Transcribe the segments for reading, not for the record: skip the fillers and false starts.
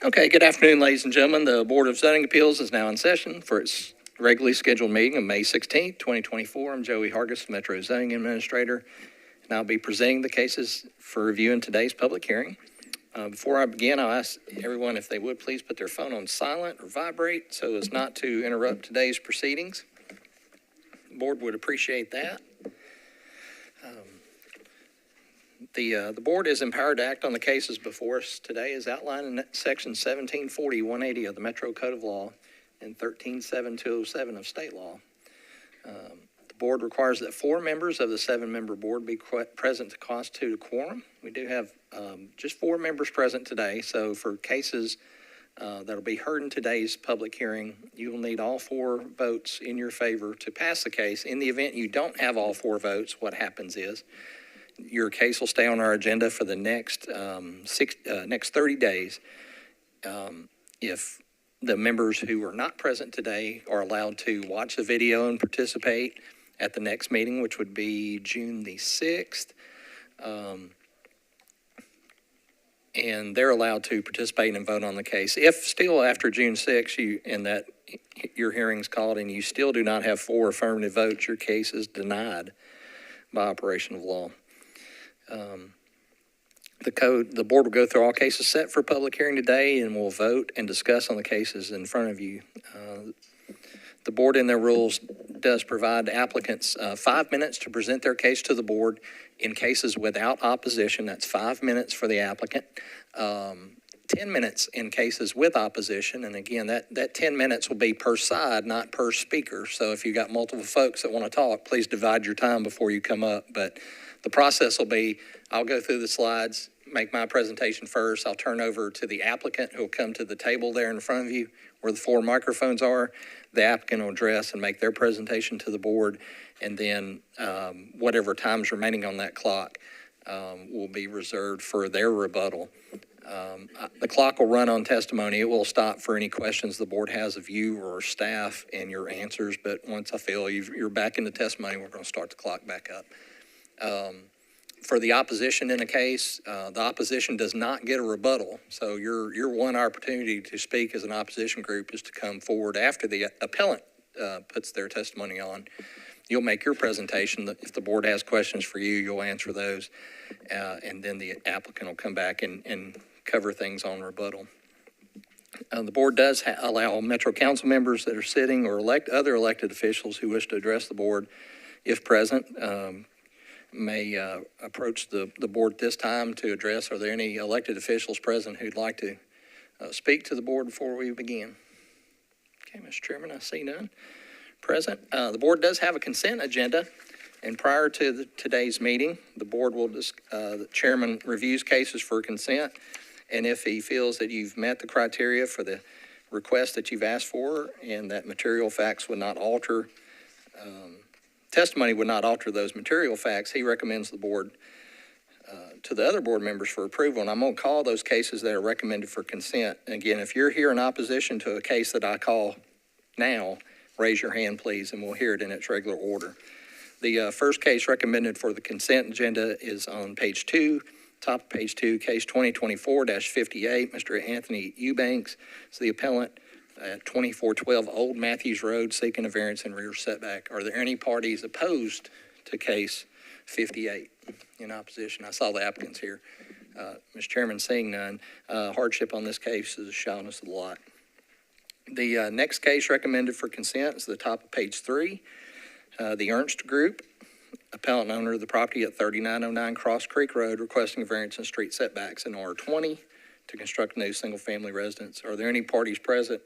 Okay, good afternoon, ladies and gentlemen. The Board of Zoning Appeals is now in session for its regularly scheduled meeting of May 16th, 2024. I'm Joey Hargis, Metro Zoning Administrator, and I'll be presenting the cases for review in today's public hearing. Before I begin, I'll ask everyone if they would please put their phone on silent or vibrate so as not to interrupt today's proceedings. The board would appreciate that. The board is empowered to act on the cases before us today as outlined in section 1740-180 of the Metro Code of Law and 137207 of state law. The board requires that 4 members of the 7-member board be present to constitute a quorum. We do have just 4 members present today, so for cases that will be heard in today's public hearing, you will need all 4 votes in your favor to pass the case. In the event you don't have all 4 votes, what happens is your case will stay on our agenda for the next 30 days. If the members who are not present today are allowed to watch the video and participate at the next meeting, which would be June the 6th, and they're allowed to participate and vote on the case. If still after June 6th and that your hearing's called and you still do not have 4 affirmative votes, your case is denied by operation of law. The board will go through all cases set for public hearing today and will vote and discuss on the cases in front of you. The board in their rules does provide applicants 5 minutes to present their case to the board in cases without opposition. That's 5 minutes for the applicant. 10 minutes in cases with opposition. And again, that 10 minutes will be per side, not per speaker. So if you got multiple folks that want to talk, please divide your time before you come up. But the process will be, I'll go through the slides, make my presentation first. I'll turn over to the applicant who will come to the table there in front of you where the 4 microphones are. The applicant will address and make their presentation to the board. And then whatever time's remaining on that clock will be reserved for their rebuttal. The clock will run on testimony. It will stop for any questions the board has of you or staff and your answers. But once I feel you're back in the testimony, we're going to start the clock back up. For the opposition in a case, the opposition does not get a rebuttal. So your one opportunity to speak as an opposition group is to come forward after the appellant puts their testimony on. You'll make your presentation. If the board has questions for you, you'll answer those. And then the applicant will come back and cover things on rebuttal. The board does allow Metro Council members that are sitting or other elected officials who wish to address the board, if present, may approach the board this time to address. Are there any elected officials present who'd like to speak to the board before we begin? Okay, Mr. Chairman, I see none present. The board does have a consent agenda, and prior to today's meeting, the board will the chairman reviews cases for consent, and if he feels that you've met the criteria for the request that you've asked for and that material facts would not alter testimony would not alter those material facts, he recommends the board to the other board members for approval. And I'm going to call those cases that are recommended for consent. And again, if you're here in opposition to a case that I call now, raise your hand, please, and we'll hear it in its regular order. The first case recommended for the consent agenda is on page 2, top of page 2, case 2024-58, Mr. Anthony Eubanks is the appellant at 2412 Old Matthews Road, seeking a variance in rear setback. Are there any parties opposed to case 58 in opposition? I saw the applicants here. Mr. Chairman, seeing none, hardship on this case is a shallowness of the lot. The next case recommended for consent is the top of page 3. The Ernst Group, appellant owner of the property at 3909 Cross Creek Road, requesting a variance in street setbacks in R20 to construct a new single-family residence. Are there any parties present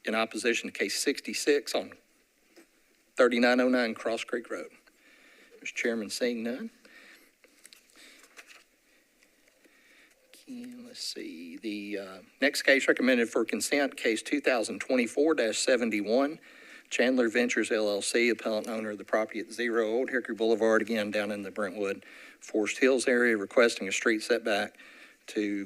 in opposition to case 66 on 3909 Cross Creek Road? Mr. Chairman, seeing none. Let's see. The next case recommended for consent, case 2024-71, Chandler Ventures LLC, appellant owner of the property at 0 Old Hickory Boulevard, again down in the Brentwood Forest Hills area, requesting a street setback to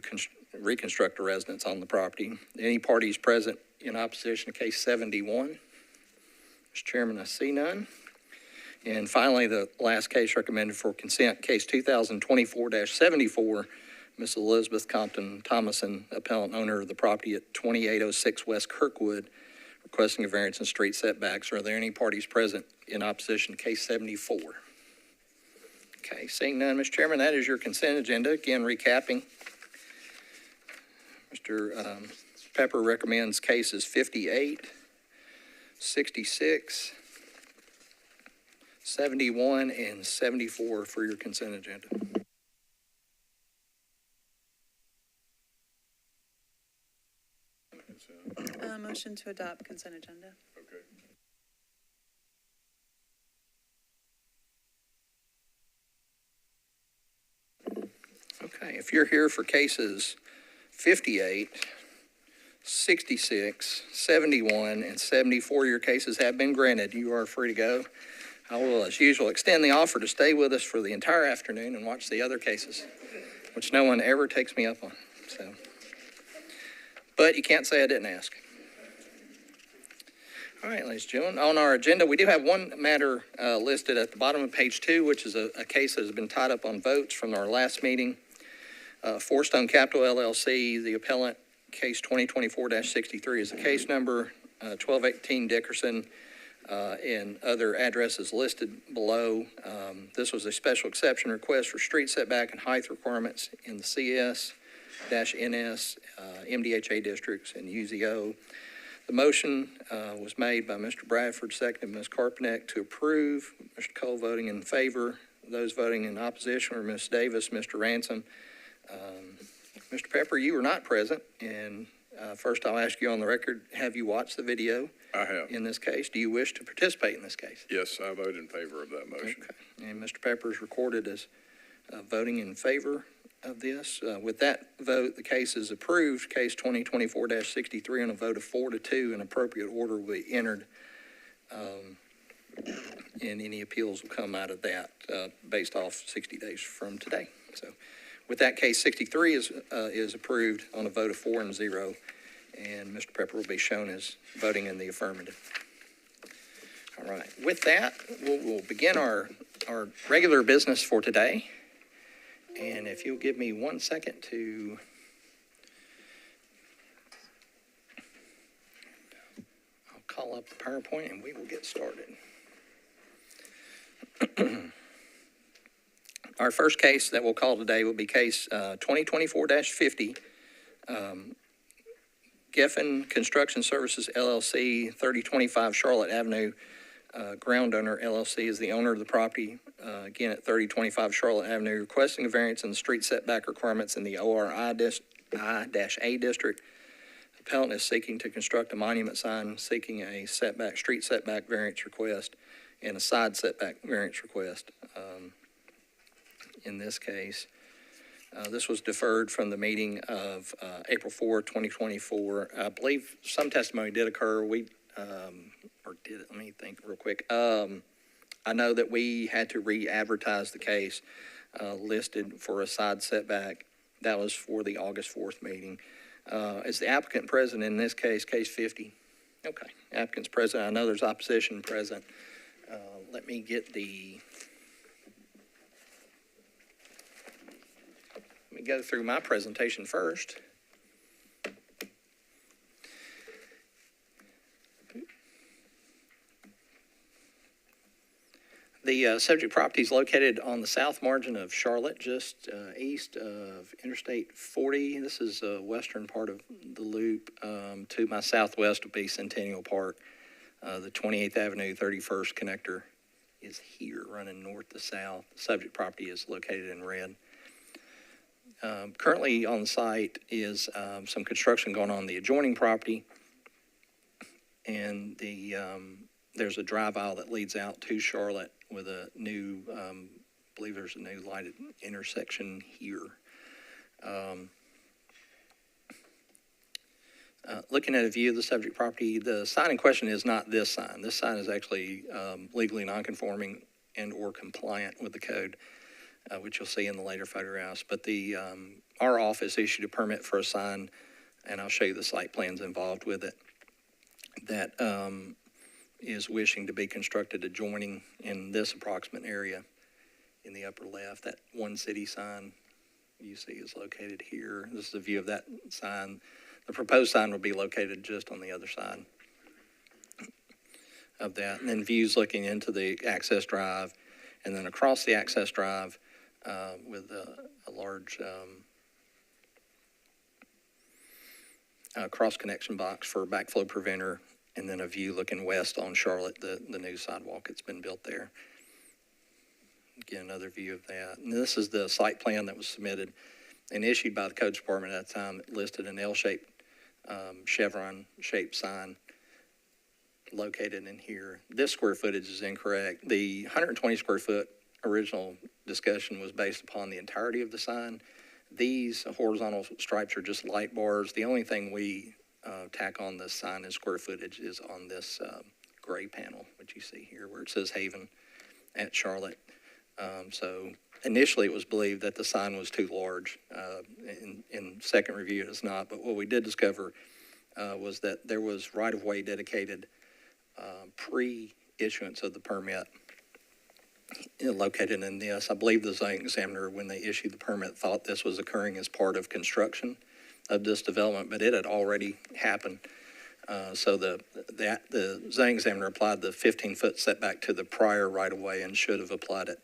reconstruct a residence on the property. Any parties present in opposition to case 71? Mr. Chairman, I see none. And finally, the last case recommended for consent, case 2024-74, Miss Elizabeth Compton Thomason, appellant owner of the property at 2806 West Kirkwood, requesting a variance in street setbacks. Are there any parties present in opposition to case 74? Okay, seeing none, Mr. Chairman, that is your consent agenda. Again, recapping. Mr. Pepper recommends cases 58, 66, 71, and 74 for your consent agenda. Motion to adopt consent agenda. Okay, if you're here for cases 58, 66, 71, and 74, your cases have been granted. You are free to go. I will, as usual, extend the offer to stay with us for the entire afternoon and watch the other cases, which no one ever takes me up on. So, but you can't say I didn't ask. All right, ladies and gentlemen, on our agenda, we do have one matter listed at the bottom of page 2, which is a case that has been tied up on votes from our last meeting. Four Stone Capital LLC, the appellant, case 2024-63 is the case number, 1218 Dickerson, and other addresses listed below. This was a special exception request for street setback and height requirements in the CS-NS, MDHA districts, and UZO. The motion was made by Mr. Bradford, seconded by Ms. Carpeneck to approve. Mr. Cole voting in favor. Those voting in opposition were Ms. Davis, Mr. Ransom. Mr. Pepper, you were not present, and first I'll ask you on the record, have you watched the video? I have. In this case, do you wish to participate in this case? Yes, I vote in favor of that motion. Okay. And Mr. Pepper is recorded as voting in favor of this. With that vote, the case is approved. Case 2024-63 on a vote of 4-2. An appropriate order will be entered, and any appeals will come out of that based off 60 days from today. So, with that, case 63 is approved on a vote of 4-0, and Mr. Pepper will be shown as voting in the affirmative. All right. With that, we'll begin our regular business for today. And if you'll give me 1 second to I'll call up the PowerPoint and we will get started. Our first case that we'll call today will be case 2024-50, Geffen Construction Services, LLC, 3025 Charlotte Avenue. Ground owner, LLC, is the owner of the property, again at 3025 Charlotte Avenue, requesting a variance in the street setback requirements in the ORI-A district. Appellant is seeking to construct a monument sign, seeking a street setback variance request and a side setback variance request. In this case, this was deferred from the meeting of April 4, 2024. I believe some testimony did occur. Let me think real quick. I know that we had to re-advertise the case listed for a side setback. That was for the August 4th meeting. Is the applicant present in this case, case 50? Okay, applicant's present. I know there's opposition present. Let me go through my presentation first. The subject property is located on the south margin of Charlotte, just east of Interstate 40. This is the western part of the loop. To my southwest will be Centennial Park. The 28th Avenue 31st connector is here, running north to south. The subject property is located in red. Currently on the site is some construction going on the adjoining property, and there's a drive aisle that leads out to Charlotte with a new, I believe there's a new lighted intersection here. Looking at a view of the subject property, the sign in question is not this sign. This sign is actually legally nonconforming and or compliant with the code, which you'll see in the later photographs. But our office issued a permit for a sign, and I'll show you the site plans involved with it, that is wishing to be constructed adjoining in this approximate area in the upper left, that one city sign you see is located here. This is a view of that sign. The proposed sign would be located just on the other side of that. And then views looking into the access drive, and then across the access drive with a large cross-connection box for backflow preventer, and then a view looking west on Charlotte, the new sidewalk that's been built there. Again, another view of that. And this is the site plan that was submitted and issued by the Codes Department at the time. It listed an L-shaped, chevron-shaped sign located in here. This square footage is incorrect. The 120 square foot original discussion was based upon the entirety of the sign. These horizontal stripes are just light bars. The only thing we tack on this sign in square footage is on this gray panel, which you see here, where it says Haven at Charlotte. So initially it was believed that the sign was too large. In second review, it is not. But what we did discover was that there was right-of-way dedicated pre-issuance of the permit located in this. I believe the zoning examiner, when they issued the permit, thought this was occurring as part of construction of this development, but it had already happened. So the zoning examiner applied the 15-foot setback to the prior right-of-way and should have applied it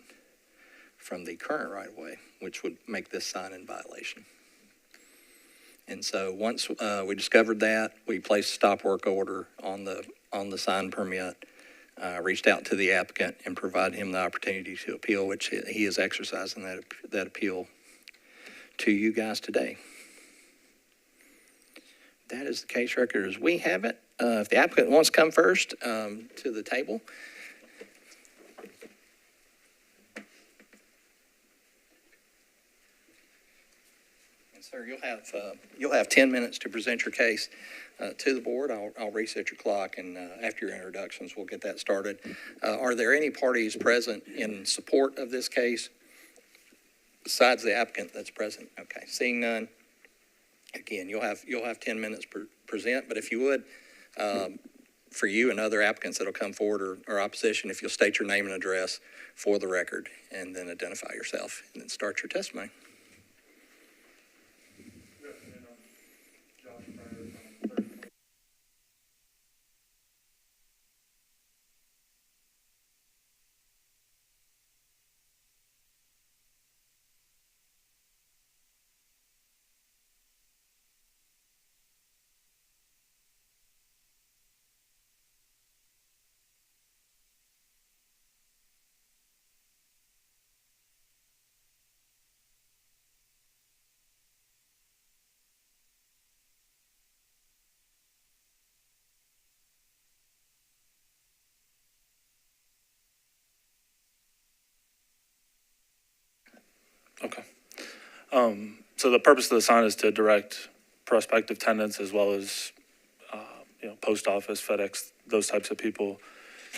from the current right-of-way, which would make this sign in violation. And so once we discovered that, we placed a stop work order on the sign permit, reached out to the applicant and provided him the opportunity to appeal, which he is exercising that appeal to you guys today. That is the case record as we have it. If the applicant wants to come first to the table. Sir, you'll have 10 minutes to present your case to the board. I'll reset your clock, and after your introductions, we'll get that started. Are there any parties present in support of this case besides the applicant that's present? Okay, seeing none. Again, you'll have 10 minutes to present, but if you would, for you and other applicants that'll come forward or opposition, if you'll state your name and address for the record, and then identify yourself, and then start your testimony. Okay. So the purpose of the sign is to direct prospective tenants as well as, post office, FedEx, those types of people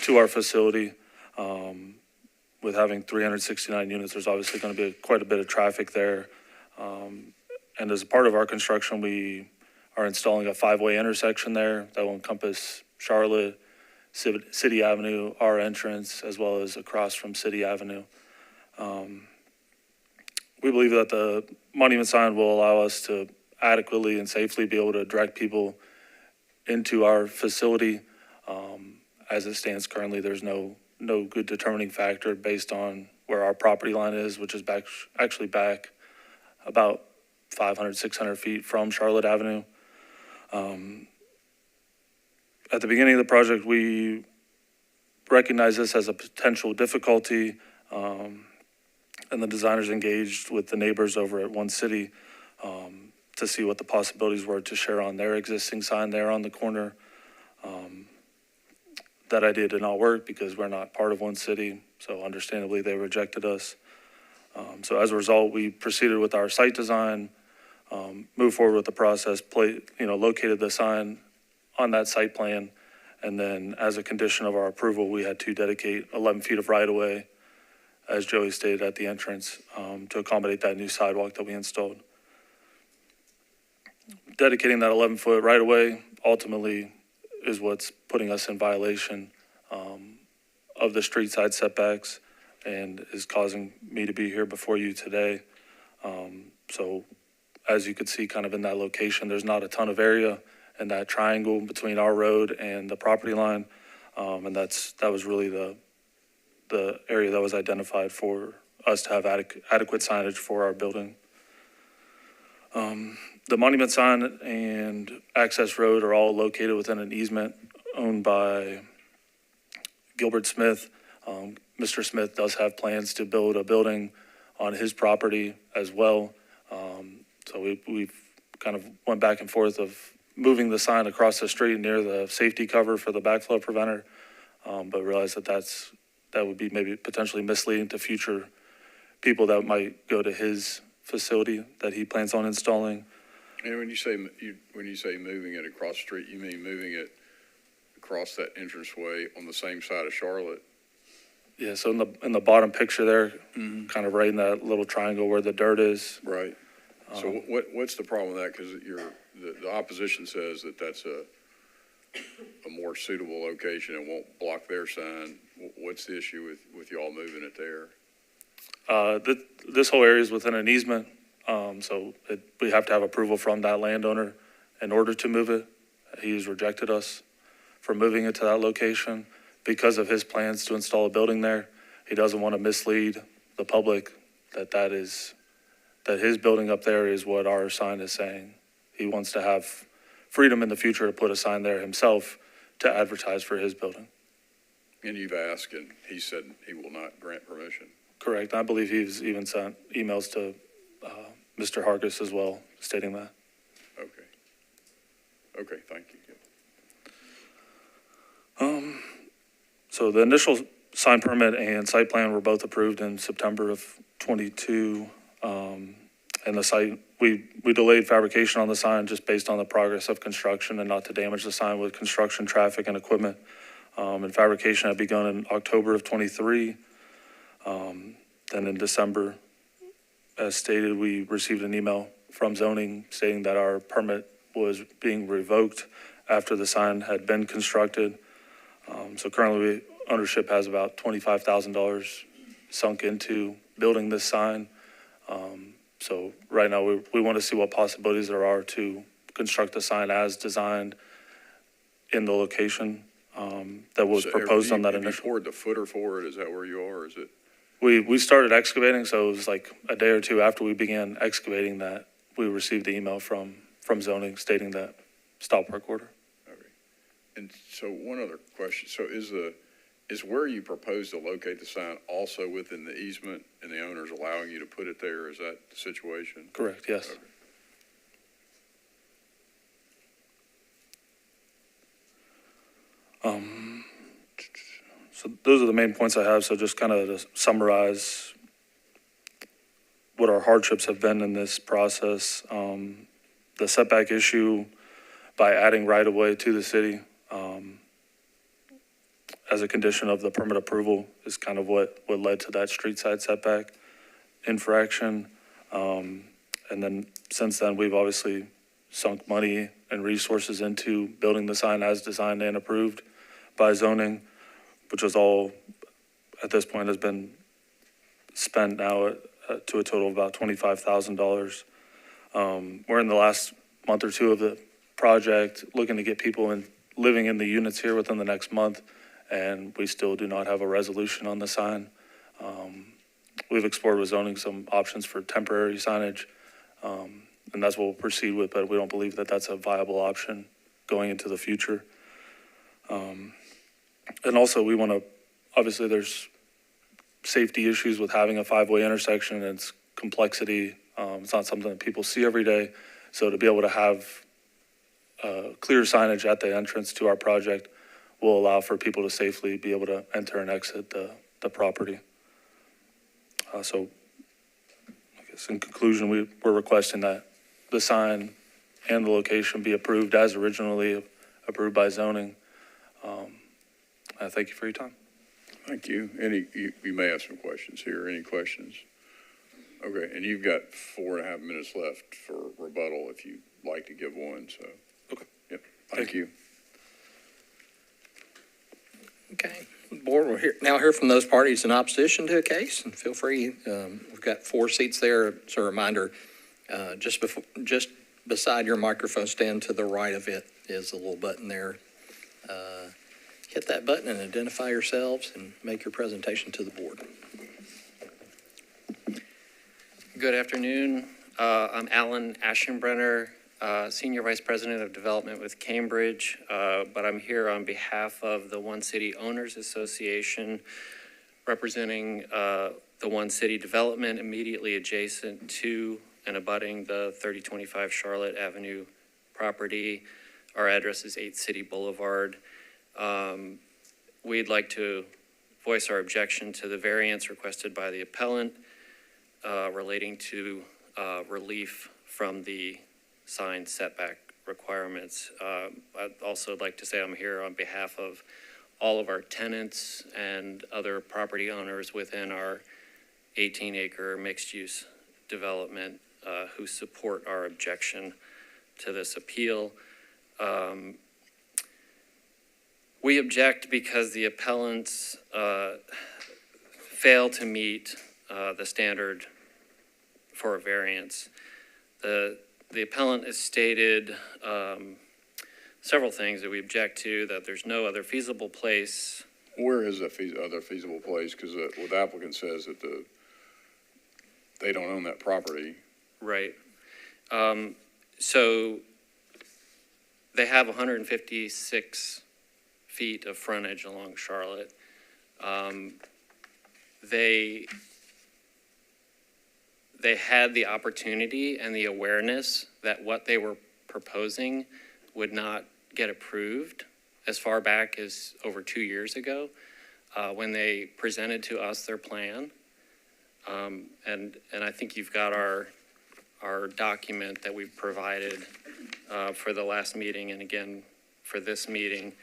to our facility. With having 369 units, there's obviously going to be quite a bit of traffic there. And as a part of our construction, we are installing a 5-way intersection there that will encompass Charlotte, City Avenue, our entrance, as well as across from City Avenue. We believe that the monument sign will allow us to adequately and safely be able to direct people into our facility. As it stands currently, there's no good determining factor based on where our property line is, which is actually back about 500, 600 feet from Charlotte Avenue. At the beginning of the project, we recognized this as a potential difficulty, and the designers engaged with the neighbors over at One City to see what the possibilities were to share on their existing sign there on the corner. That idea did not work because we're not part of One City, so understandably they rejected us. So as a result, we proceeded with our site design, moved forward with the process, located the sign on that site plan, and then as a condition of our approval, we had to dedicate 11 feet of right-of-way, as Joey stated, at the entrance to accommodate that new sidewalk that we installed. Dedicating that 11-foot right-of-way ultimately is what's putting us in violation of the street side setbacks and is causing me to be here before you today. So as you could see kind of in that location, there's not a ton of area in that triangle between our road and the property line. And that was really the area that was identified for us to have adequate signage for our building. The monument sign and access road are all located within an easement owned by Gilbert Smith. Mr. Smith does have plans to build a building on his property as well. So we've kind of went back and forth of moving the sign across the street near the safety cover for the backflow preventer, but realized that would be maybe potentially misleading to future people that might go to his facility that he plans on installing. And when you say moving it across the street, you mean moving it across that entranceway on the same side of Charlotte? Yeah, so in the bottom picture there, kind of right in that little triangle where the dirt is. Right. So what's the problem with that? Because the opposition says that that's a more suitable location and won't block their sign. What's the issue with y'all moving it there? This whole area is within an easement, so we have to have approval from that landowner in order to move it. He's rejected us from moving it to that location because of his plans to install a building there. He doesn't want to mislead the public that his building up there is what our sign is saying. He wants to have freedom in the future to put a sign there himself to advertise for his building. And you've asked, and he said he will not grant permission. Correct. I believe he's even sent emails to Mr. Hargis as well, stating that. Okay, thank you. So the initial sign permit and site plan were both approved in September of 22. And the site, we delayed fabrication on the sign just based on the progress of construction and not to damage the sign with construction, traffic, and equipment. And fabrication had begun in October of 23. Then in December, as stated, we received an email from zoning stating that our permit was being revoked after the sign had been constructed. So currently, ownership has about $25,000 sunk into building this sign. So right now, we want to see what possibilities there are to construct the sign as designed in the location that was proposed on that initial. Have you poured the footer for it? Is that where you are? Or is it? We started excavating, so it was like a day or two after we began excavating that we received the email from zoning stating that stop work order. Okay. And so one other question. So is where you propose to locate the sign also within the easement and the owner's allowing you to put it there? Is that the situation? Correct, yes. Okay. So those are the main points I have. So just kind of to summarize what our hardships have been in this process. The setback issue by adding right-of-way to the city as a condition of the permit approval is kind of what led to that street side setback infraction. And then since then, we've obviously sunk money and resources into building the sign as designed and approved by zoning, which was all at this point has been spent now to a total of about $25,000. We're in the last month or two of the project looking to get people living in the units here within the next month, and we still do not have a resolution on the sign. We've explored with zoning some options for temporary signage, and that's what we'll proceed with, but we don't believe that that's a viable option going into the future. And also we want to, obviously there's safety issues with having a 5-way intersection and its complexity. It's not something that people see every day. So to be able to have clear signage at the entrance to our project will allow for people to safely be able to enter and exit the property. So I guess in conclusion, we're requesting that the sign and the location be approved as originally approved by zoning. I thank you for your time. Thank you. You may have some questions here. Any questions? Okay, and you've got 4.5 minutes left for rebuttal if you'd like to give one, so. Okay. Yep, thank you. Okay. board will now hear from those parties in opposition to a case, and feel free. We've got 4 seats there. As a reminder, just beside your microphone stand to the right of it is a little button there. Hit that button and identify yourselves and make your presentation to the board. Good afternoon. I'm Alan Aschenbrenner, Senior Vice President of Development with Cambridge, but I'm here on behalf of the One City Owners Association, representing the One City development immediately adjacent to and abutting the 3025 Charlotte Avenue property. Our address is 8 City Boulevard. We'd like to voice our objection to the variance requested by the appellant relating to relief from the sign setback requirements. I'd also like to say I'm here on behalf of all of our tenants and other property owners within our 18-acre mixed-use development who support our objection to this appeal. We object because the appellants fail to meet the standard for a variance. The appellant has stated several things that we object to, that there's no other feasible place. Where is the other feasible place? Because what the applicant says that they don't own that property. Right. So they have 156 feet of frontage along Charlotte. They had the opportunity and the awareness that what they were proposing would not get approved as far back as over 2 years ago when they presented to us their plan. And I think you've got our document that we've provided for the last meeting and again for this meeting.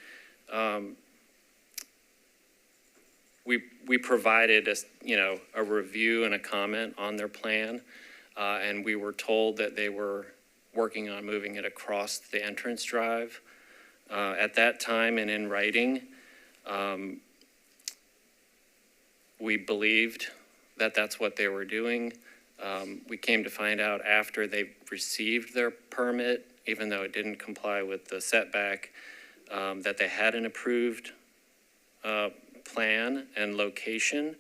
We provided a review and a comment on their plan, and we were told that they were working on moving it across the entrance drive. At that time and in writing, we believed that that's what they were doing. We came to find out after they received their permit, even though it didn't comply with the setback, that they had an approved plan and location.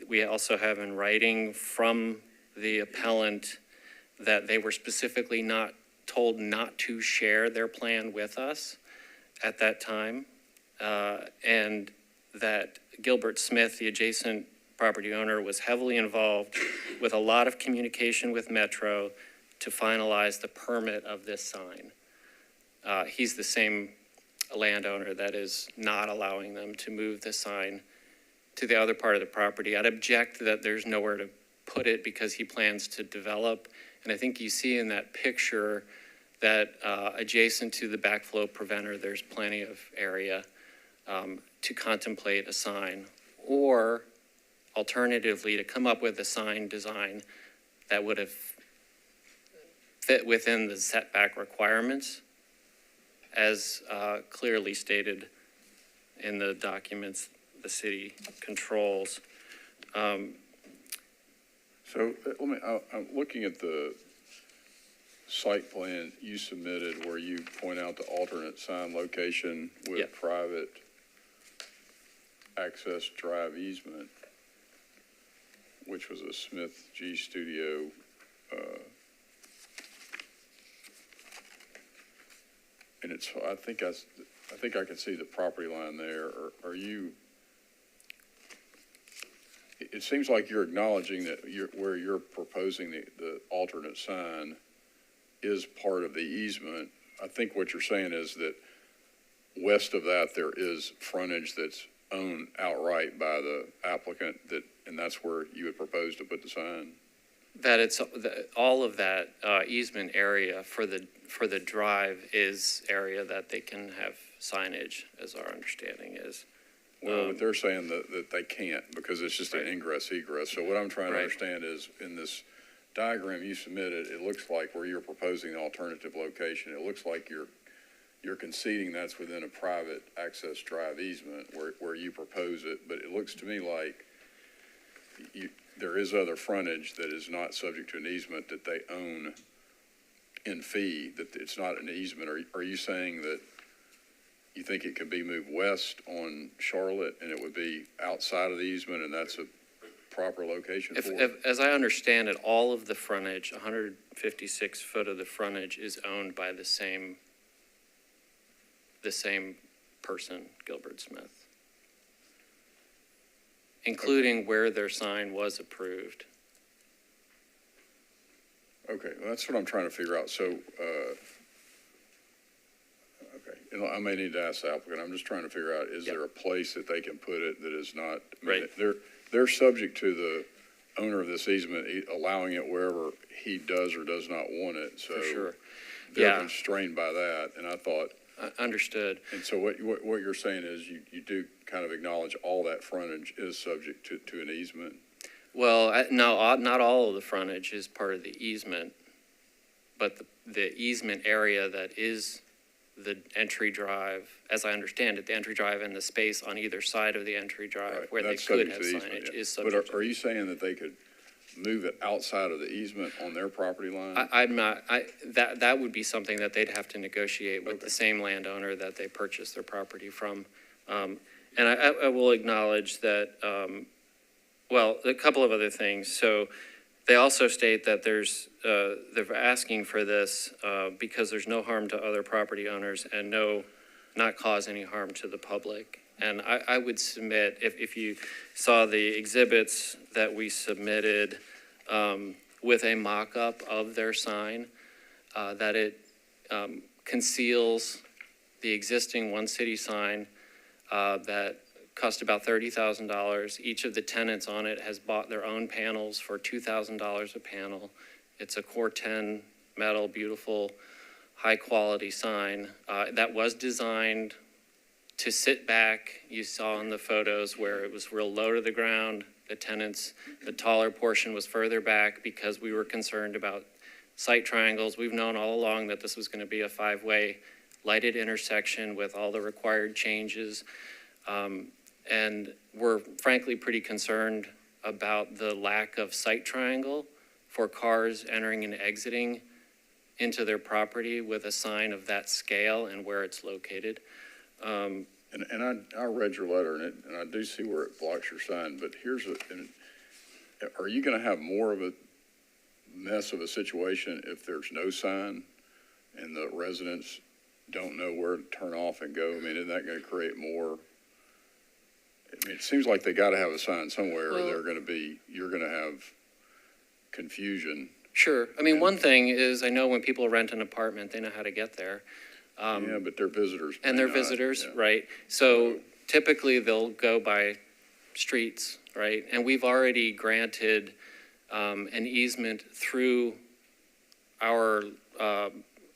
We also have in writing from the appellant that they were specifically not told not to share their plan with us at that time, and that Gilbert Smith, the adjacent property owner, was heavily involved with a lot of communication with Metro to finalize the permit of this sign. He's the same landowner that is not allowing them to move the sign to the other part of the property. I'd object that there's nowhere to put it because he plans to develop. And I think you see in that picture that adjacent to the backflow preventer, there's plenty of area to contemplate a sign, or alternatively to come up with a sign design that would have fit within the setback requirements as clearly stated in the documents the city controls. So I'm looking at the site plan you submitted where you point out the alternate sign location with private access drive easement, which was a Smith G Studio. And it's, I think I can see the property line there. Are you, it seems like you're acknowledging that where you're proposing the alternate sign is part of the easement. I think what you're saying is that west of that, there is frontage that's owned outright by the applicant, and that's where you would propose to put the sign? That it's all of that easement area for the drive is area that they can have signage, as our understanding is. Well, but they're saying that they can't because it's just an ingress egress. So what I'm trying to understand is in this diagram you submitted, it looks like where you're proposing the alternative location, it looks like you're you're conceding that's within a private access drive easement where you propose it, but it looks to me like there is other frontage that is not subject to an easement that they own in fee, that it's not an easement. Are you saying that you think it could be moved west on Charlotte and it would be outside of the easement and that's a proper location for it? As I understand it, all of the frontage, 156 foot of the frontage is owned by the same person, Gilbert Smith, including where their sign was approved. Okay, well, that's what I'm trying to figure out. So, okay, I may need to ask the applicant. I'm just trying to figure out, is there a place that they can put it that is not? I mean, Right. They're subject to the owner of this easement allowing it wherever he does or does not want it. So For sure. they're Yeah. constrained by that. And I thought, Understood. and so what you're saying is you do kind of acknowledge all that frontage is subject to an easement? Well, no, not all of the frontage is part of the easement, but the easement area that is the entry drive, as I understand it, the entry drive and the space on either side of the entry drive Right, where they that's could subject have to the easement, signage yeah. is subject. But are you saying that they could move it outside of the easement on their property line? I'm not, that would be something that they'd have to negotiate with Okay. the same landowner that they purchased their property from. And I will acknowledge that, well, a couple of other things. So they also state that they're asking for this because there's no harm to other property owners and not cause any harm to the public. And I would submit, if you saw the exhibits that we submitted with a mock-up of their sign, that it conceals the existing One City sign that cost about $30,000. Each of the tenants on it has bought their own panels for $2,000 a panel. It's a Core 10 metal, beautiful, high-quality sign that was designed to sit back. You saw in the photos where it was real low to the ground. The taller portion was further back because we were concerned about sight triangles. We've known all along that this was going to be a 5-way lighted intersection with all the required changes. And we're frankly pretty concerned about the lack of sight triangle for cars entering and exiting into their property with a sign of that scale and where it's located. And I read your letter and I do see where it blocks your sign, but are you going to have more of a mess of a situation if there's no sign and the residents don't know where to turn off and go? I mean, isn't that going to create more? I mean, it seems like they got to have a sign somewhere, or Well, you're going to have confusion. Sure. I mean, one thing is I know when people rent an apartment, they know how to get there. Yeah, but they're visitors. And may they're not, visitors, yeah. right? So typically they'll go by streets, right? And we've already granted an easement through our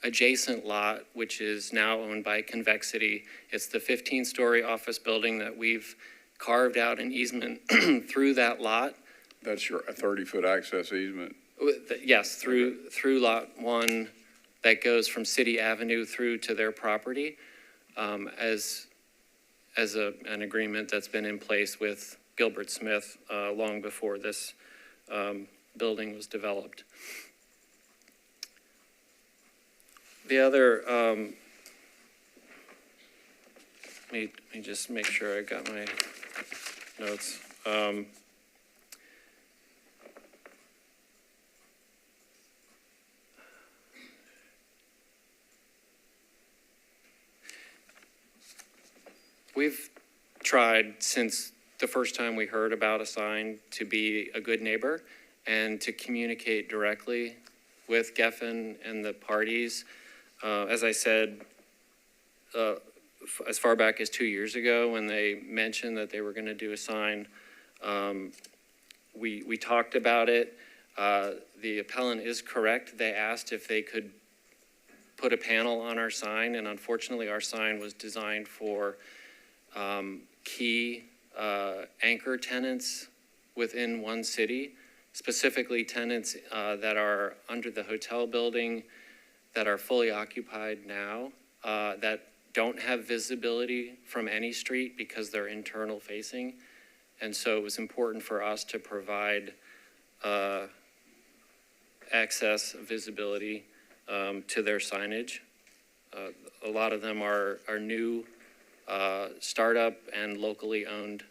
adjacent lot, which is now owned by Convexity. It's the 15-story office building that we've carved out an easement through that lot. That's a 30-foot access easement? Yes, through lot 1 that goes from City Avenue through to their property as an agreement that's been in place with Gilbert Smith long before this building was developed. The other, let me just make sure I got my notes. We've tried since the first time we heard about a sign to be a good neighbor and to communicate directly with Geffen and the parties. As I said, as far back as 2 years ago when they mentioned that they were going to do a sign, we talked about it. The appellant is correct. They asked if they could put a panel on our sign, and unfortunately our sign was designed for key anchor tenants within One City, specifically tenants that are under the hotel building that are fully occupied now. that don't have visibility from any street because they're internal facing. And so it was important for us to provide access visibility to their signage. A lot of them are new startup and locally owned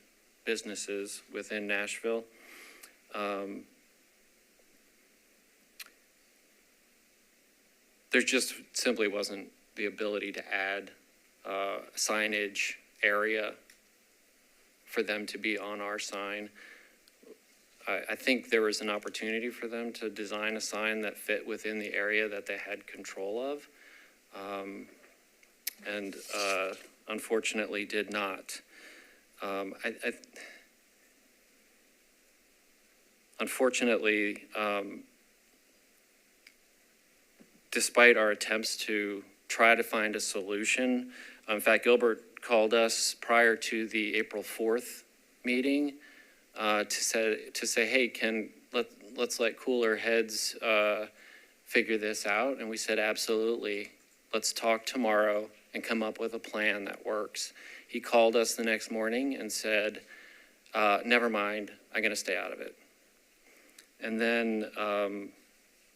businesses within Nashville. There just simply wasn't the ability to add signage area for them to be on our sign. I think there was an opportunity for them to design a sign that fit within the area that they had control of, and unfortunately did not. Unfortunately, despite our attempts to try to find a solution, in fact, Gilbert called us prior to the April 4th meeting to say, hey, let's let cooler heads figure this out. And we said, absolutely. Let's talk tomorrow and come up with a plan that works. He called us the next morning and said, never mind, I'm going to stay out of it. And then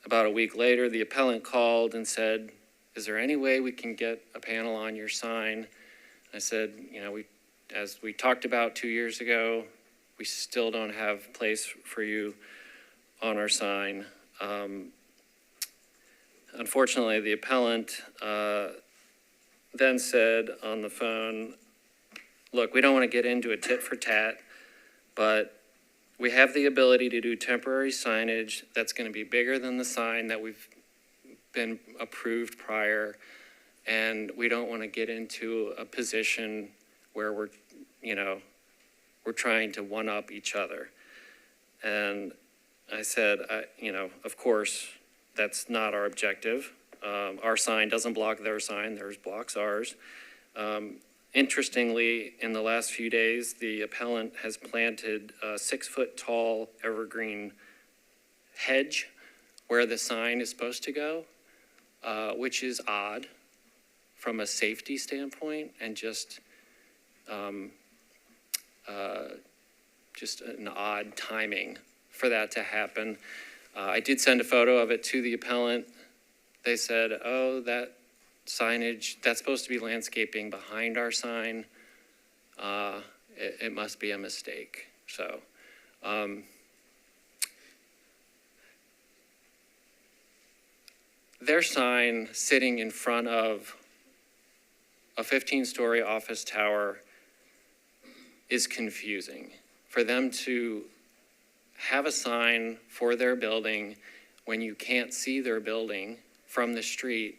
about a week later, the appellant called and said, is there any way we can get a panel on your sign? I said, as we talked about 2 years ago, we still don't have place for you on our sign. Unfortunately, the appellant then said on the phone, look, we don't want to get into a tit for tat, but we have the ability to do temporary signage that's going to be bigger than the sign that we've been approved prior, and we don't want to get into a position where we're trying to one-up each other. And I said, of course, that's not our objective. Our sign doesn't block their sign, theirs blocks ours. Interestingly, in the last few days, the appellant has planted a 6-foot-tall evergreen hedge where the sign is supposed to go, which is odd from a safety standpoint and just an odd timing for that to happen. I did send a photo of it to the appellant. They said, oh, that signage, that's supposed to be landscaping behind our sign. It must be a mistake. So their sign sitting in front of a 15-story office tower is confusing. For them to have a sign for their building when you can't see their building from the street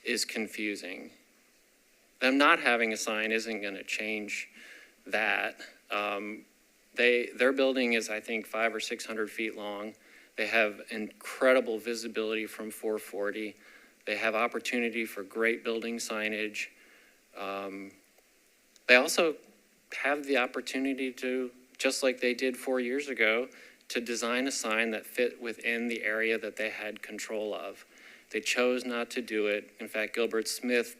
is confusing. Them not having a sign isn't going to change that. Their building is, I think, 500 or 600 feet long. They have incredible visibility from 440. They have opportunity for great building signage. They also have the opportunity to, just like they did 4 years ago, to design a sign that fit within the area that they had control of. They chose not to do it. In fact, Gilbert Smith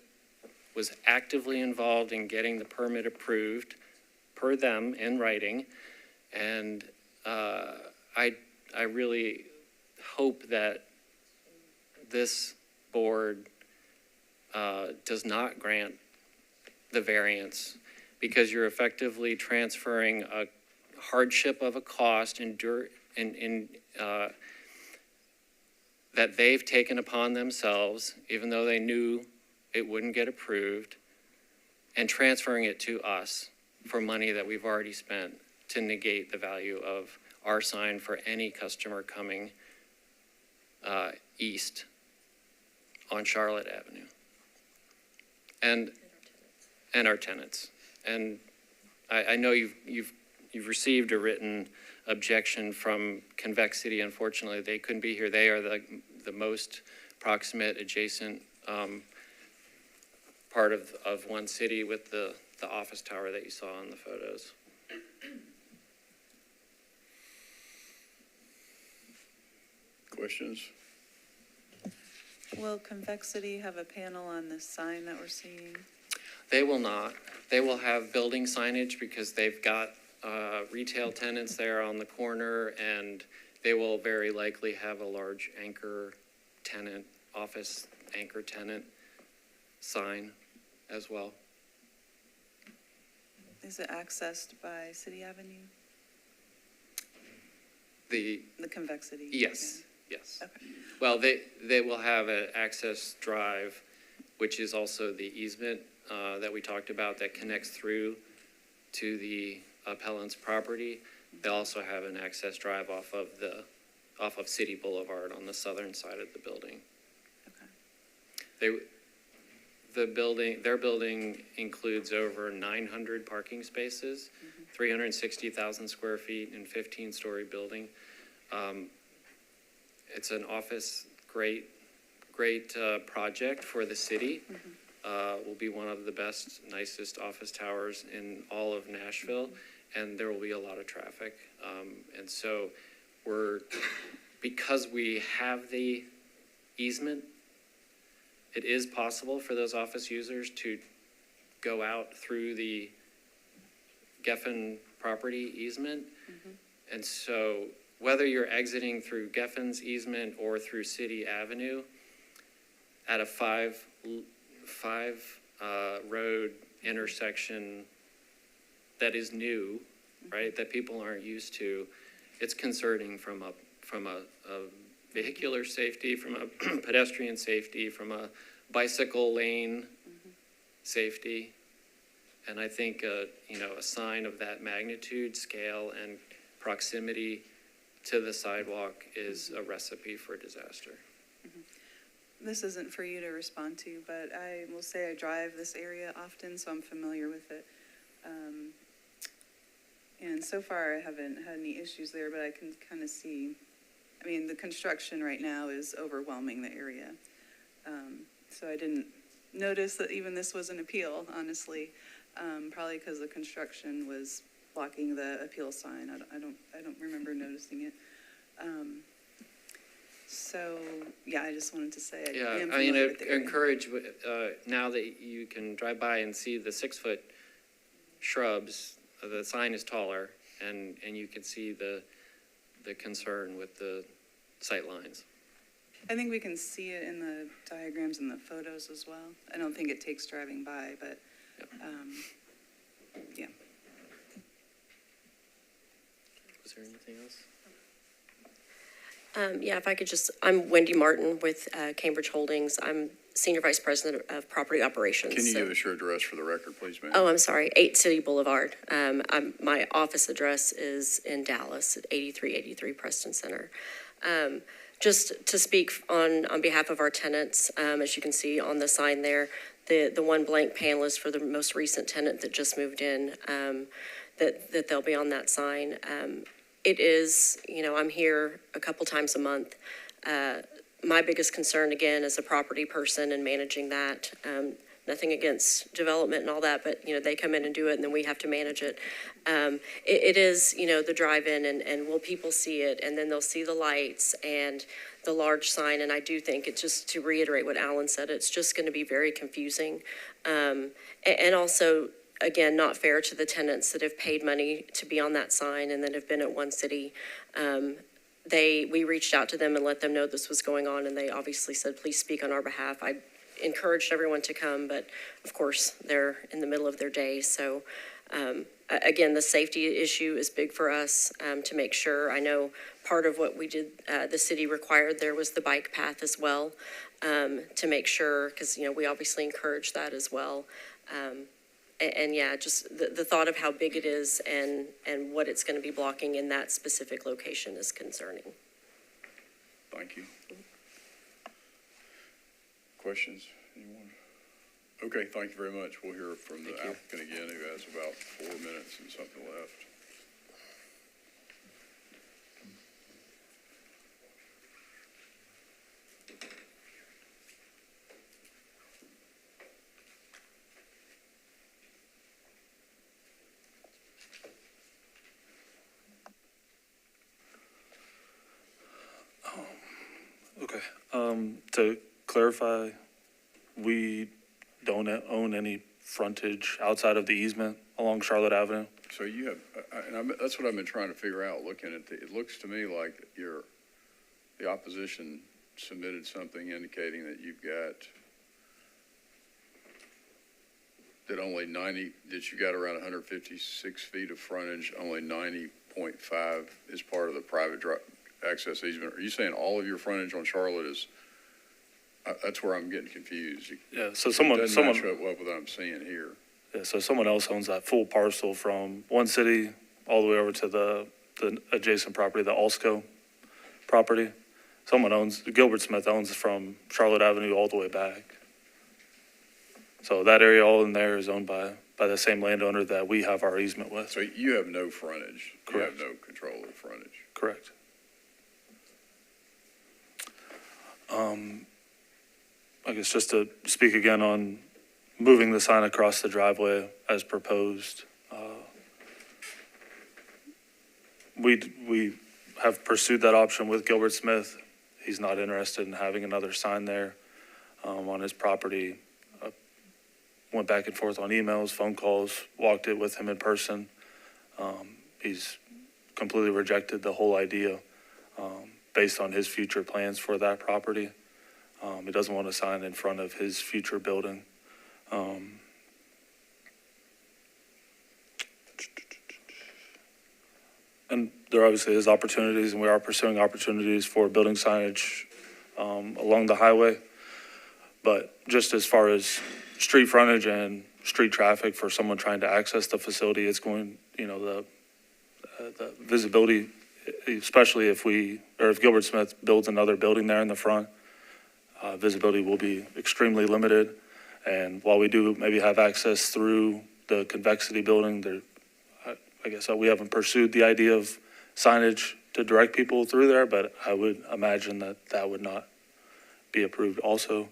was actively involved in getting the permit approved per them in writing. And I really hope that this board does not grant the variance, because you're effectively transferring a hardship of a cost that they've taken upon themselves, even though they knew it wouldn't get approved, and transferring it to us for money that we've already spent to negate the value of our sign for any customer coming east on Charlotte Avenue. And our tenants. And I know you've received a written objection from Convexity. Unfortunately, they couldn't be here. They are the most proximate adjacent part of one city with the office tower that you saw in the photos. Questions? Will Convexity have a panel on this sign that we're seeing? They will not. They will have building signage because they've got retail tenants there on the corner, and they will very likely have a large anchor tenant, office anchor tenant sign as well. Is it accessed by City Avenue? The, The Convexity? yes, yes. Okay. Well, they will have an access drive, which is also the easement that we talked about that connects through to the appellant's property. They'll also have an access drive off of City Boulevard on the southern side of the building. Okay. Their building includes over 900 parking spaces, 360,000 square feet and 15-story building. It's an office, great project for the city. Will be one of the best, nicest office towers in all of Nashville, and there will be a lot of traffic. And so because we have the easement, it is possible for those office users to go out through the Geffen property easement. And so whether you're exiting through Geffen's easement or through City Avenue at a five road intersection that is new, right, that people aren't used to, it's concerning from a vehicular safety, from a pedestrian safety, from a bicycle lane safety. And I think, a sign of that magnitude, scale, and proximity to the sidewalk is a recipe for disaster. This isn't for you to respond to, but I will say I drive this area often, so I'm familiar with it. And so far, I haven't had any issues there, but I can kind of see, the construction right now is overwhelming the area. So I didn't notice that even this was an appeal, honestly, probably because the construction was blocking the appeal sign. I don't remember noticing it. So, yeah, I just wanted to say I am familiar with the area. Encourage, now that you can drive by and see the 6-foot shrubs, the sign is taller, and you can see the concern with the sight lines. I think we can see it in the diagrams and the photos as well. I don't think it takes driving by, but, yeah. Was there anything else? Yeah, if I could I'm Wendy Martin with Cambridge Holdings. I'm Senior Vice President of Property Operations. Can you give us your address for the record, please, ma'am? Oh, I'm sorry, 8 City Boulevard. My office address is in Dallas at 8383 Preston Center. Just to speak on behalf of our tenants, as you can see on the sign there, the one blank panel is for the most recent tenant that just moved in, that they'll be on that sign. It is, I'm here a couple times a month. My biggest concern, again, as a property person and managing that, nothing against development and all that, but, they come in and do it and then we have to manage it. It is, the drive-in and will people see it? And then they'll see the lights and the large sign. And I do think it's just to reiterate what Alan said, it's just going to be very confusing. And also, again, not fair to the tenants that have paid money to be on that sign and then have been at One City. We reached out to them and let them know this was going on, and they obviously said, please speak on our behalf. I encouraged everyone to come, but of course, they're in the middle of their day. So again, the safety issue is big for us to make sure. I know part of what we did, the city required there was the bike path as well, to make sure, because, we obviously encourage that as well. And yeah, just the thought of how big it is and what it's going to be blocking in that specific location is concerning. Thank you. Questions? Anyone? Okay, thank you very much. We'll hear from the applicant again, who has about 4 minutes and something left. Okay. To clarify, we don't own any frontage outside of the easement along Charlotte Avenue. So you have, that's what I've been trying to figure out, looking at it looks to me like the opposition submitted something indicating that you've got, that you got around 156 feet of frontage, only 90.5 is part of the private access easement. Are you saying all of your frontage on Charlotte is, that's where I'm getting confused. Yeah, so It someone, doesn't match up well with what I'm seeing here. yeah, so someone else owns that full parcel from one city all the way over to the adjacent property, the Alsco property. Someone owns, Gilbert Smith owns from Charlotte Avenue all the way back. So that area all in there is owned by the same landowner that we have our easement with. So you have no frontage. Correct. You have no control of the frontage. Correct. I guess just to speak again on moving the sign across the driveway as proposed. We have pursued that option with Gilbert Smith. He's not interested in having another sign there on his property. Went back and forth on emails, phone calls, walked it with him in person. He's completely rejected the whole idea based on his future plans for that property. He doesn't want a sign in front of his future building. And there obviously is opportunities, and we are pursuing opportunities for building signage along the highway. But just as far as street frontage and street traffic for someone trying to access the facility, it's going, the visibility, especially if Gilbert Smith builds another building there in the front, visibility will be extremely limited. And while we do maybe have access through the convexity building, I guess we haven't pursued the idea of signage to direct people through there, but I would imagine that would not be approved also.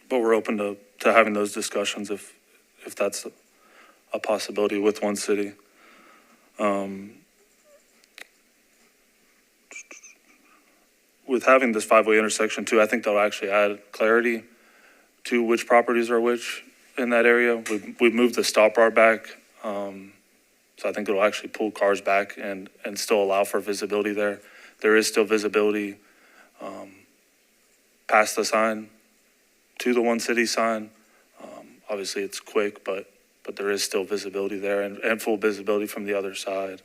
But we're open to having those discussions if that's a possibility with one city. With having this 5-way intersection too, I think that'll actually add clarity to which properties are which in that area. We've moved the stop bar back, so I think it'll actually pull cars back and still allow for visibility there. There is still visibility past the sign to the one city sign. Obviously it's quick, but there is still visibility there and full visibility from the other side.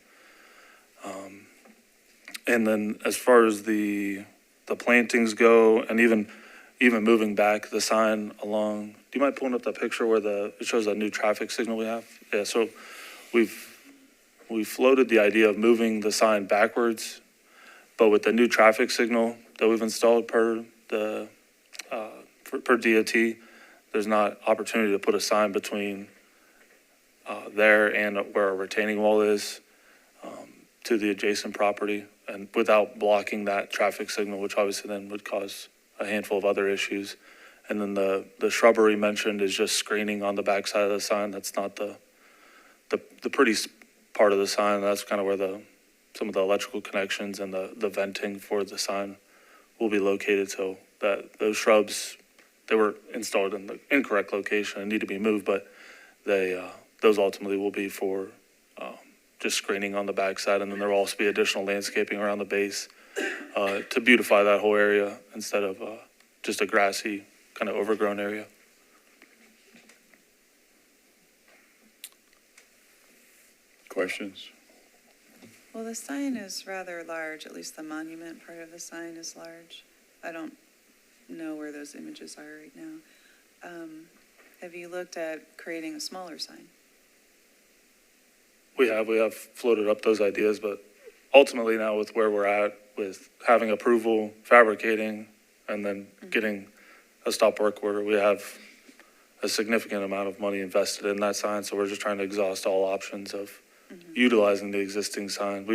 And then as far as the plantings go, and even moving back the sign along, do you mind pulling up that picture where it shows that new traffic signal we have? Yeah, so we floated the idea of moving the sign backwards, but with the new traffic signal that we've installed per DOT, there's not opportunity to put a sign between there and where our retaining wall is to the adjacent property, and without blocking that traffic signal, which obviously then would cause a handful of other issues. And then the shrubbery mentioned is just screening on the backside of the sign. That's not the pretty part of the sign. That's kind of where some of the electrical connections and the venting for the sign will be located. So that those shrubs, they were installed in the incorrect location and need to be moved, but those ultimately will be for just screening on the backside, and then there will also be additional landscaping around the base to beautify that whole area instead of just a grassy kind of overgrown area. Questions? Well, the sign is rather large, at least the monument part of the sign is large. I don't know where those images are right now. Have you looked at creating a smaller sign? We have floated up those ideas, but ultimately now with where we're at, with having approval, fabricating, and then getting a stop work order, we have a significant amount of money invested in that sign. So we're just trying to exhaust all options of utilizing the existing sign.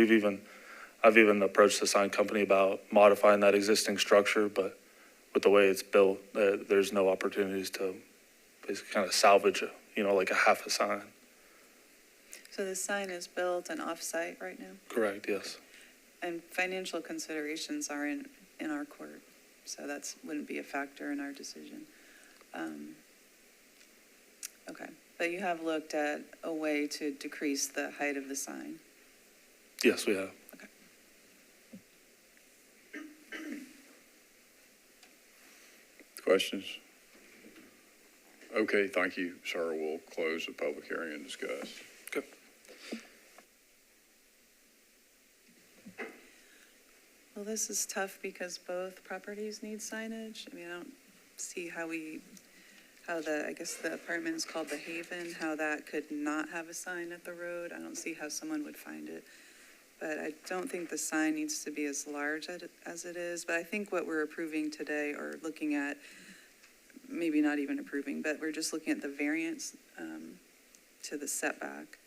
I've even approached the sign company about modifying that existing structure, but with the way it's built, there's no opportunities to basically kind of salvage like a half a sign. So the sign is built and off-site right now? Correct, yes. And financial considerations are in our court. so that's, wouldn't be a factor in our decision. Okay, but you have looked at a way to decrease the height of the sign? Yes, we have. Questions? Okay, thank you, sir. We'll close the public hearing and discuss. Okay. Well, this is tough because both properties need signage. I mean, I don't see how I guess the apartment is called the Haven, how that could not have a sign at the road. I don't see how someone would find it. But I don't think the sign needs to be as large as it is. But I think what we're approving today, or looking at, maybe not even approving, but we're just looking at the variance to the setback.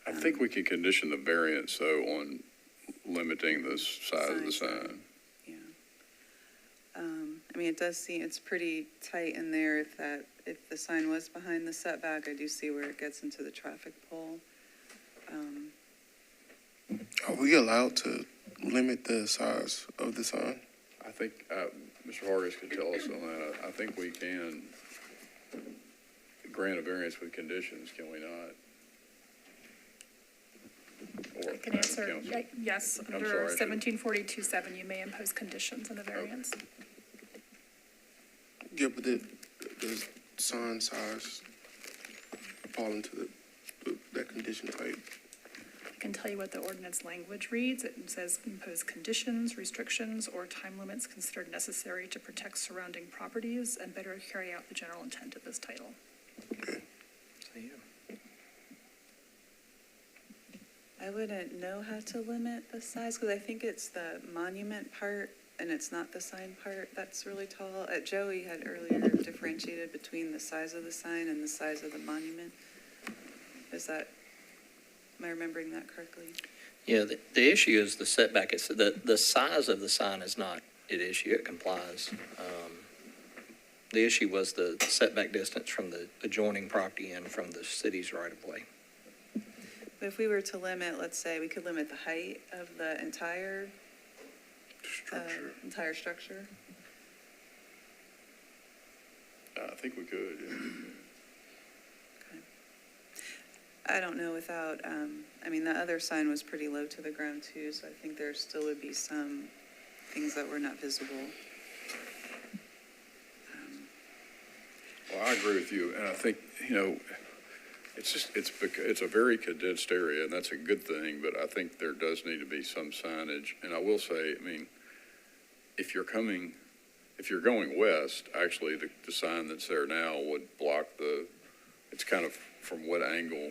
I think we can condition the variance, though, on limiting the size of the sign. Yeah. I mean, it does seem, it's pretty tight in there. If the sign was behind the setback, I do see where it gets into the traffic pole. Are we allowed to limit the size of the sign? I think, Mr. Hargis could tell us on that. I think we can grant a variance with conditions, can we not? Or I can answer, counsel? yes, I'm under sorry. 1742.7, you may impose conditions and a variance. Yeah, but the sign size fall into that condition type. I can tell you what the ordinance language reads. It says impose conditions, restrictions, or time limits considered necessary to protect surrounding properties and better carry out the general intent of this title. I wouldn't know how to limit the size, because I think it's the monument part and it's not the sign part that's really tall. Joey had earlier differentiated between the size of the sign and the size of the monument. Am I remembering that correctly? Yeah, the issue is the setback. It's the size of the sign is not an issue. It complies. The issue was the setback distance from the adjoining property and from the city's right of way. But if we were to limit, let's say, we could limit the height of the entire structure. I think we could, yeah. I don't know without, I mean, the other sign was pretty low to the ground too, so I think there still would be some things that were not visible. Well, I agree with you, and I think, it's a very condensed area, and that's a good thing, but I think there does need to be some signage. And I will say, I mean, if you're going west, actually, the sign that's there now would block it's kind of from what angle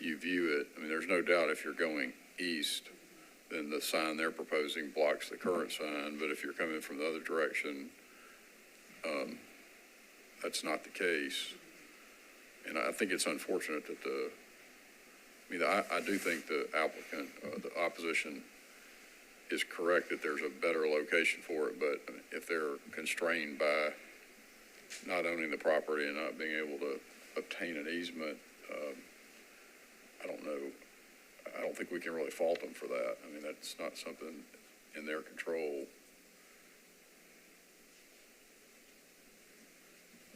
you view it. I mean, there's no doubt if you're going east, then the sign they're proposing blocks the current sign, but if you're coming from the other direction, that's not the case. And I think it's unfortunate that I do think the applicant, the opposition is correct that there's a better location for it, but if they're constrained by not owning the property and not being able to obtain an easement, I don't know. I don't think we can really fault them for that. I mean, that's not something in their control.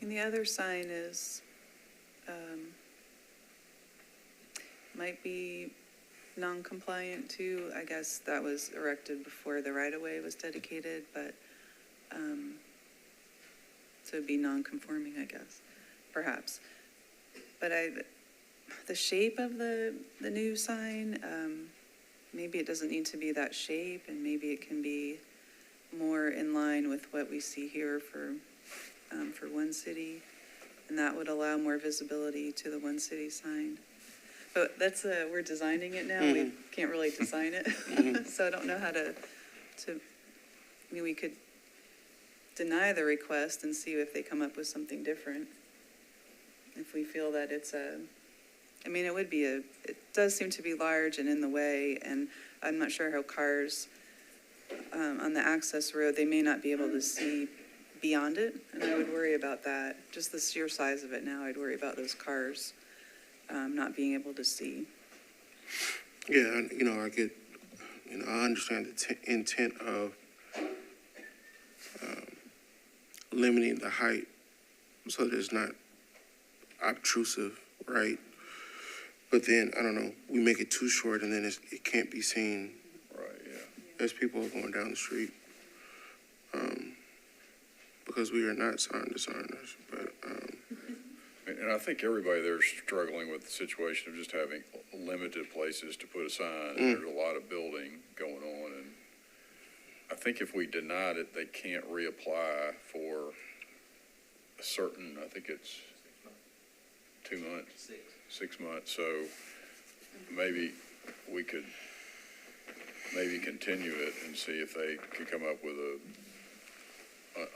And the other sign is, might be non-compliant too. I guess that was erected before the right-of-way was dedicated, but, so it'd be non-conforming, I guess, perhaps. But the shape of the new sign, maybe it doesn't need to be that shape, and maybe it can be more in line with what we see here for One City, and that would allow more visibility to the One City sign. But we're designing it now. We can't really design it, so I don't know how to. I mean, we could deny the request and see if they come up with something different. If we feel that I mean, it does seem to be large and in the way, and I'm not sure how cars on the access road, they may not be able to see beyond it, and I would worry about that. Just the sheer size of it now, I'd worry about those cars not being able to see. Yeah, I get, I understand the intent of limiting the height so that it's not obtrusive, right? But then, I don't know, we make it too short and then it can't be seen Right, yeah. as people are going down the street. Because we are not sign designers, but, And I think everybody there's struggling with the situation of just having limited places to put a sign. There's a lot of building going on, and I think if we denied it, they can't reapply for a certain, I think it's 2 months? 6 months, so maybe we could continue it and see if they could come up with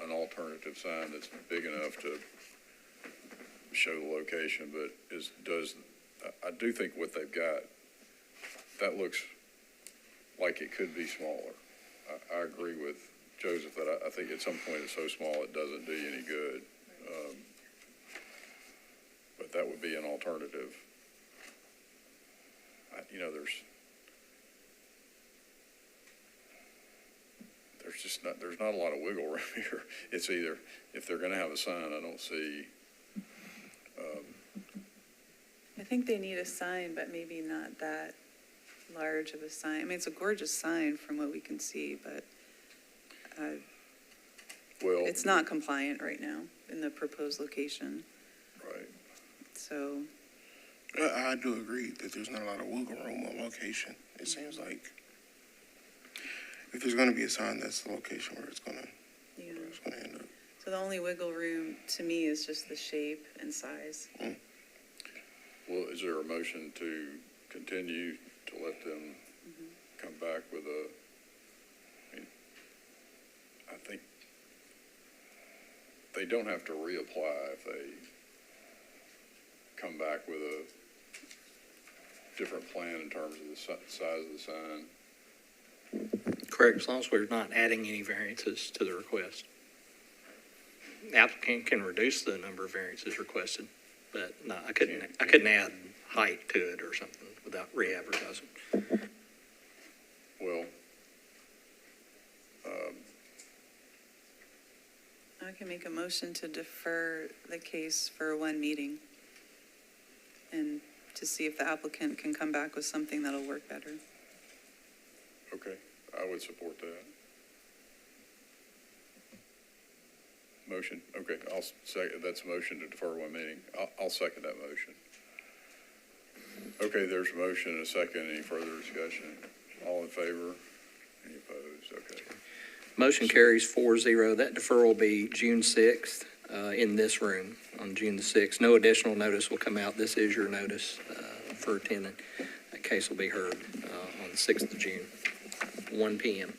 an alternative sign that's big enough to show the location, but I do think what they've got, that looks like it could be smaller. I agree with Joseph that I think at some point it's so small it doesn't do you any good. But that would be an alternative. There's not a lot of wiggle room here. It's either, if they're gonna have a sign, I don't see, I think they need a sign, but maybe not that large of a sign. I mean, it's a gorgeous sign from what we can see, but well. it's not compliant right now in the proposed location. Right. So, I do agree that there's not a lot of wiggle room on location. It seems like if there's gonna be a sign, that's the location where it's gonna end up. so the only wiggle room to me is just the shape and size. Well, is there a motion to continue to let them come back with I think they don't have to reapply if they come back with a different plan in terms of the size of the sign. Correct, as long as we're not adding any variances to the request. The applicant can reduce the number of variances requested, but no, I couldn't add height to it or something without re-advertising. Well, I can make a motion to defer the case for one meeting and to see if the applicant can come back with something that'll work better. okay, I would support that. Motion, okay, I'll second, that's a motion to defer one meeting. I'll second that motion. Okay, there's a motion and a second. Any further discussion? All in favor? Any opposed? Okay. Motion carries 4-0. That deferral will be June 6th in this room on June the 6th. No additional notice will come out. This is your notice for attending. That case will be heard on the 6th of June, 1 p.m.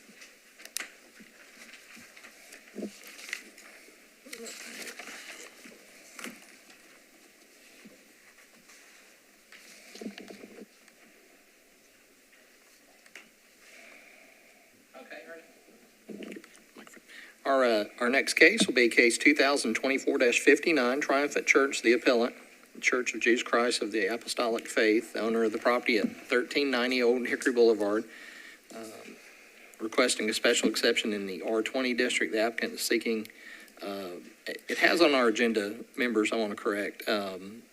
Our next case will be case 2024-59, Triumphant Church, the appellant, Church of Jesus Christ of the Apostolic Faith, the owner of the property at 1390 Old Hickory Boulevard, requesting a special exception in the R20 district. The applicant is seeking, it has on our agenda, members, I want to correct,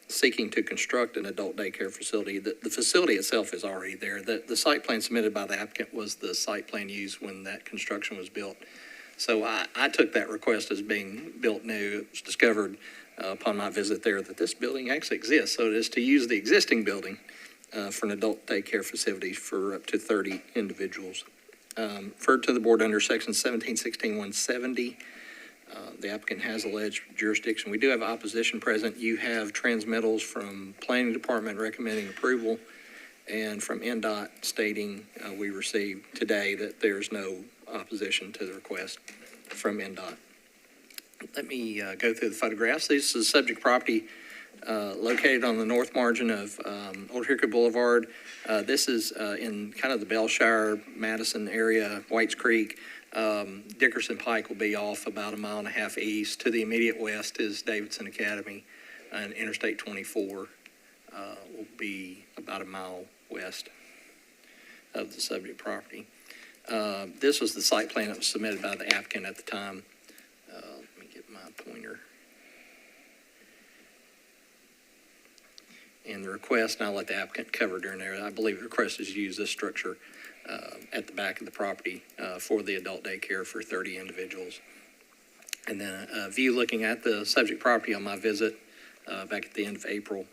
seeking to construct an adult daycare facility. The facility itself is already there. The site plan submitted by the applicant was the site plan used when that construction was built. So I took that request as being built new. It was discovered upon my visit there that this building actually exists. So it is to use the existing building for an adult daycare facility for up to 30 individuals. Referred to the board under section 1716-170. The applicant has alleged jurisdiction. We do have opposition present. You have transmittals from Planning Department recommending approval and from NDOT stating we received today that there's no opposition to the request from NDOT. Let me go through the photographs. This is subject property located on the north margin of Old Hickory Boulevard. This is in kind of the Bellshire, Madison area, Whites Creek. Dickerson Pike will be off about 1.5 miles east. To the immediate west is Davidson Academy, and Interstate 24 will be about 1 mile west of the subject property. This was the site plan that was submitted by the applicant at the time. Let me get my pointer. And the request, and I'll let the applicant cover during there, I believe the request is to use this structure at the back of the property for the adult daycare for 30 individuals. And then a view looking at the subject property on my visit back at the end of April,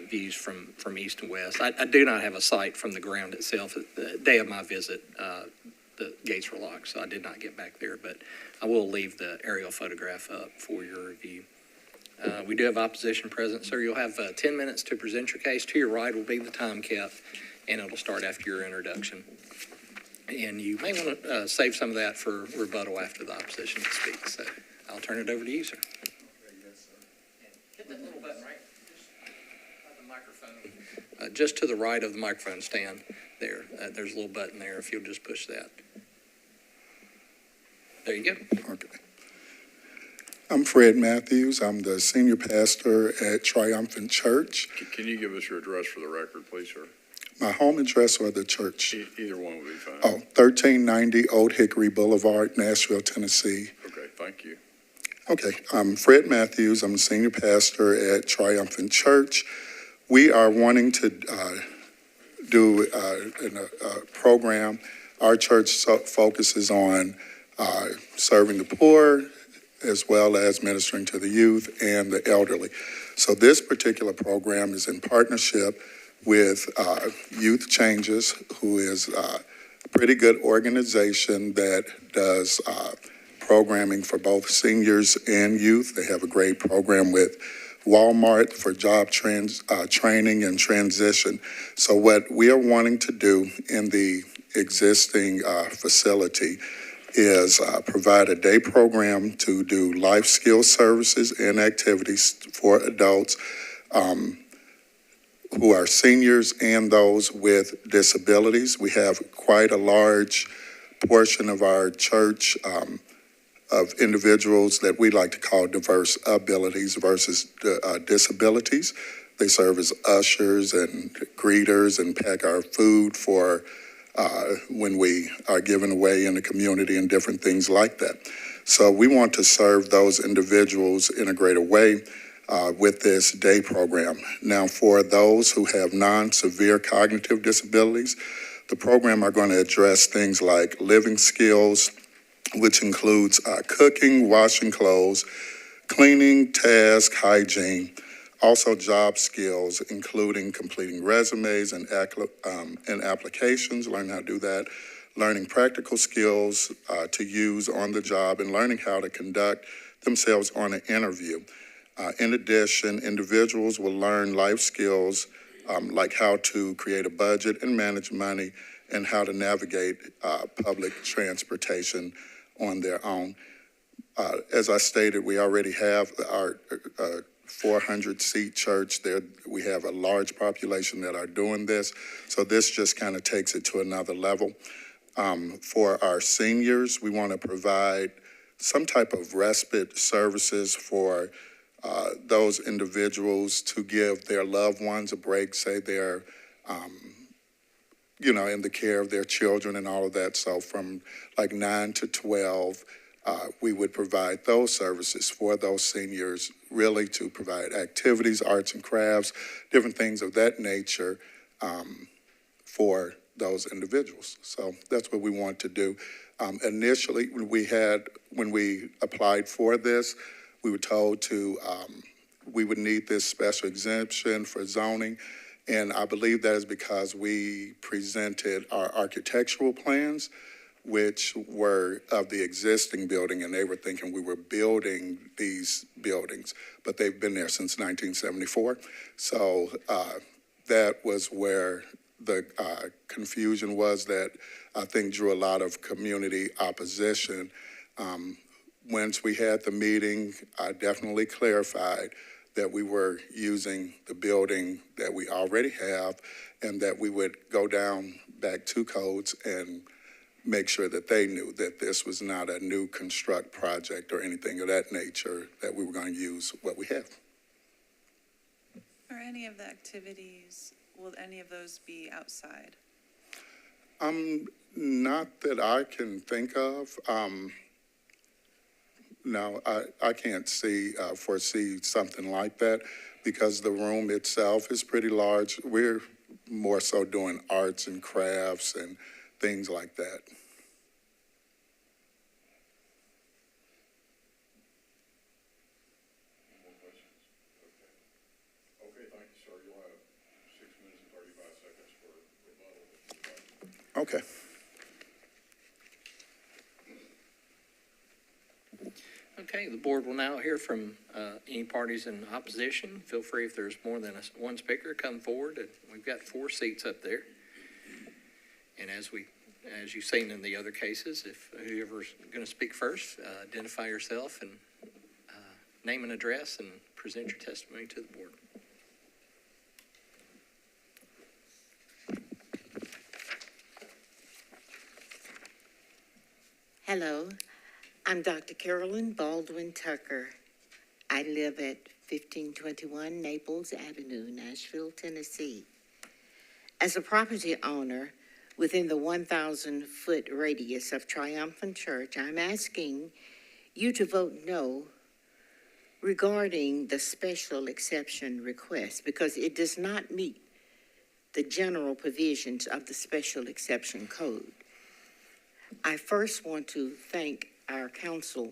views from east and west. I do not have a sight from the ground itself. The day of my visit, the gates were locked, so I did not get back there, but I will leave the aerial photograph up for your review. We do have opposition present, sir. You'll have 10 minutes to present your case. To your right will be the time cap, and it'll start after your introduction. And you may want to save some of that for rebuttal after the opposition speaks. So I'll turn it over to you, sir. Hit that little button right just the microphone. Just to the right of the microphone stand there. There's a little button there. If you'll just push that. There you go. Okay. I'm Fred Matthews. I'm the senior pastor at Triumphant Church. Can you give us your address for the record, please, sir? My home address or the church? Either one would be fine. Oh, 1390 Old Hickory Boulevard, Nashville, Tennessee. Okay, thank you. Okay, I'm Fred Matthews. I'm a senior pastor at Triumphant Church. We are wanting to do a program. Our church focuses on serving the poor, as well as ministering to the youth and the elderly. So this particular program is in partnership with Youth Changes, who is a pretty good organization that does programming for both seniors and youth. They have a great program with Walmart for job training and transition. So what we are wanting to do in the existing facility is provide a day program to do life skills services and activities for adults who are seniors and those with disabilities. We have quite a large portion of our church of individuals that we like to call diverse abilities versus disabilities. They serve as ushers and greeters and pack our food for when we are given away in the community and different things like that. So we want to serve those individuals in a greater way with this day program. Now, for those who have non-severe cognitive disabilities, the program are going to address things like living skills, which includes cooking, washing clothes, cleaning, task, hygiene, also job skills, including completing resumes and applications, learning how to do that, learning practical skills to use on the job, and learning how to conduct themselves on an interview. In addition, individuals will learn life skills like how to create a budget and manage money and how to navigate public transportation on their own. As I stated, we already have our 400-seat church there. We have a large population that are doing this. So this just kind of takes it to another level. For our seniors, we want to provide some type of respite services for those individuals to give their loved ones a break, say they're, in the care of their children and all of that. So from like 9 to 12, we would provide those services for those seniors, really to provide activities, arts and crafts, different things of that nature for those individuals. So that's what we want to do. Initially, when we applied for this, we were told we would need this special exemption for zoning. And I believe that is because we presented our architectural plans, which were of the existing building, and they were thinking we were building these buildings, but they've been there since 1974. So that was where the confusion was, that I think drew a lot of community opposition. Once we had the meeting, I definitely clarified that we were using the building that we already have, and that we would go down back to codes and make sure that they knew that this was not a new construct project or anything of that nature, that we were going to use what we have. Are any of the activities, will any of those be outside? Not that I can think of. No, I can't foresee something like that because the room itself is pretty large. We're more so doing arts and crafts and things like that. More questions? Okay. Okay, thank you, sir. You'll have 6 minutes and 35 seconds for rebuttal. Okay. Okay, the board will now hear from any parties in opposition. Feel free, if there's more than one speaker, come forward. And we've got 4 seats up there. And as you've seen in the other cases, if whoever's going to speak first, identify yourself and name and address and present your testimony to the board. Hello, I'm Dr. Carolyn Baldwin Tucker. I live at 1521 Naples Avenue, Nashville, Tennessee. As a property owner within the 1,000-foot radius of Triumphant Church, I'm asking you to vote no regarding the special exception request because it does not meet the general provisions of the special exception code. I first want to thank our council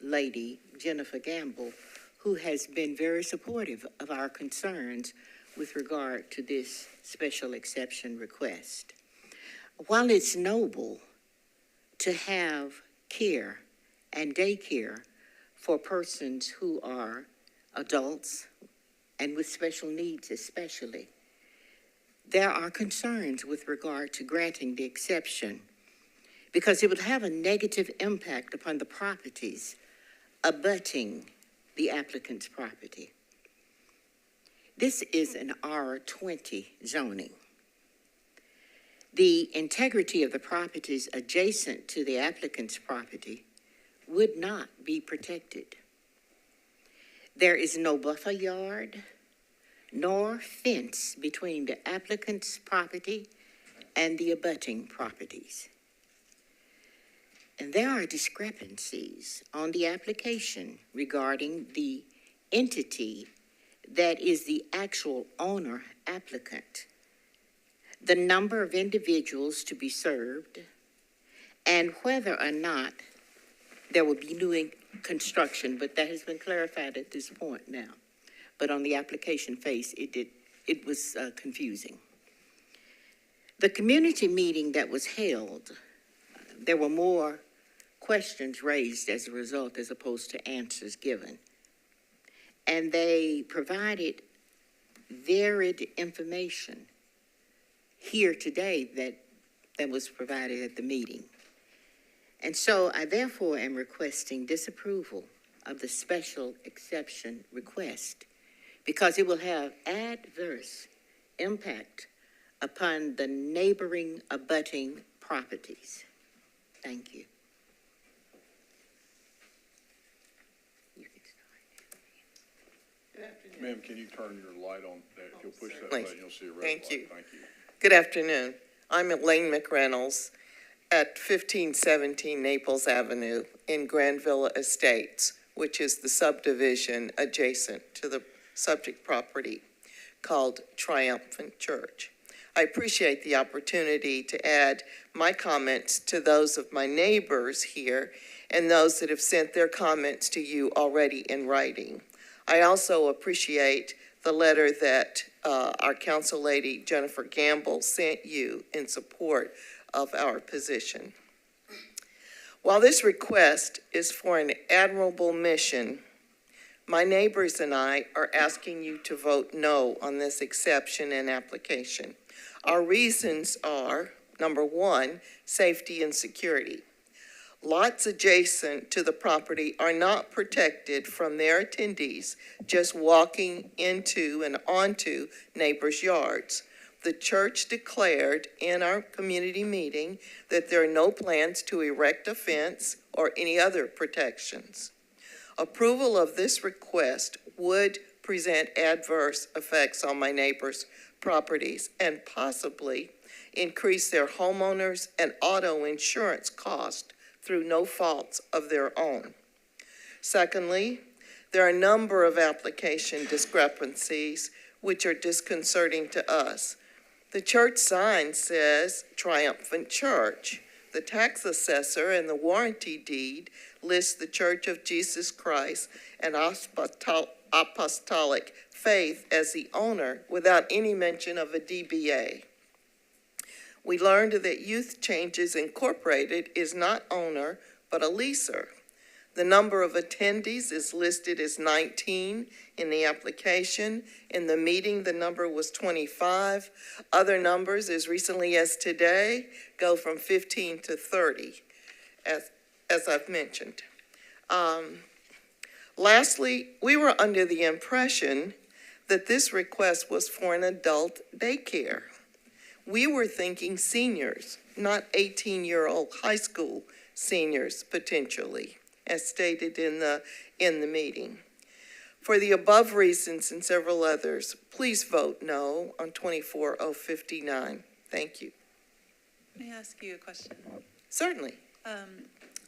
lady, Jennifer Gamble, who has been very supportive of our concerns with regard to this special exception request. While it's noble to have care and daycare for persons who are adults and with special needs especially, there are concerns with regard to granting the exception because it would have a negative impact upon the properties abutting the applicant's property. This is an R20 zoning. The integrity of the properties adjacent to the applicant's property would not be protected. There is no buffer yard nor fence between the applicant's property and the abutting properties. And there are discrepancies on the application regarding the entity that is the actual owner applicant, the number of individuals to be served, and whether or not there will be new construction, but that has been clarified at this point now. But on the application phase, it was confusing. The community meeting that was held, there were more questions raised as a result as opposed to answers given. And they provided varied information here today that was provided at the meeting. And so I therefore am requesting disapproval of the special exception request because it will have adverse impact upon the neighboring abutting properties. Thank you. Ma'am, can you turn your light on? If you'll push that Certainly. button, you'll see a red Thank light. you. Thank you. Good afternoon. I'm Elaine McReynolds at 1517 Naples Avenue in Granville Estates, which is the subdivision adjacent to the subject property called Triumphant Church. I appreciate the opportunity to add my comments to those of my neighbors here and those that have sent their comments to you already in writing. I also appreciate the letter that our council lady, Jennifer Gamble, sent you in support of our position. While this request is for an admirable mission, my neighbors and I are asking you to vote no on this exception and application. Our reasons are, number one, safety and security. Lots adjacent to the property are not protected from their attendees just walking into and onto neighbors' yards. The church declared in our community meeting that there are no plans to erect a fence or any other protections. Approval of this request would present adverse effects on my neighbors' properties and possibly increase their homeowners and auto insurance costs through no faults of their own. Secondly, there are a number of application discrepancies which are disconcerting to us. The church sign says Triumphant Church. The tax assessor and the warranty deed list the Church of Jesus Christ and Apostolic Faith as the owner without any mention of a DBA. We learned that Youth Changes Incorporated is not owner, but a leaser. The number of attendees is listed as 19 in the application. In the meeting, the number was 25. Other numbers, as recently as today, go from 15 to 30, as I've mentioned. Lastly, we were under the impression that this request was for an adult daycare. We were thinking seniors, not 18-year-old high school seniors potentially, as stated in the meeting. For the above reasons and several others, please vote no on 24059. Thank you. May I ask you a question? Certainly.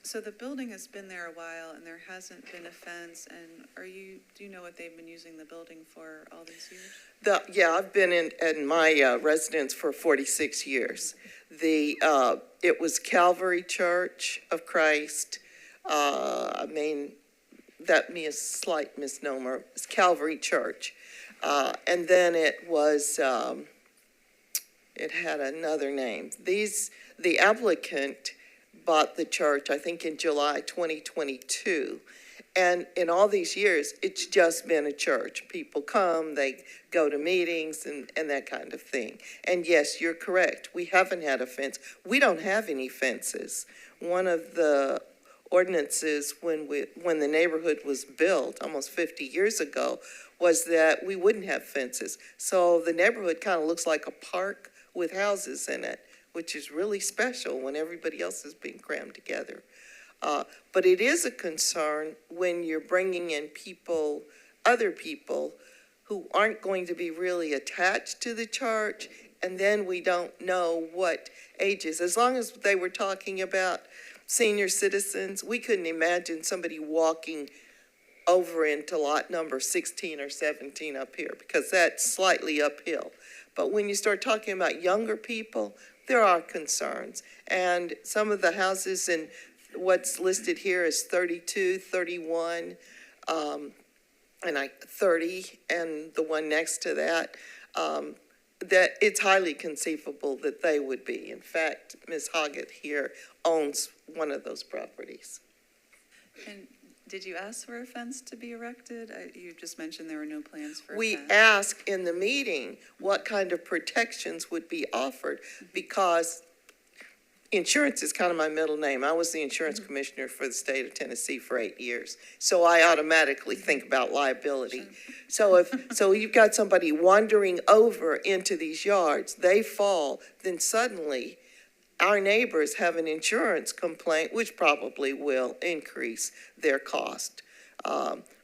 So the building has been there a while and there hasn't been a fence, and do you know what they've been using the building for all these years? Yeah, I've been in my residence for 46 years. It was Calvary Church of Christ. That may be a slight misnomer. It's Calvary Church. And then it was, it had another name. The applicant bought the church, I think, in July 2022. And in all these years, it's just been a church. People come, they go to meetings and that kind of thing. And yes, you're correct. We haven't had a fence. We don't have any fences. One of the ordinances when the neighborhood was built almost 50 years ago was that we wouldn't have fences. So the neighborhood kind of looks like a park with houses in it, which is really special when everybody else is being crammed together. But it is a concern when you're bringing in other people who aren't going to be really attached to the church, and then we don't know what ages. As long as they were talking about senior citizens, we couldn't imagine somebody walking over into lot number 16 or 17 up here, because that's slightly uphill. But when you start talking about younger people, there are concerns. And some of the houses in what's listed here is 32, 31, 30, and the one next to that, that it's highly conceivable that they would be. In fact, Ms. Hoggett here owns one of those properties. And did you ask for a fence to be erected? You just mentioned there were no plans for a We fence. asked in the meeting what kind of protections would be offered, because insurance is kind of my middle name. I was the insurance commissioner for the state of Tennessee for 8 years. So I automatically think about liability. So so you've got somebody wandering over into these yards, they fall, then suddenly our neighbors have an insurance complaint, which probably will increase their cost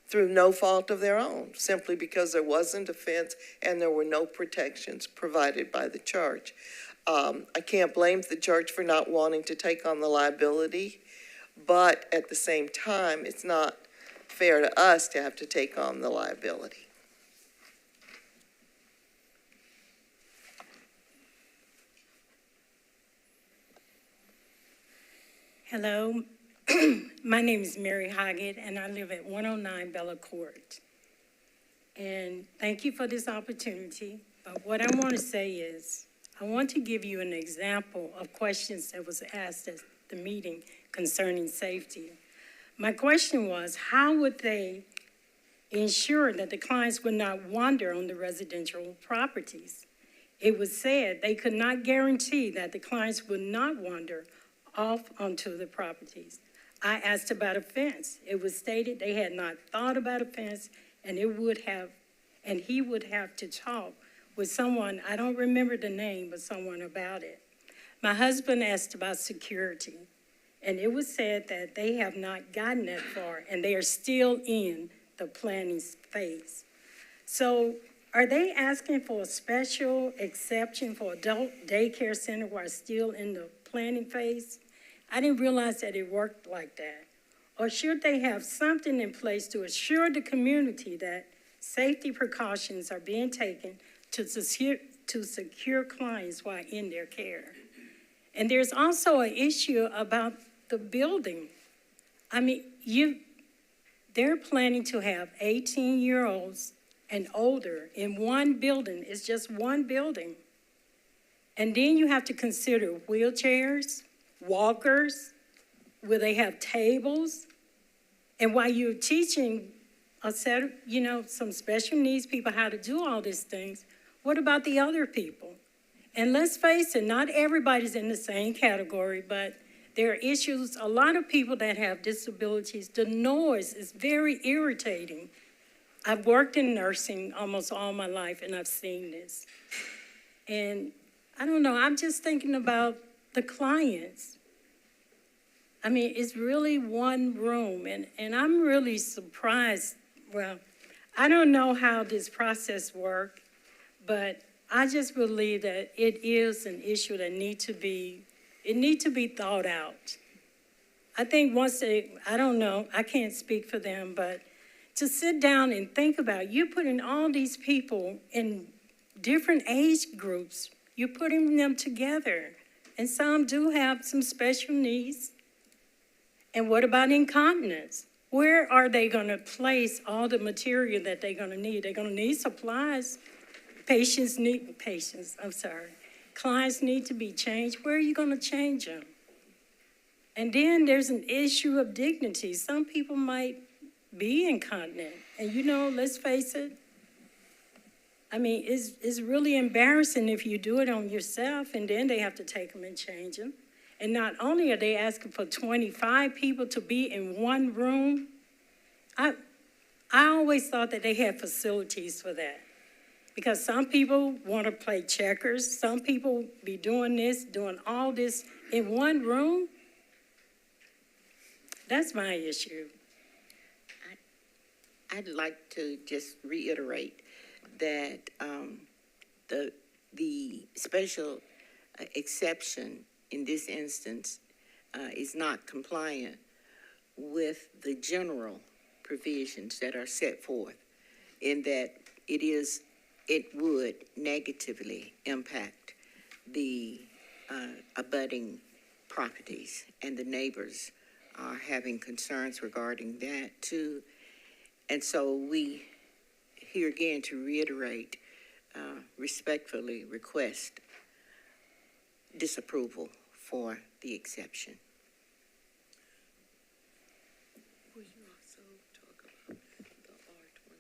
through no fault of their own, simply because there wasn't a fence and there were no protections provided by the church. I can't blame the church for not wanting to take on the liability, but at the same time, it's not fair to us to have to take on the liability. Hello, my name is Mary Hoggett, and I live at 109 Bella Court. And thank you for this opportunity, but what I want to say is, I want to give you an example of questions that was asked at the meeting concerning safety. My question was, how would they ensure that the clients would not wander on the residential properties? It was said they could not guarantee that the clients would not wander off onto the properties. I asked about a fence. It was stated they had not thought about a fence, and he would have to talk with someone, I don't remember the name, but someone about it. My husband asked about security, and it was said that they have not gotten that far, and they are still in the planning phase. So are they asking for a special exception for adult daycare center while still in the planning phase? I didn't realize that it worked like that. Or should they have something in place to assure the community that safety precautions are being taken to secure clients while in their care? And there's also an issue about the building. I mean, they're planning to have 18-year-olds and older in one building. It's just one building. And then you have to consider wheelchairs, walkers, will they have tables? And while you're teaching a set of, some special needs people how to do all these things, what about the other people? And let's face it, not everybody's in the same category, but there are issues, a lot of people that have disabilities, the noise is very irritating. I've worked in nursing almost all my life, and I've seen this. And I don't know, I'm just thinking about the clients. I mean, it's really one room, and I'm really surprised. Well, I don't know how this process works, but I just believe that it is an issue that needs to be thought out. I think I don't know, I can't speak for them, but to sit down and think about, you're putting all these people in different age groups, you're putting them together, and some do have some special needs. And what about incontinence? Where are they going to place all the material that they're going to need? They're going to need supplies. Clients need to be changed. Where are you going to change them? And then there's an issue of dignity. Some people might be incontinent. And let's face it, I mean, it's really embarrassing if you do it on yourself and then they have to take them and change them. And not only are they asking for 25 people to be in one room, I always thought that they had facilities for that. Because some people want to play checkers, some people be doing all this in one room. That's my issue. I'd like to just reiterate that the special exception in this instance is not compliant with the general provisions that are set forth, in that it would negatively impact the abutting properties, and the neighbors are having concerns regarding that too. And so we here again to reiterate, respectfully request disapproval for the exception. Will you also talk about the R20?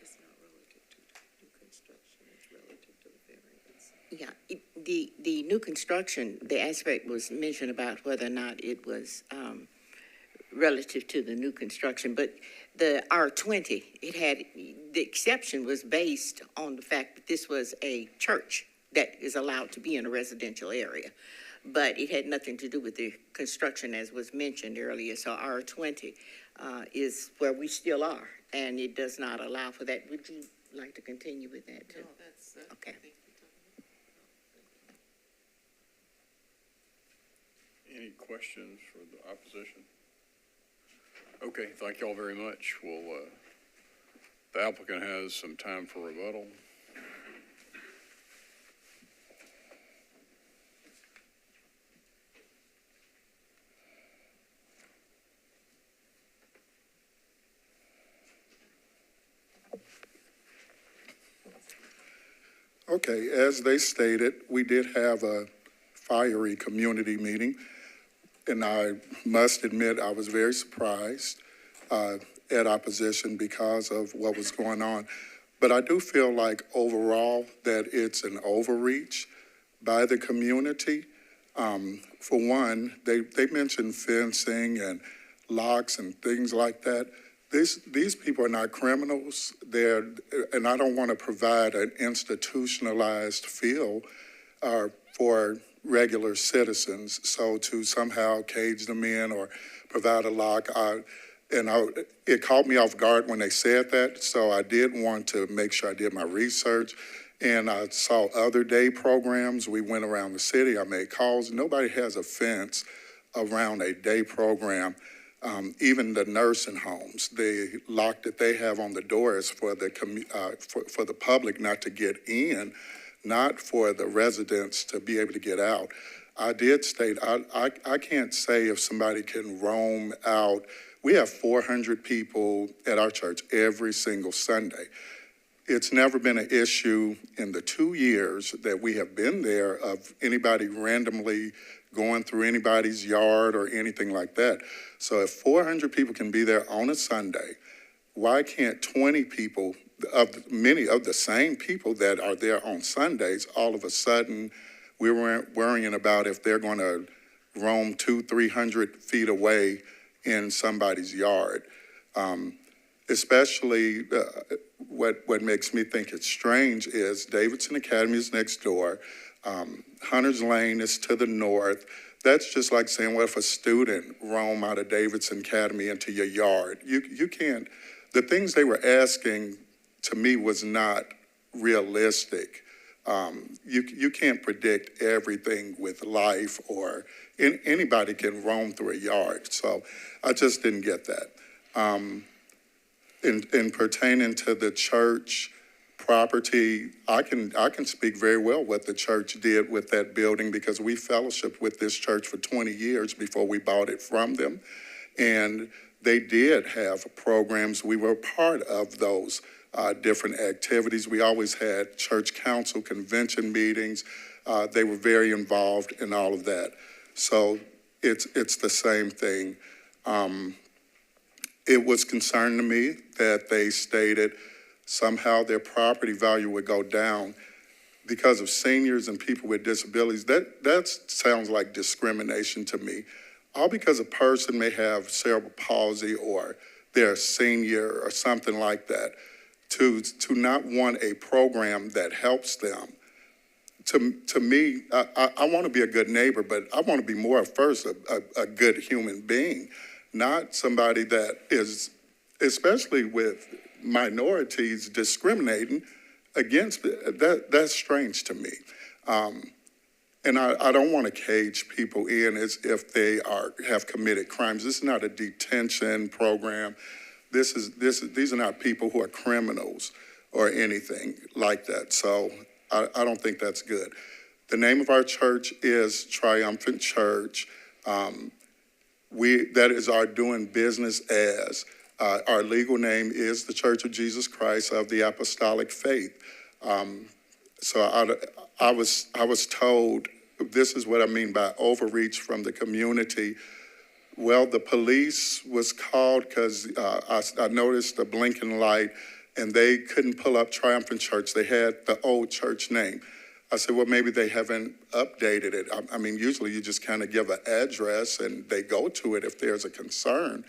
It's not relative to new construction, it's relative to the variance. Yeah, the new construction, the aspect was mentioned about whether or not it was relative to the new construction, but the R20, the exception was based on the fact that this was a church that is allowed to be in a residential area. But it had nothing to do with the construction as was mentioned earlier. So R20 is where we still are, and it does not allow for that. Would you like to continue with that too? No, that's, okay. Any questions for the opposition? Okay, thank y'all very much. The applicant has some time for rebuttal. Okay, as they stated, we did have a fiery community meeting, and I must admit I was very surprised at opposition because of what was going on. But I do feel like overall that it's an overreach by the community. For one, they mentioned fencing and locks and things like that. These people are not criminals. And I don't want to provide an institutionalized feel for regular citizens. So to somehow cage them in or provide a lock, it caught me off guard when they said that. So I did want to make sure I did my research. And I saw other day programs. We went around the city. I made calls. Nobody has a fence around a day program. even the nursing homes, the lock that they have on the doors for the for the public not to get in, not for the residents to be able to get out. I did state, I can't say if somebody can roam out. We have 400 people at our church every single Sunday. It's never been an issue in the 2 years that we have been there of anybody randomly going through anybody's yard or anything like that. So if 400 people can be there on a Sunday, why can't 20 people, many of the same people that are there on Sundays, all of a sudden we're worrying about if they're going to roam 200-300 feet away in somebody's yard. Especially what makes me think it's strange is Davidson Academy is next door. Hunter's Lane is to the north. That's just like saying, well, if a student roam out of Davidson Academy into your yard, you can't, the things they were asking to me was not realistic. You can't predict everything with life or anybody can roam through a yard. So I just didn't get that. In pertaining to the church property, I can speak very well what the church did with that building because we fellowshiped with this church for 20 years before we bought it from them. And they did have programs. We were part of those different activities. We always had church council convention meetings. They were very involved in all of that. So it's the same thing. It was concerning to me that they stated somehow their property value would go down because of seniors and people with disabilities. That sounds like discrimination to me. All because a person may have cerebral palsy or they're a senior or something like that, to not want a program that helps them. To me, I want to be a good neighbor, but I want to be more first a good human being, not somebody that is, especially with minorities, discriminating against that. That's strange to me. And I don't want to cage people in as if they have committed crimes. This is not a detention program. These are not people who are criminals or anything like that. So I don't think that's good. The name of our church is Triumphant Church. That is our doing business as. Our legal name is the Church of Jesus Christ of the Apostolic Faith. So I was told, this is what I mean by overreach from the community. Well, the police was called because I noticed a blinking light and they couldn't pull up Triumphant Church. They had the old church name. I said, well, maybe they haven't updated it. I mean, usually you just kind of give an address and they go to it if there's a concern.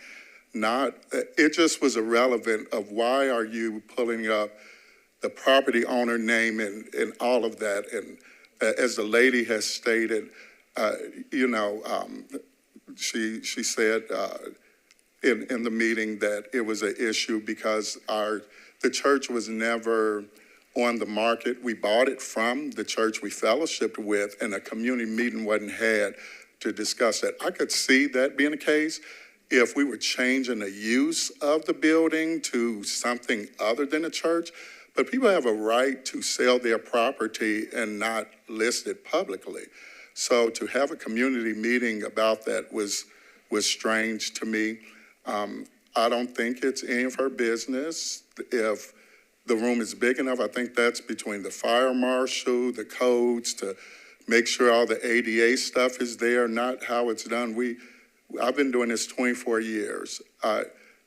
It just was irrelevant of why are you pulling up the property owner name and all of that. And as the lady has stated, she said in the meeting that it was an issue because the church was never on the market. We bought it from the church we fellowshipped with, and a community meeting wasn't had to discuss that. I could see that being the case if we were changing the use of the building to something other than a church. But people have a right to sell their property and not list it publicly. So to have a community meeting about that was strange to me. I don't think it's any of her business. If the room is big enough, I think that's between the fire marshal, the codes, to make sure all the ADA stuff is there, not how it's done. I've been doing this 24 years.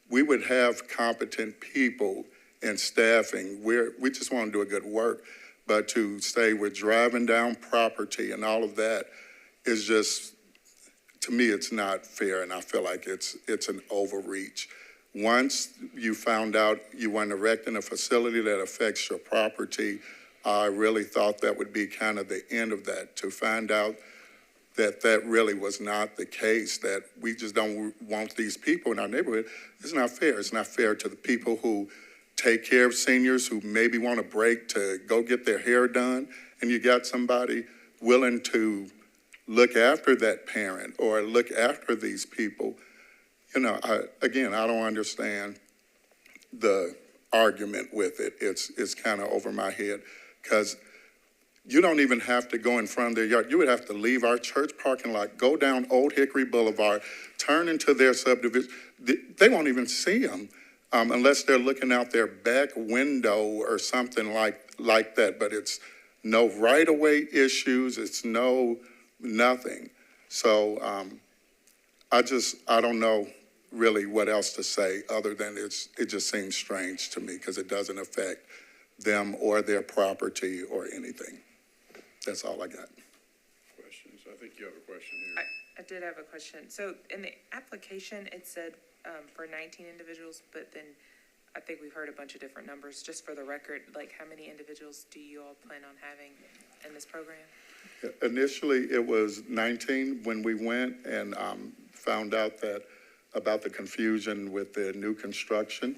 We would have competent people and staffing. We just want to do a good work. But to say we're driving down property and all of that is just, to me, it's not fair, and I feel like it's an overreach. Once you found out you weren't erecting a facility that affects your property, I really thought that would be kind of the end of that. To find out that really was not the case, that we just don't want these people in our neighborhood, it's not fair. It's not fair to the people who take care of seniors who maybe want a break to go get their hair done, and you got somebody willing to look after that parent or look after these people. you know, I don't understand the argument with it. It's kind of over my head, because you don't even have to go in front of their yard. You would have to leave our church parking lot, go down Old Hickory Boulevard, turn into their subdivision. They won't even see them unless they're looking out their back window or something like that. But it's no right-of-way issues. It's nothing. So I don't know really what else to say other than it just seems strange to me, because it doesn't affect them or their property or anything. That's all I got. Questions? I think you have a question here. I did have a question. So in the application, it said for 19 individuals, but then I think we've heard a bunch of different numbers. Just for the record, like, how many individuals do you all plan on having in this program? Initially, it was 19 when we went and found out about the confusion with the new construction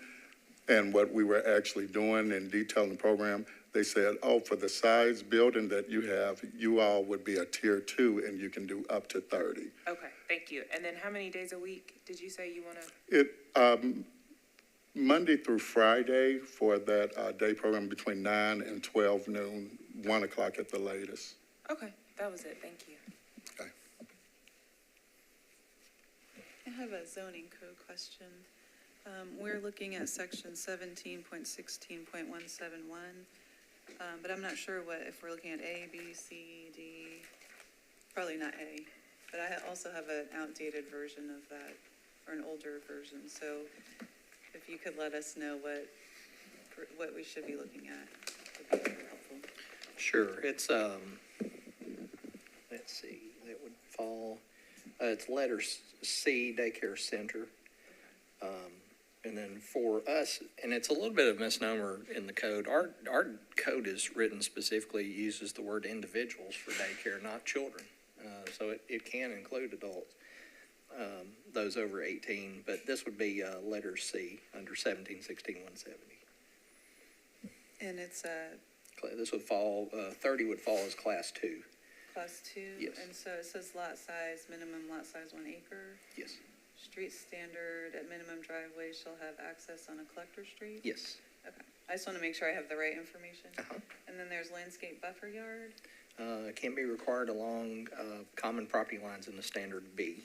and what we were actually doing and detailing the program. They said, oh, for the size building that you have, you all would be a tier 2 and you can do up to 30. Okay, thank you. And then how many days a week did you say you want to? It Monday through Friday for that day program between 9 and 12 noon, 1 o'clock at the latest. Okay, that was it. Thank you. Okay. I have a zoning code question. We're looking at section 17.16.171, but I'm not sure if we're looking at A, B, C, D, probably not A, but I also have an outdated version of that, or an older version, so if you could let us know what we should be looking at, would be very helpful. Sure, it's, let's see, that would fall, it's letter C, daycare center. And then for us, and it's a little bit of a misnomer in the code, our code is written specifically, uses the word individuals for daycare, not children. So it can include adults, those over 18, but this would be letter C under 1716-170. And it's This would fall, 30 would fall as class 2. class 2? Yes. And so it says lot size, minimum lot size 1 acre. Yes. Street standard at minimum driveway shall have access on a collector street? Yes. Okay, I just want to make sure I have the right information. Uh-huh. And then there's landscape buffer yard? Can be required along common property lines in the standard B.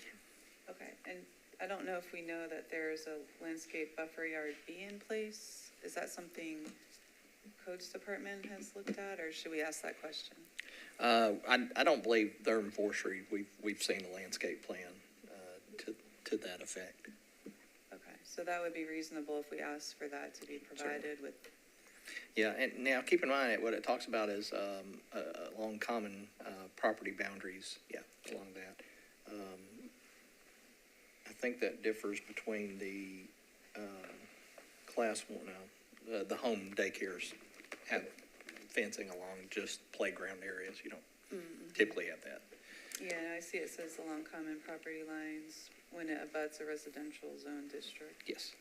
Okay, and I don't know if we know that there's a landscape buffer yard B in place. Is that something Codes Department has looked at, or should we ask that question? I don't believe Durham Forestry, we've seen a landscape plan to that effect. Okay, so that would be reasonable if we asked for that to be provided with. Yeah, and now keep in mind, what it talks about is along common property boundaries, yeah, along that. I think that differs between the class 1, the home daycares have fencing along just playground areas. You don't typically have that. Yeah, I see it says along common property lines when it abuts a residential zone district. Yes.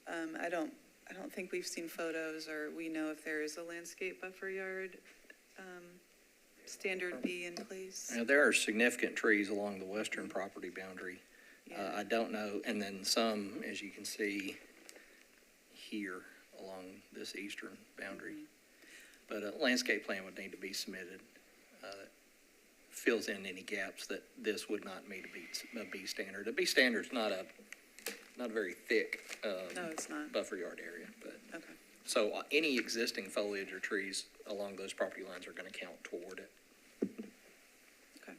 I don't think we've seen photos or we know if there is a landscape buffer yard standard B in place. Now, there are significant trees along the western property boundary. Yeah. I don't know, and then some, as you can see here along this eastern boundary. But a landscape plan would need to be submitted. Fills in any gaps that this would not meet a B standard. A B standard is not a very thick No, it's not. buffer yard area, but Okay. so any existing foliage or trees along those property lines are going to count toward it. Okay.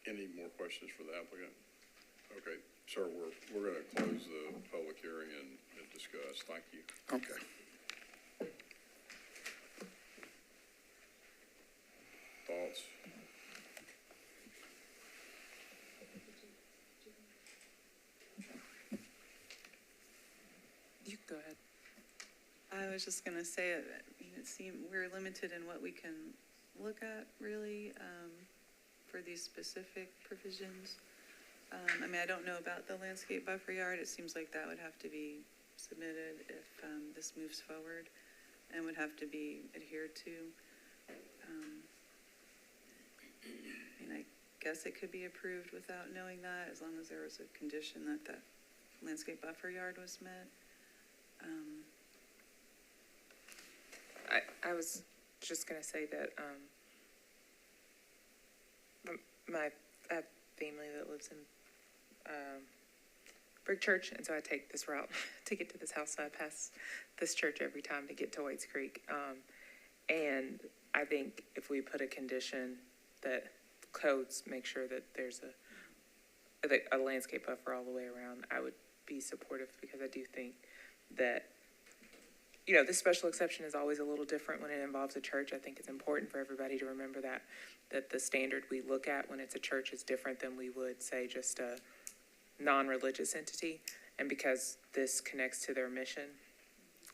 Any more questions for the applicant? Okay, sir, we're going to close the public hearing and discuss. Thank you. Okay. Thoughts? You can go ahead. I was just gonna say, it seemed, we're limited in what we can look at, really, for these specific provisions. I mean, I don't know about the landscape buffer yard. It seems like that would have to be submitted if this moves forward and would have to be adhered to. I mean, I guess it could be approved without knowing that, as long as there was a condition that that landscape buffer yard was met. I was just gonna say that, I have family that lives in, Brick Church, and so I take this route to get to this house, so I pass this church every time to get to Whites Creek. And I think if we put a condition that codes make sure that there's a landscape buffer all the way around, I would be supportive, because I do think that, this special exception is always a little different when it involves a church. I think it's important for everybody to remember that the standard we look at when it's a church is different than we would say just a non-religious entity. And because this connects to their mission,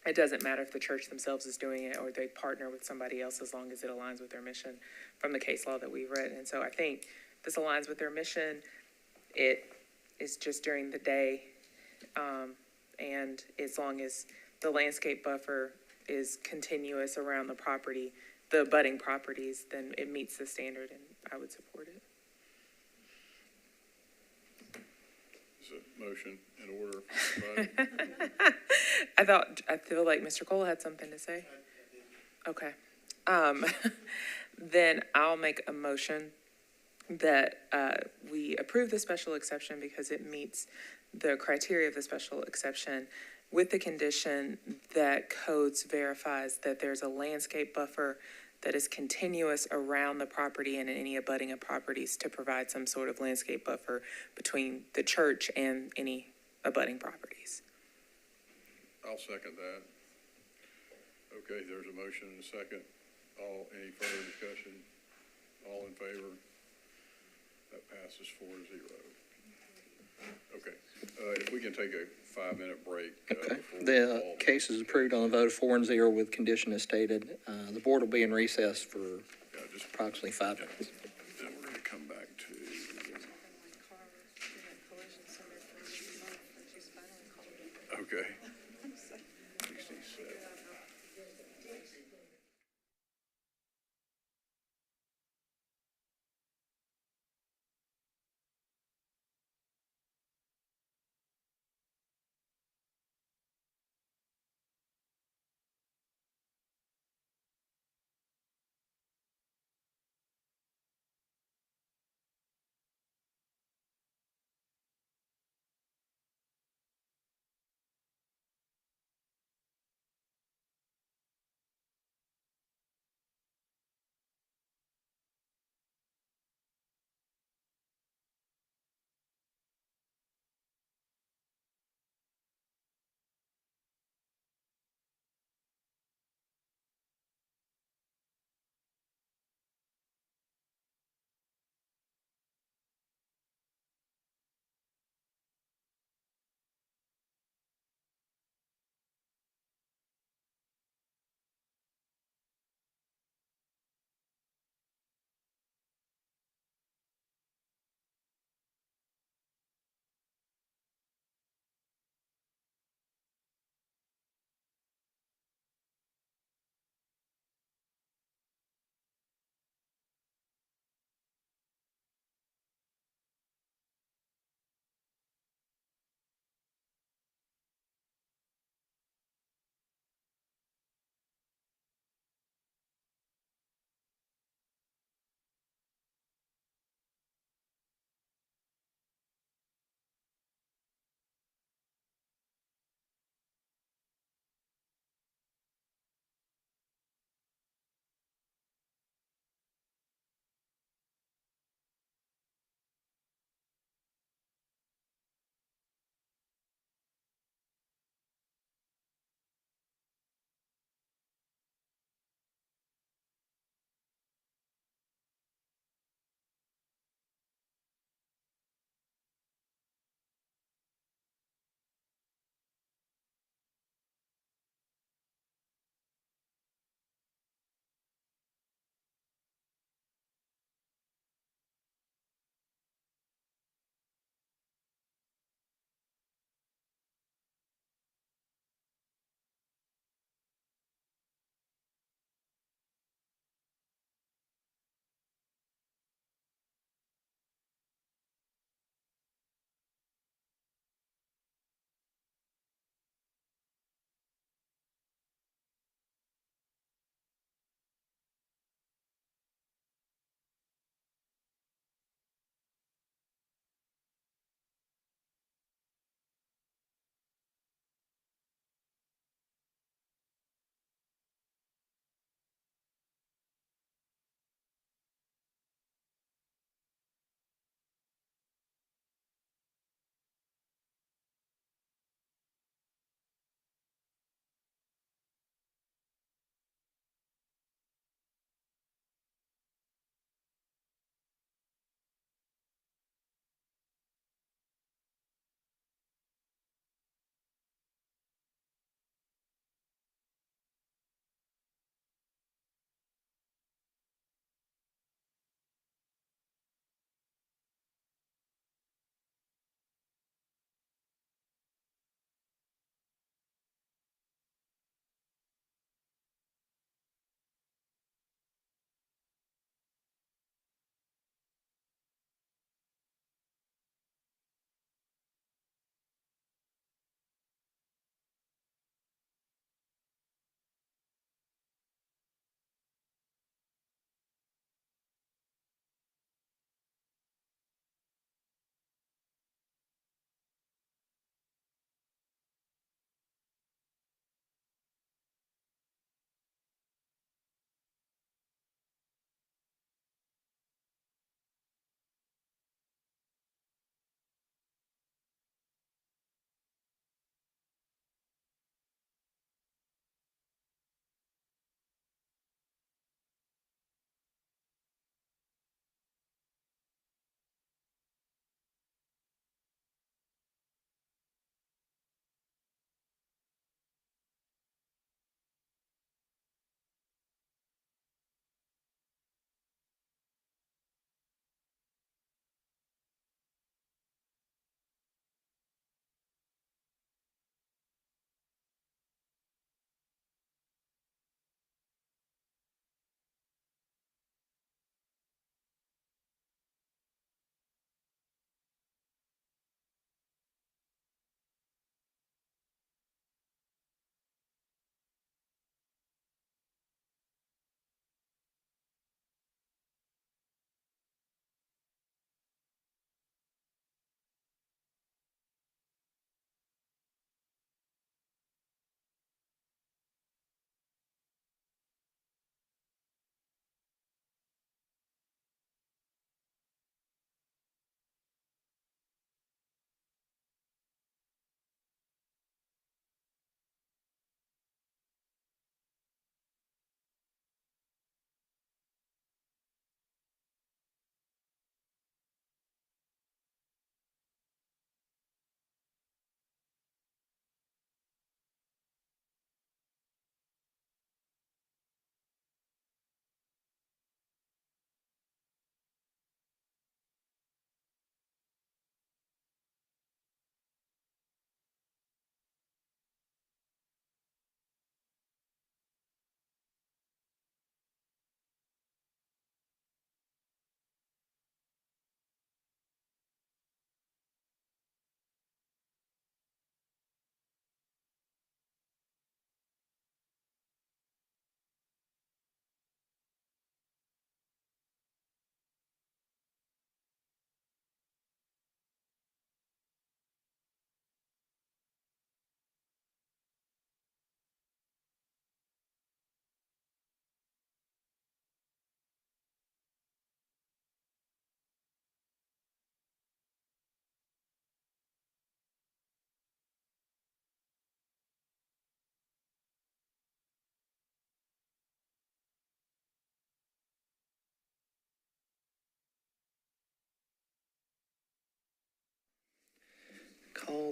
it doesn't matter if the church themselves is doing it or they partner with somebody else, as long as it aligns with their mission from the case law that we've read. And so I think this aligns with their mission. It is just during the day. And as long as the landscape buffer is continuous around the property, the abutting properties, then it meets the standard, and I would support it. Is a motion in order for everybody? I feel like Mr. Cole had something to say. Okay. Then I'll make a motion that we approve the special exception because it meets the criteria of the special exception, with the condition that codes verifies that there's a landscape buffer that is continuous around the property and any abutting of properties to provide some sort of landscape buffer between the church and any abutting properties. I'll second that. Okay, there's a motion and a second. Any further discussion? All in favor? That passes 4-0. Okay, if we can take a 5-minute break. Okay. before we The call- case is approved on a vote of 4-0 with condition as stated. The board will be in recess for Yeah, just, approximately 5 minutes. then we're gonna come back to. Okay.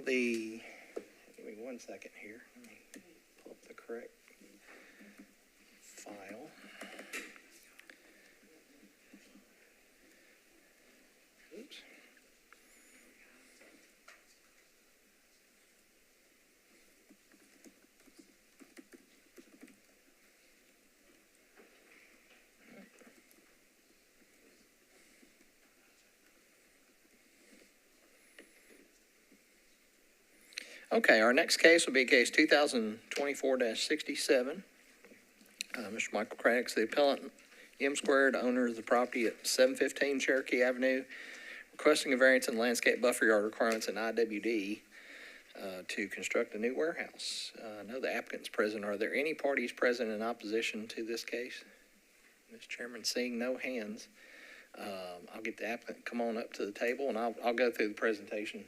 Give me 1 second here. Let me pull up the correct file. Oops. Okay, our next case will be case 2024-67. Mr. Michael Craddock's the appellant, M Squared, owner of the property at 715 Cherokee Avenue, requesting a variance in landscape buffer yard requirements in IWD to construct a new warehouse. I know the applicant's present. Are there any parties present in opposition to this case? Mr. Chairman, seeing no hands, I'll get the applicant come on up to the table, and I'll go through the presentation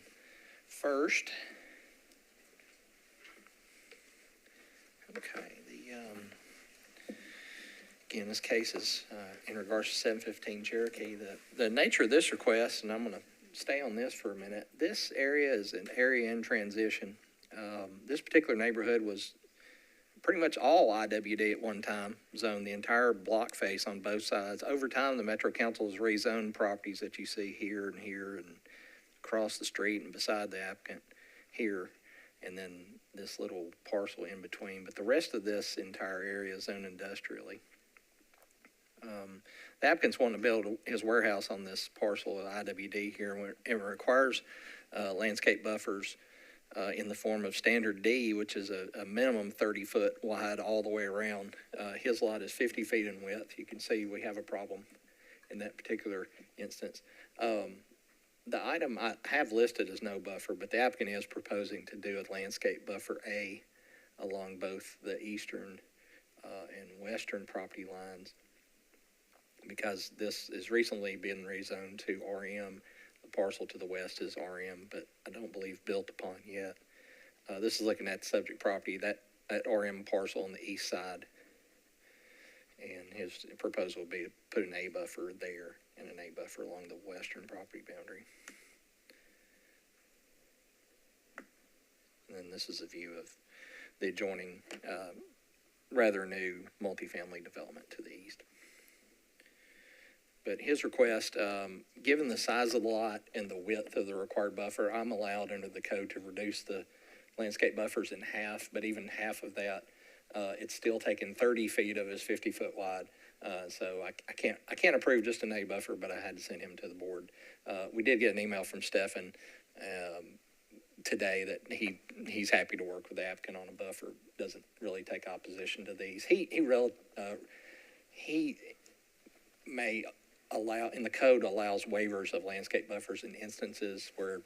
first. Okay, again, this case is in regards to 715 Cherokee. The nature of this request, and I'm going to stay on this for a minute. This area is an area in transition. This particular neighborhood was pretty much all IWD at one time, zoned the entire block face on both sides. Over time, the Metro Council has rezoned properties that you see here and across the street and beside the applicant here, and then this little parcel in between. But the rest of this entire area is zoned industrially. The applicant's wanting to build his warehouse on this parcel of IWD here, and it requires landscape buffers in the form of standard D, which is a minimum 30-foot wide all the way around. His lot is 50 feet in width. You can see we have a problem in that particular instance. The item I have listed as no buffer, but the applicant is proposing to do a landscape buffer A along both the eastern and western property lines, because this is recently been rezoned to RM. The parcel to the west is RM, but I don't believe built upon yet. This is looking at the subject property, that RM parcel on the east side. And his proposal would be to put an A buffer there and an A buffer along the western property boundary. And then this is a view of the adjoining, rather new multifamily development to the east. But his request, given the size of the lot and the width of the required buffer, I'm allowed under the code to reduce the landscape buffers in half, but even half of that, it's still taking 30 feet of his 50-foot wide. So I can't approve just an A buffer, but I had to send him to the board. We did get an email from Stefan today that he's happy to work with the applicant on a buffer. Doesn't really take opposition to these. He may allow, in the code allows waivers of landscape buffers in instances where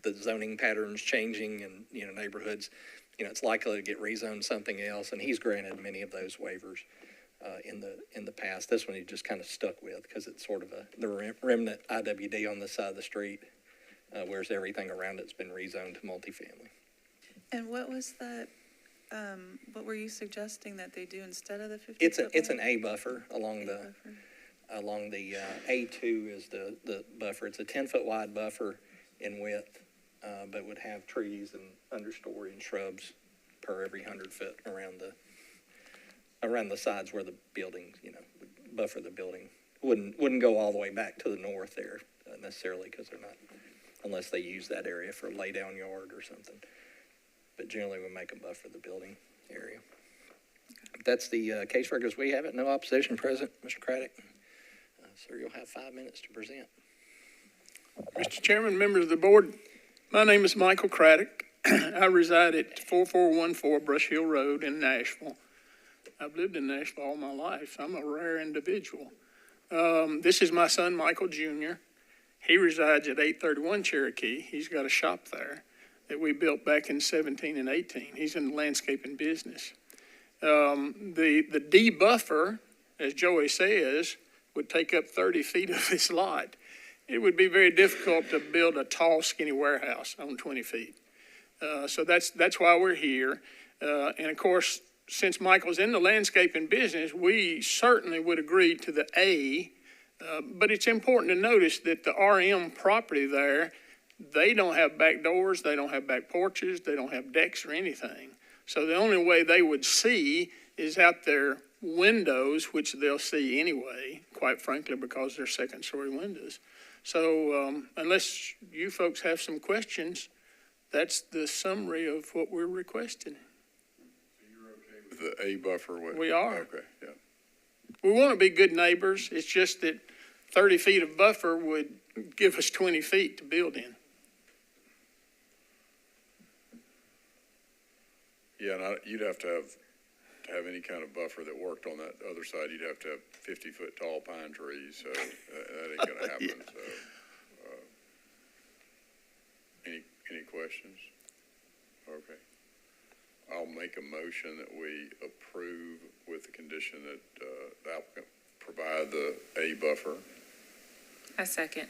the zoning patterns changing and, neighborhoods, it's likely to get rezoned something else. And he's granted many of those waivers in the past. This one he just kind of stuck with because it's sort of the remnant IWD on this side of the street, whereas everything around it's been rezoned to multifamily. And what was that, what were you suggesting that they do instead of the 50? It's an A buffer along the A2 is the buffer. It's a 10-foot wide buffer in width, but would have trees and understory and shrubs per every 100 foot around the sides where the building, would buffer the building. Wouldn't go all the way back to the north there necessarily, because they're not, unless they use that area for a lay down yard or something. But generally we make them buffer the building area. That's the case records we have it. No opposition present, Mr. Craddock. Sir, you'll have 5 minutes to present. Mr. Chairman, members of the board, my name is Michael Craddock. I reside at 4414 Brush Hill Road in Nashville. I've lived in Nashville all my life. I'm a rare individual. This is my son, Michael Jr. He resides at 831 Cherokee. He's got a shop there that we built back in 17 and 18. He's in the landscaping business. The D buffer, as Joey says, would take up 30 feet of his lot. It would be very difficult to build a tall, skinny warehouse on 20 feet. So that's why we're here. And of course, since Michael's in the landscaping business, we certainly would agree to the A. But it's important to notice that the RM property there They don't have back doors, they don't have back porches, they don't have decks or anything. So the only way they would see is out their windows, which they'll see anyway, quite frankly, because they're second-story windows. So unless you folks have some questions, that's the summary of what we're requesting. With the A buffer? We are. Okay, yeah. We want to be good neighbors. It's just that 30 feet of buffer would give us 20 feet to build in. Yeah, and you'd have to have any kind of buffer that worked on that other side, you'd have to have 50-foot tall pine trees, so that ain't gonna happen, so. Any questions? Okay. I'll make a motion that we approve with the condition that the applicant provide the A buffer. I second.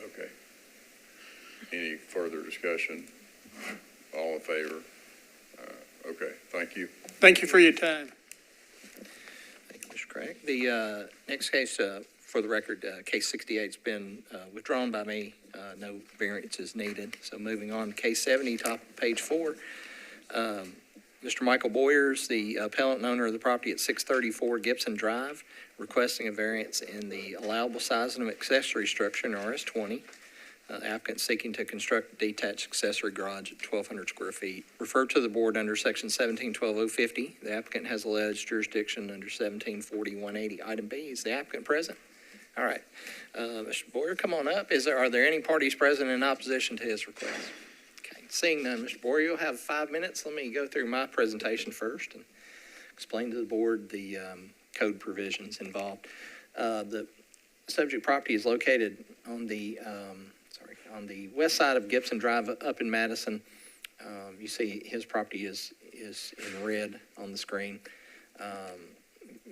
Okay. Any further discussion? All in favor? Okay, thank you. Thank you for your time. Thank you, Mr. Craddock. The next case, for the record, case 68's been withdrawn by me. No variance is needed. So moving on to case 70, top of page 4. Mr. Michael Boyers, the appellant and owner of the property at 634 Gibson Drive, requesting a variance in the allowable size of an accessory structure in RS20. Applicant seeking to construct a detached accessory garage at 1,200 square feet. Referred to the board under section 1712.050. The applicant has alleged jurisdiction under 1740.180. Item B, is the applicant present? All right. Mr. Boyer, come on up. Are there any parties present in opposition to his request? Okay, seeing none, Mr. Boyer, you'll have 5 minutes. Let me go through my presentation first and explain to the board the code provisions involved. The subject property is located on the west side of Gibson Drive up in Madison. You see his property is in red on the screen.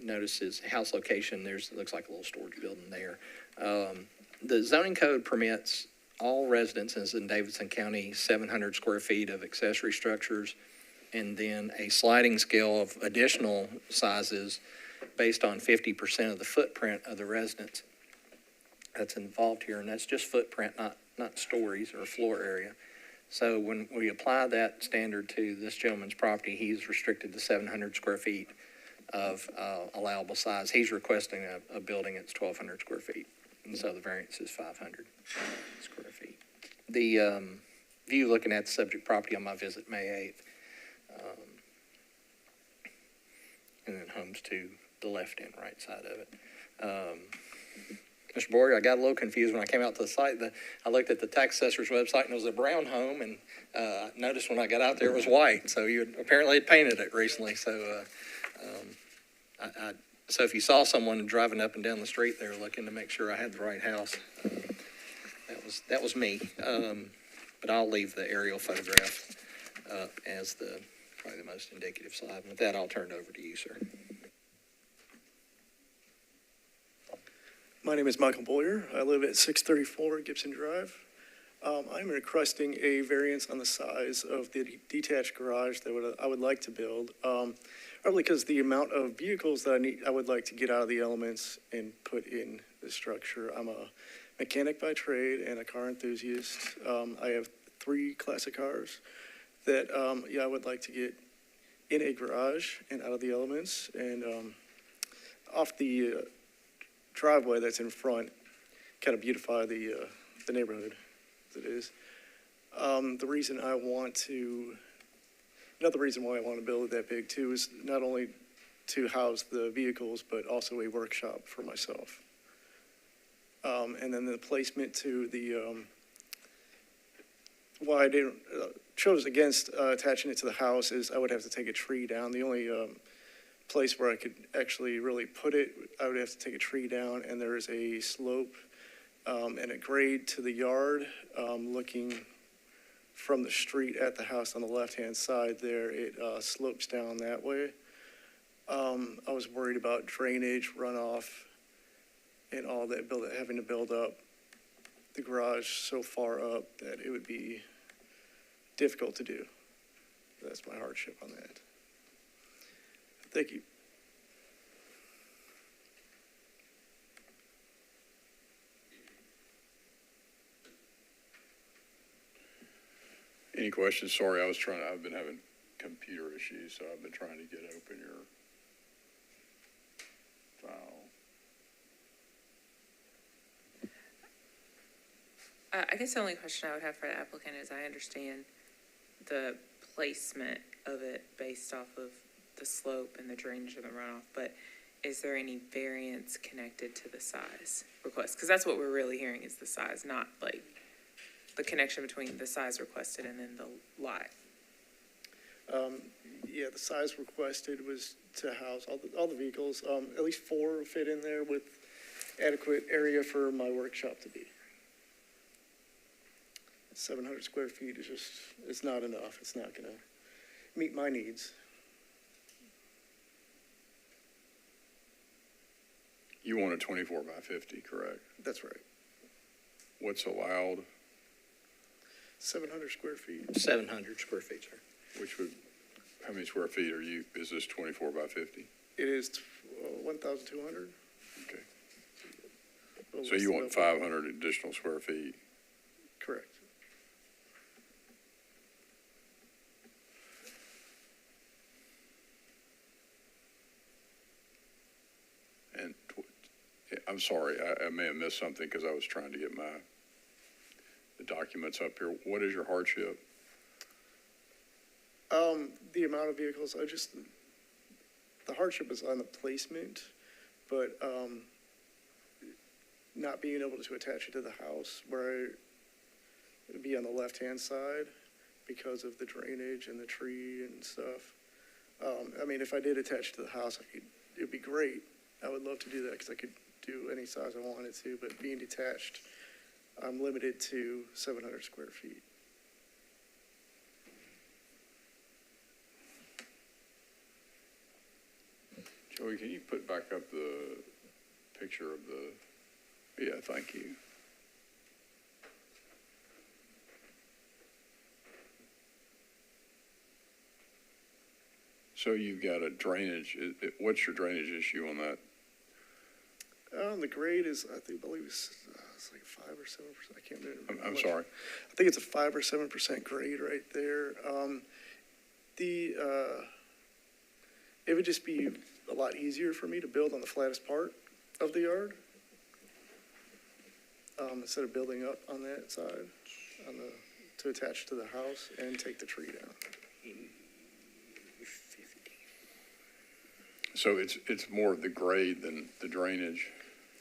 Notice his house location. Looks like a little storage building there. The zoning code permits all residences in Davidson County 700 square feet of accessory structures, and then a sliding scale of additional sizes based on 50% of the footprint of the residence that's involved here, and that's just footprint, not stories or floor area. So when we apply that standard to this gentleman's property, he's restricted to 700 square feet of allowable size. He's requesting a building that's 1,200 square feet, and so the variance is 500 square feet. The view looking at the subject property on my visit May 8th, and then homes to the left and right side of it. Mr. Boyer, I got a little confused when I came out to the site. I looked at the tax assessor's website, and it was a brown home, and I noticed when I got out there it was white. So you apparently had painted it recently. So so if you saw someone driving up and down the street there looking to make sure I had the right house, that was me. But I'll leave the aerial photograph as probably the most indicative slide. And with that, I'll turn it over to you, sir. My name is Michael Boyer. I live at 634 Gibson Drive. I'm requesting a variance on the size of the detached garage that I would like to build. Probably because the amount of vehicles that I would like to get out of the elements and put in the structure. I'm a mechanic by trade and a car enthusiast. I have 3 classic cars that I would like to get in a garage and out of the elements, and off the driveway that's in front, kind of beautify the neighborhood as it is. Another reason why I want to build it that big too is not only to house the vehicles, but also a workshop for myself. And then the placement to why I didn't chose against attaching it to the house is I would have to take a tree down. The only place where I could actually really put it, I would have to take a tree down, and there is a slope and a grade to the yard. Looking from the street at the house on the left-hand side there, it slopes down that way. I was worried about drainage, runoff, and all that, having to build up the garage so far up that it would be difficult to do. That's my hardship on that. Thank you. Any questions? Sorry, I've been having computer issues, so I've been trying to get open your file. I guess the only question I would have for the applicant is I understand the placement of it based off of the slope and the drainage of the runoff, but is there any variance connected to the size request? Because that's what we're really hearing is the size, not like the connection between the size requested and then the lot. Yeah, the size requested was to house all the vehicles. At least 4 fit in there with adequate area for my workshop to be. 700 square feet is just, it's not enough. It's not gonna meet my needs. You want a 24 by 50, correct? That's right. What's allowed, 700 square feet. 700 square feet, sir. which would, how many square feet is this 24 by 50? It is 1,200. Okay. So you want 500 additional square feet? Correct. And I'm sorry, I may have missed something because I was trying to get the documents up here. What is your hardship? The amount of vehicles, the hardship is on the placement, but, not being able to attach it to the house where it would be on the left-hand side because of the drainage and the tree and stuff. I mean, if I did attach it to the house, it'd be great. I would love to do that because I could do any size I wanted to, but being detached, I'm limited to 700 square feet. Joey, can you put back up the picture of yeah, thank you. So you've got a drainage, what's your drainage issue on that? The grade is, I believe it's like 5 or 7%. I can't remember. I'm sorry. I think it's a 5 or 7% grade right there. It would just be a lot easier for me to build on the flattest part of the yard, instead of building up on that side, to attach to the house and take the tree down. So it's more the grade than the drainage?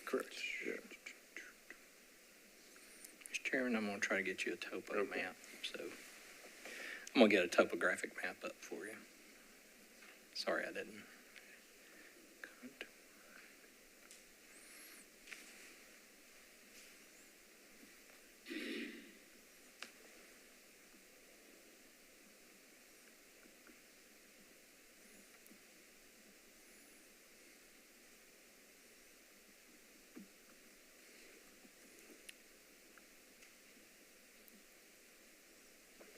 Correct, yeah. Mr. Chairman, I'm going to try to get you a topo map. So I'm going to get a topographic map up for you. Sorry, I didn't.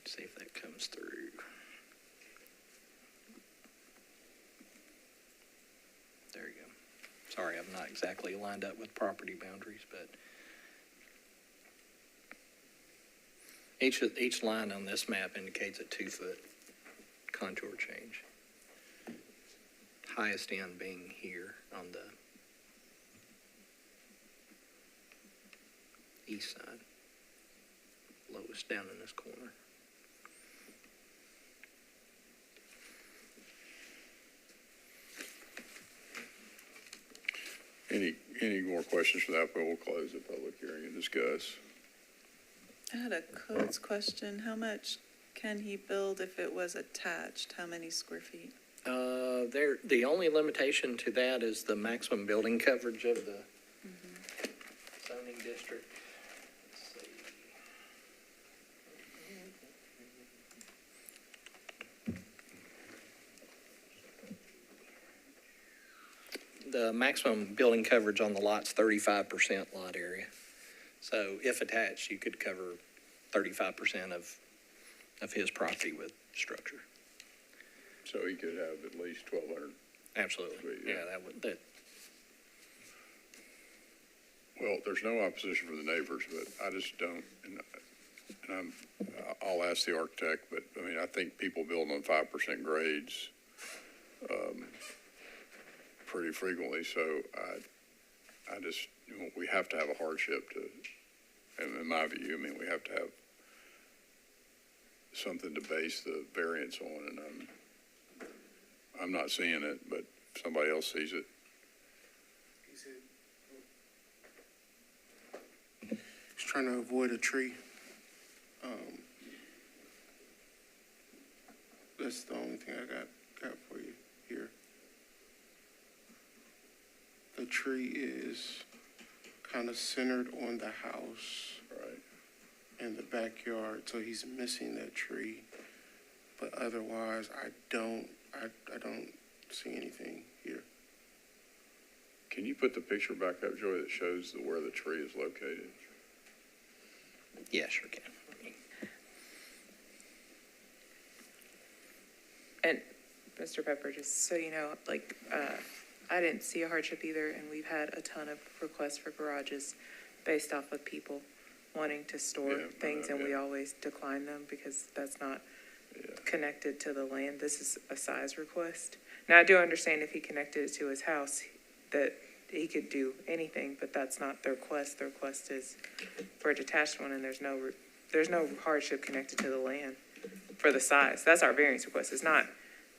Let's see if that comes through. There you go. Sorry, I'm not exactly lined up with property boundaries, but each line on this map indicates a 2-foot contour change. Highest end being here on the east side. Lowest down in this corner. Any more questions for that? But we'll close the public hearing and discuss. I had a codes question. How much can he build if it was attached? How many square feet? The only limitation to that is the maximum building coverage of the zoning district. Let's see. The maximum building coverage on the lot's 35% lot area. So if attached, you could cover 35% of his property with structure. So he could have at least 1,200. Absolutely. Yeah, that. Well, there's no opposition from the neighbors, but I just don't, and and I'll ask the architect, but I mean, I think people build on 5% grades, pretty frequently, so I just, we have to have a hardship to, and in my view, I mean, we have to have something to base the variance on, and I'm not seeing it, but if somebody else sees it. He's trying to avoid a tree. That's the only thing I got for you here. The tree is kind of centered on the house. Right. In the backyard, so he's missing that tree. But otherwise, I don't see anything here. Can you put the picture back up, Joey, that shows where the tree is located? Yeah, sure can. And Mr. Pepper, just so you know, like, I didn't see a hardship either, and we've had a ton of requests for garages based off of people wanting to store things, and we always decline them because that's not connected to the land. This is a size request. Now, I do understand if he connected it to his house, that he could do anything, but that's not their request. Their request is for a detached one, and there's no hardship connected to the land for the size. That's our variance request. It's not,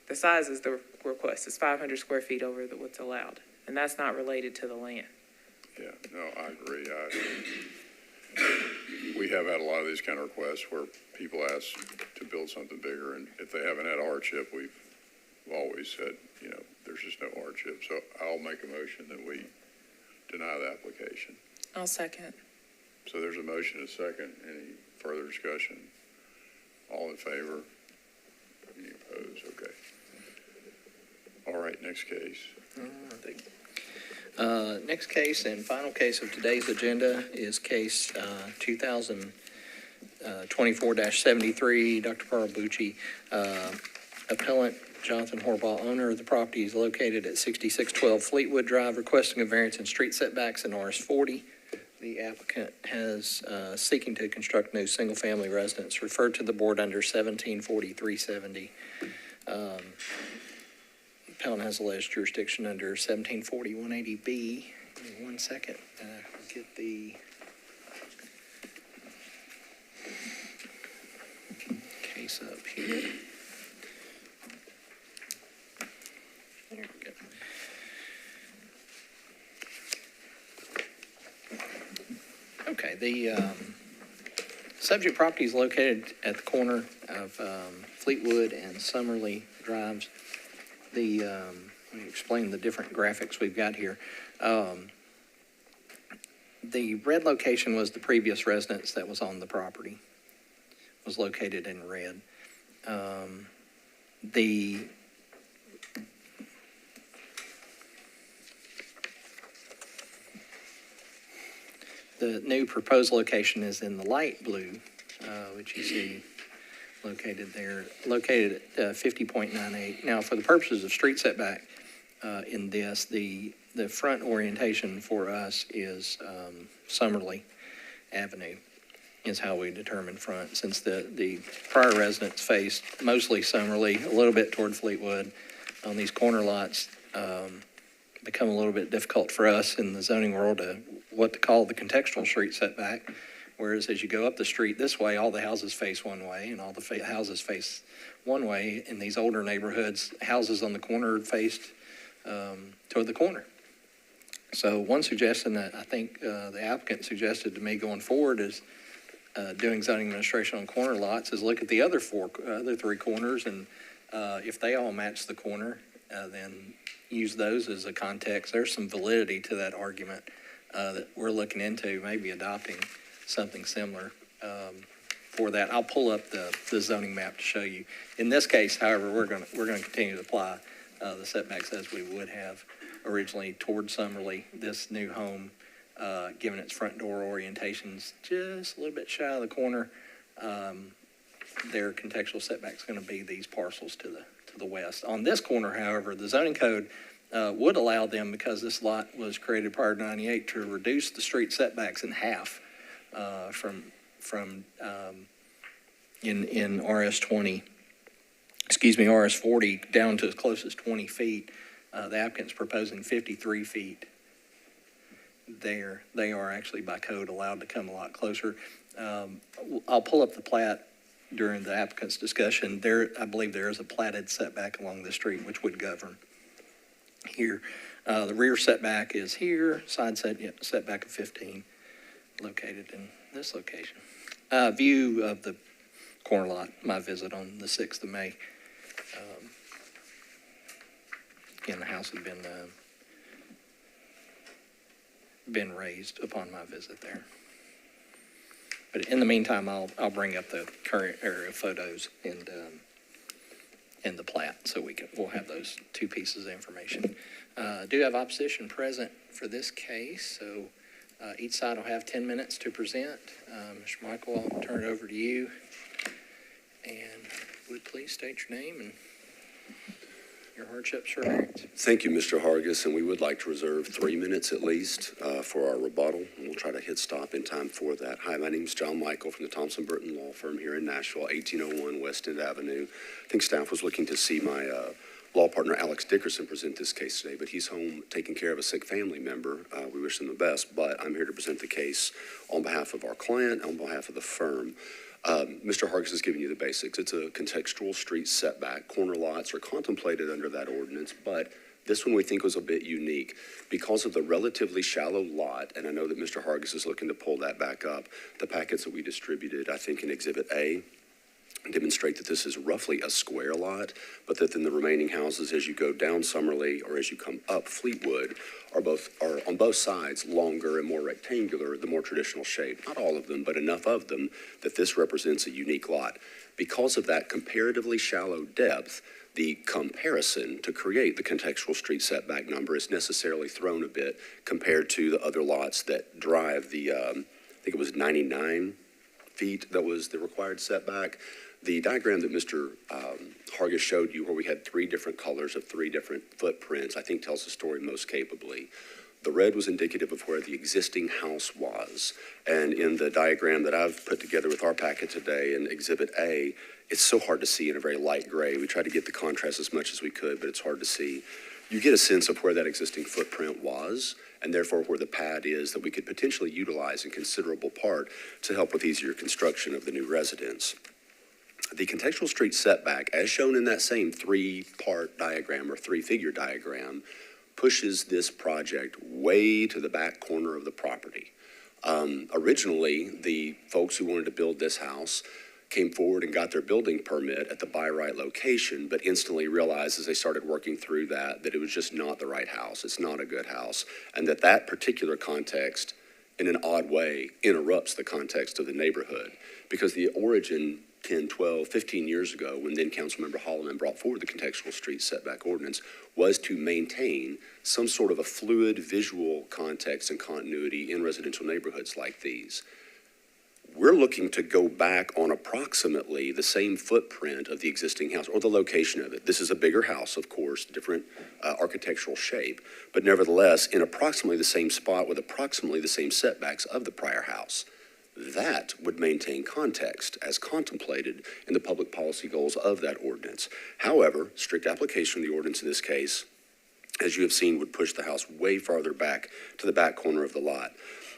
the size is the request. It's 500 square feet over what's allowed, and that's not related to the land. Yeah, no, I agree. We have had a lot of these kind of requests where people ask to build something bigger, and if they haven't had a hardship, we've always said, there's just no hardship. So I'll make a motion that we deny the application. I'll second. So there's a motion and a second. Any further discussion? All in favor? Any opposed? Okay. All right, next case. Next case and final case of today's agenda is case 2024-73, Dr. Carl Bucci, appellant Jonathan Horbaugh, owner of the property, is located at 6612 Fleetwood Drive, requesting a variance in street setbacks in RS40. The applicant has seeking to construct new single-family residence, referred to the board under 174370. Appellant has alleged jurisdiction under 1740-180B. Give me 1 second. Get the case up here. There we go. Okay, the subject property is located at the corner of Fleetwood and Summerly Drives. Let me explain the different graphics we've got here. The red location was the previous residence that was on the property, was located in red. The new proposed location is in the light blue, which you see located there, located at 50.98. Now, for the purposes of street setback in this, the front orientation for us is Summerly Avenue is how we determine front, since the prior residence faced mostly Summerly, a little bit toward Fleetwood. On these corner lots, become a little bit difficult for us in the zoning world to what to call the contextual street setback. Whereas as you go up the street this way, all the houses face one way and all the houses face one way. In these older neighborhoods, houses on the corner faced toward the corner. So one suggestion that I think the applicant suggested to me going forward is doing zoning administration on corner lots is look at the other three corners, and if they all match the corner, then use those as a context. There's some validity to that argument that we're looking into, maybe adopting something similar for that. I'll pull up the zoning map to show you. In this case, however, we're going to continue to apply the setbacks as we would have originally toward Summerly. This new home, given its front door orientations just a little bit shy of the corner, their contextual setback is going to be these parcels to the west. On this corner, however, the zoning code would allow them, because this lot was created prior to 98, to reduce the street setbacks in half from from, in RS 40 down to as close as 20 feet. The applicant's proposing 53 feet there. They are actually by code allowed to come a lot closer. I'll pull up the plat during the applicant's discussion. There, I believe there is a platted setback along the street which would govern here. The rear setback is here, side setback of 15, located in this location. View of the corner lot, my visit on the 6th of May. Again, the house had been raised upon my visit there. But in the meantime, I'll bring up the current area photos and the plat, so we'll have those two pieces of information. Do have opposition present for this case, so each side will have 10 minutes to present. Mr. Michael, I'll turn it over to you. And would please state your name and your hardships or merits. Thank you, Mr. Hargis, and we would like to reserve 3 minutes at least for our rebuttal, and we'll try to hit stop in time for that. Hi, my name is John Michael from the Thompson Burton Law Firm here in Nashville, 1801 West End Avenue. I think staff was looking to see my law partner, Alex Dickerson, present this case today, but he's home taking care of a sick family member. We wish him the best, but I'm here to present the case on behalf of our client, on behalf of the firm. Mr. Hargis has given you the basics. It's a contextual street setback. Corner lots are contemplated under that ordinance, but this one we think was a bit unique because of the relatively shallow lot, and I know that Mr. Hargis is looking to pull that back up. The packets that we distributed, I think in Exhibit A, demonstrate that this is roughly a square lot, but that then the remaining houses as you go down Summerlee or as you come up Fleetwood are on both sides longer and more rectangular, the more traditional shape. Not all of them, but enough of them that this represents a unique lot. Because of that comparatively shallow depth, the comparison to create the contextual street setback number is necessarily thrown a bit compared to the other lots that drive the, I think it was 99 feet that was the required setback. The diagram that Mr. Hargis showed you where we had 3 different colors of 3 different footprints, I think tells the story most capably. The red was indicative of where the existing house was. And in the diagram that I've put together with our packet today in Exhibit A, it's so hard to see in a very light gray. We tried to get the contrast as much as we could, but it's hard to see. You get a sense of where that existing footprint was, and therefore where the pad is that we could potentially utilize in considerable part to help with easier construction of the new residence. The contextual street setback, as shown in that same 3-part diagram or 3-figure diagram, pushes this project way to the back corner of the property. Originally, the folks who wanted to build this house came forward and got their building permit at the by right location, but instantly realized as they started working through that it was just not the right house. It's not a good house. And that particular context, in an odd way, interrupts the context of the neighborhood. Because the origin 10, 12, 15 years ago, when then Councilmember Holloman brought forward the contextual street setback ordinance, was to maintain some sort of a fluid visual context and continuity in residential neighborhoods like these. We're looking to go back on approximately the same footprint of the existing house or the location of it. This is a bigger house, of course, different architectural shape, but nevertheless in approximately the same spot with approximately the same setbacks of the prior house. That would maintain context as contemplated in the public policy goals of that ordinance. However, strict application of the ordinance in this case, as you have seen, would push the house way farther back to the back corner of the lot.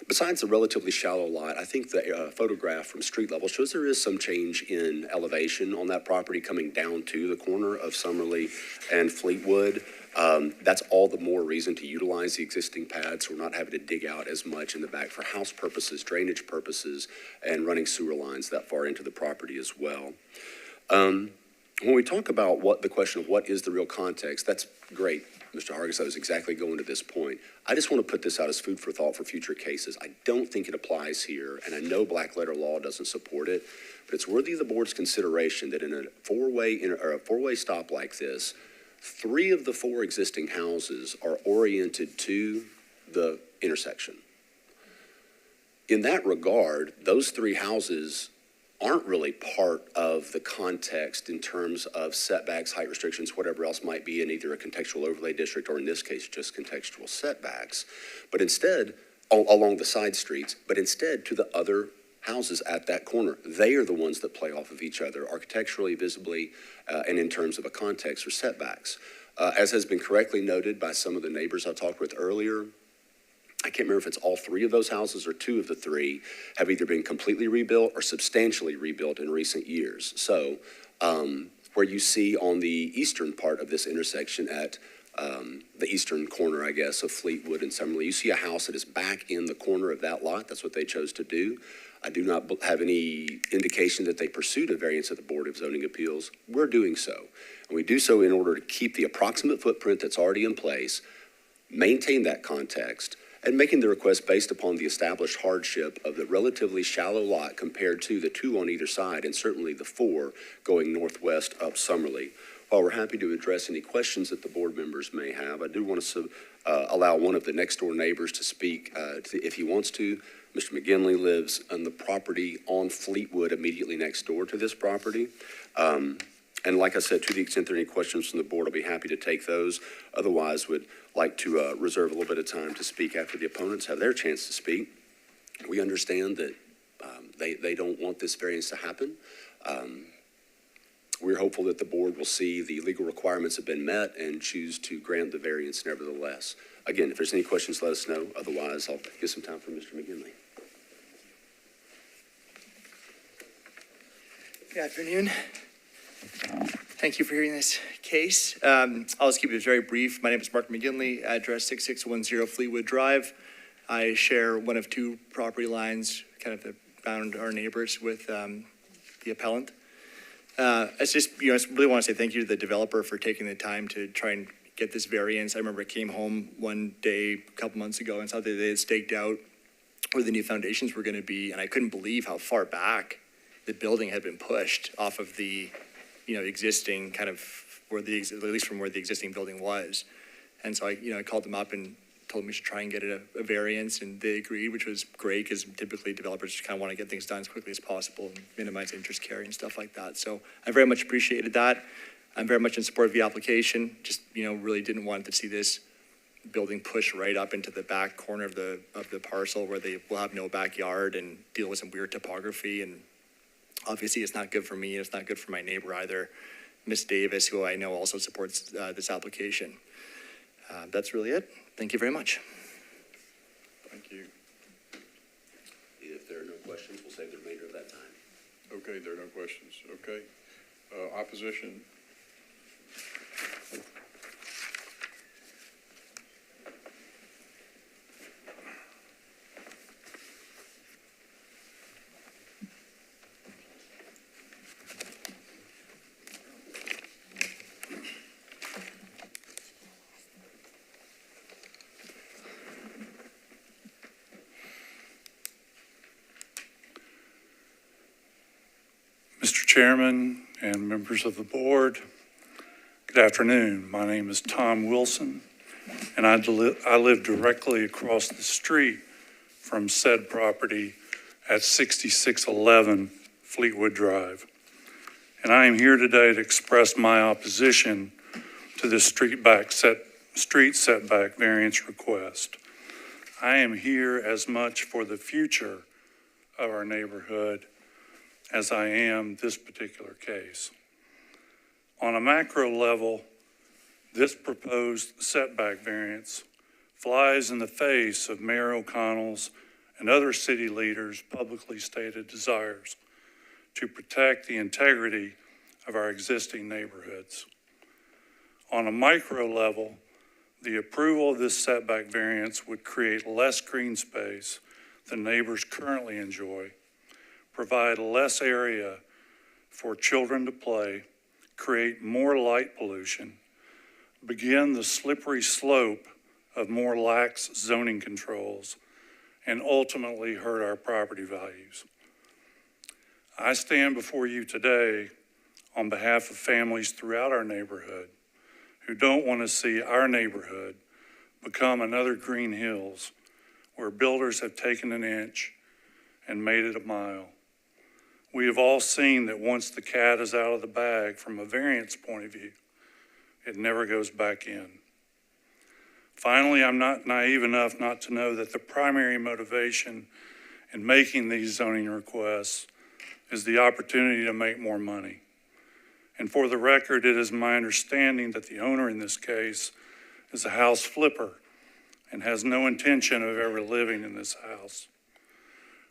Besides the relatively shallow lot, I think the photograph from street level shows there is some change in elevation on that property coming down to the corner of Summerlee and Fleetwood. That's all the more reason to utilize the existing pad, so we're not having to dig out as much in the back for house purposes, drainage purposes, and running sewer lines that far into the property as well. When we talk about the question of what is the real context, that's great, Mr. Hargis. I was exactly going to this point. I just want to put this out as food for thought for future cases. I don't think it applies here, and I know black letter law doesn't support it, but it's worthy of the board's consideration that in a four-way stop like this, 3 of the 4 existing houses are oriented to the intersection. In that regard, those 3 houses aren't really part of the context in terms of setbacks, height restrictions, whatever else might be in either a contextual overlay district or in this case, just contextual setbacks, but instead, along the side streets, but instead to the other houses at that corner. They are the ones that play off of each other architecturally, visibly, and in terms of a context for setbacks. As has been correctly noted by some of the neighbors I talked with earlier, I can't remember if it's all three of those houses or two of the three have either been completely rebuilt or substantially rebuilt in recent years. So where you see on the eastern part of this intersection at the eastern corner, I guess, of Fleetwood and Summerley, you see a house that is back in the corner of that lot. That's what they chose to do. I do not have any indication that they pursued a variance at the Board of Zoning Appeals. We're doing so. And we do so in order to keep the approximate footprint that's already in place, maintain that context, and making the request based upon the established hardship of the relatively shallow lot compared to the two on either side, and certainly the four going northwest up Summerley. While we're happy to address any questions that the board members may have, I do want to allow one of the next door neighbors to speak if he wants to. Mr. McGinley lives on the property on Fleetwood immediately next door to this property. And like I said, to the extent there are any questions from the board, I'll be happy to take those. Otherwise, would like to reserve a little bit of time to speak after the opponents have their chance to speak. We understand that they don't want this variance to happen. We're hopeful that the board will see the legal requirements have been met and choose to grant the variance nevertheless. Again, if there's any questions, let us know. Otherwise, I'll give some time for Mr. McGinley. Good afternoon. Thank you for hearing this case. I'll just keep it very brief. My name is Mark McGinley, address 6610 Fleetwood Drive. I share one of two property lines, kind of that bound our neighbors with the appellant. I really want to say thank you to the developer for taking the time to try and get this variance. I remember I came home one day a couple months ago and saw that they had staked out where the new foundations were going to be, and I couldn't believe how far back the building had been pushed off of the, existing kind of at least from where the existing building was. And so I called them up and told them we should try and get it a variance, and they agreed, which was great because typically developers just kind of want to get things done as quickly as possible and minimize interest carry and stuff like that. So I very much appreciated that. I'm very much in support of the application. Just, really didn't want to see this building push right up into the back corner of the parcel where they will have no backyard and deal with some weird topography. And obviously it's not good for me, and it's not good for my neighbor either, Miss Davis, who I know also supports this application. That's really it. Thank you very much. Thank you. If there are no questions, we'll save the remainder of that time. Okay, there are no questions. Okay. Opposition? Mr. Chairman and members of the board, good afternoon. My name is Tom Wilson, and I live directly across the street from said property at 6611 Fleetwood Drive. And I am here today to express my opposition to this street setback variance request. I am here as much for the future of our neighborhood as I am this particular case. On a macro level, this proposed setback variance flies in the face of Mayor O'Connell's and other city leaders' publicly stated desires to protect the integrity of our existing neighborhoods. On a micro level, the approval of this setback variance would create less green space than neighbors currently enjoy, provide less area for children to play, create more light pollution, begin the slippery slope of more lax zoning controls, and ultimately hurt our property values. I stand before you today on behalf of families throughout our neighborhood who don't want to see our neighborhood become another Green Hills where builders have taken an inch and made it a mile. We have all seen that once the cat is out of the bag from a variance point of view, it never goes back in. Finally, I'm not naive enough not to know that the primary motivation in making these zoning requests is the opportunity to make more money. And for the record, it is my understanding that the owner in this case is a house flipper and has no intention of ever living in this house.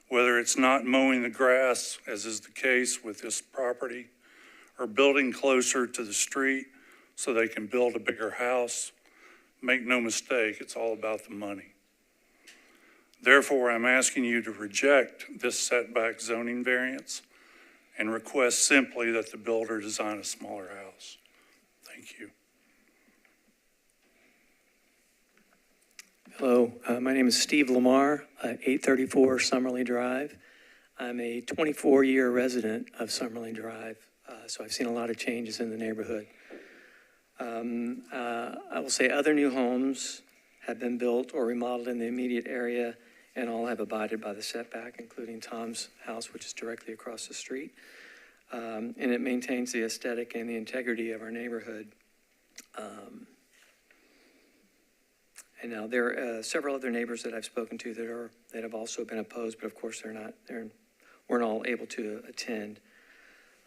Whether it's not mowing the grass, as is the case with this property, or building closer to the street so they can build a bigger house, make no mistake, it's all about the money. Therefore, I'm asking you to reject this setback zoning variance and request simply that the builder design a smaller house. Thank you. Hello, my name is Steve Lamar, 834 Summerley Drive. I'm a 24-year resident of Summerley Drive, so I've seen a lot of changes in the neighborhood. I will say other new homes have been built or remodeled in the immediate area and all have abided by the setback, including Tom's house, which is directly across the street. And it maintains the aesthetic and the integrity of our neighborhood. And now there are several other neighbors that I've spoken to that have also been opposed, but of course weren't all able to attend.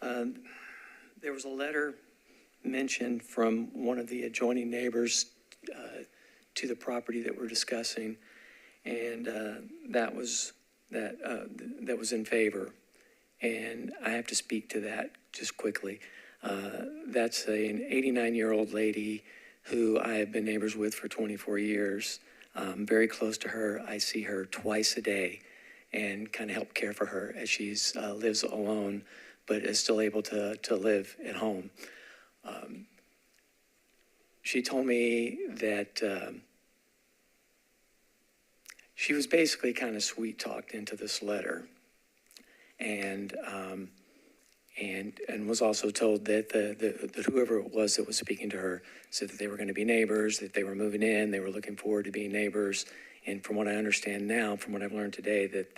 There was a letter mentioned from one of the adjoining neighbors to the property that we're discussing, and that was in favor. And I have to speak to that just quickly. That's an 89-year-old lady who I have been neighbors with for 24 years. Very close to her. I see her twice a day and kind of help care for her as she lives alone, but is still able to live at home. She told me that she was basically kind of sweet-talked into this letter, and was also told that that whoever it was that was speaking to her said that they were going to be neighbors, that they were moving in, they were looking forward to being neighbors, and from what I understand now, from what I've learned today, that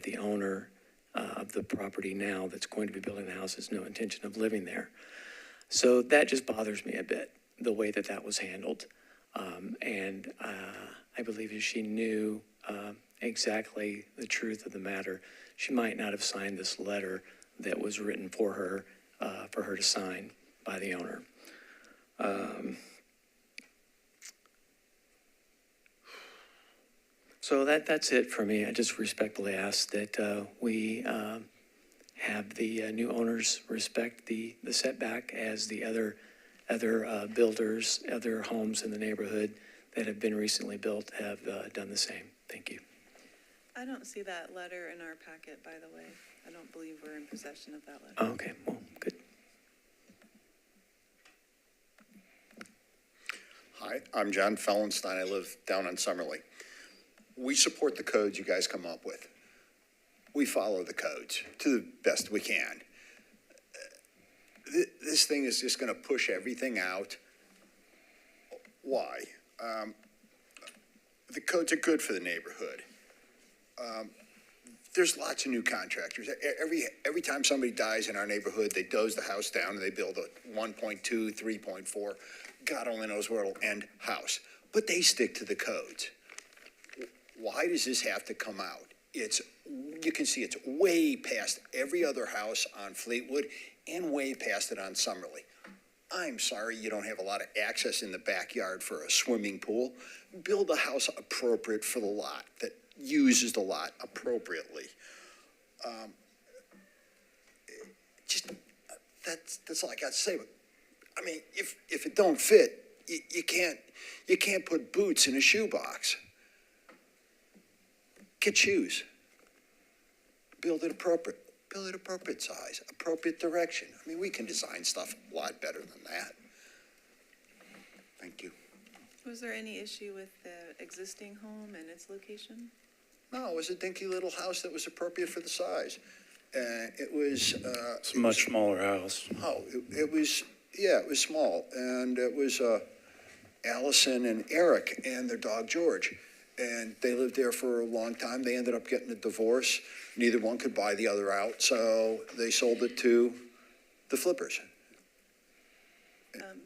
the owner of the property now that's going to be building the house has no intention of living there. So that just bothers me a bit, the way that was handled. And I believe if she knew exactly the truth of the matter, she might not have signed this letter that was written for her to sign by the owner. So that's it for me. I just respectfully ask that we have the new owners respect the setback as the other builders, other homes in the neighborhood that have been recently built have done the same. Thank you. I don't see that letter in our packet, by the way. I don't believe we're in possession of that letter. Okay, well, good. Hi, I'm John Fellenstein. I live down on Summerley. We support the codes you guys come up with. We follow the codes to the best we can. This thing is just going to push everything out. Why? The codes are good for the neighborhood. There's lots of new contractors. Every time somebody dies in our neighborhood, they doze the house down and they build a 1.2, 3.4, God only knows where it'll end house. But they stick to the codes. Why does this have to come out? You can see it's way past every other house on Fleetwood and way past it on Summerley. I'm sorry you don't have a lot of access in the backyard for a swimming pool. Build a house appropriate for the lot, that uses the lot appropriately. That's all I got to say. But I mean, if it don't fit, you can't put boots in a shoebox. Get shoes. Build it appropriate. Build it appropriate size, appropriate direction. I mean, we can design stuff a lot better than that. Thank you. Was there any issue with the existing home and its location? No, it was a dinky little house that was appropriate for the size. It was... It's a much smaller house. It was small. And it was Allison and Eric and their dog George. And they lived there for a long time. They ended up getting a divorce. Neither one could buy the other out, so they sold it to the flippers.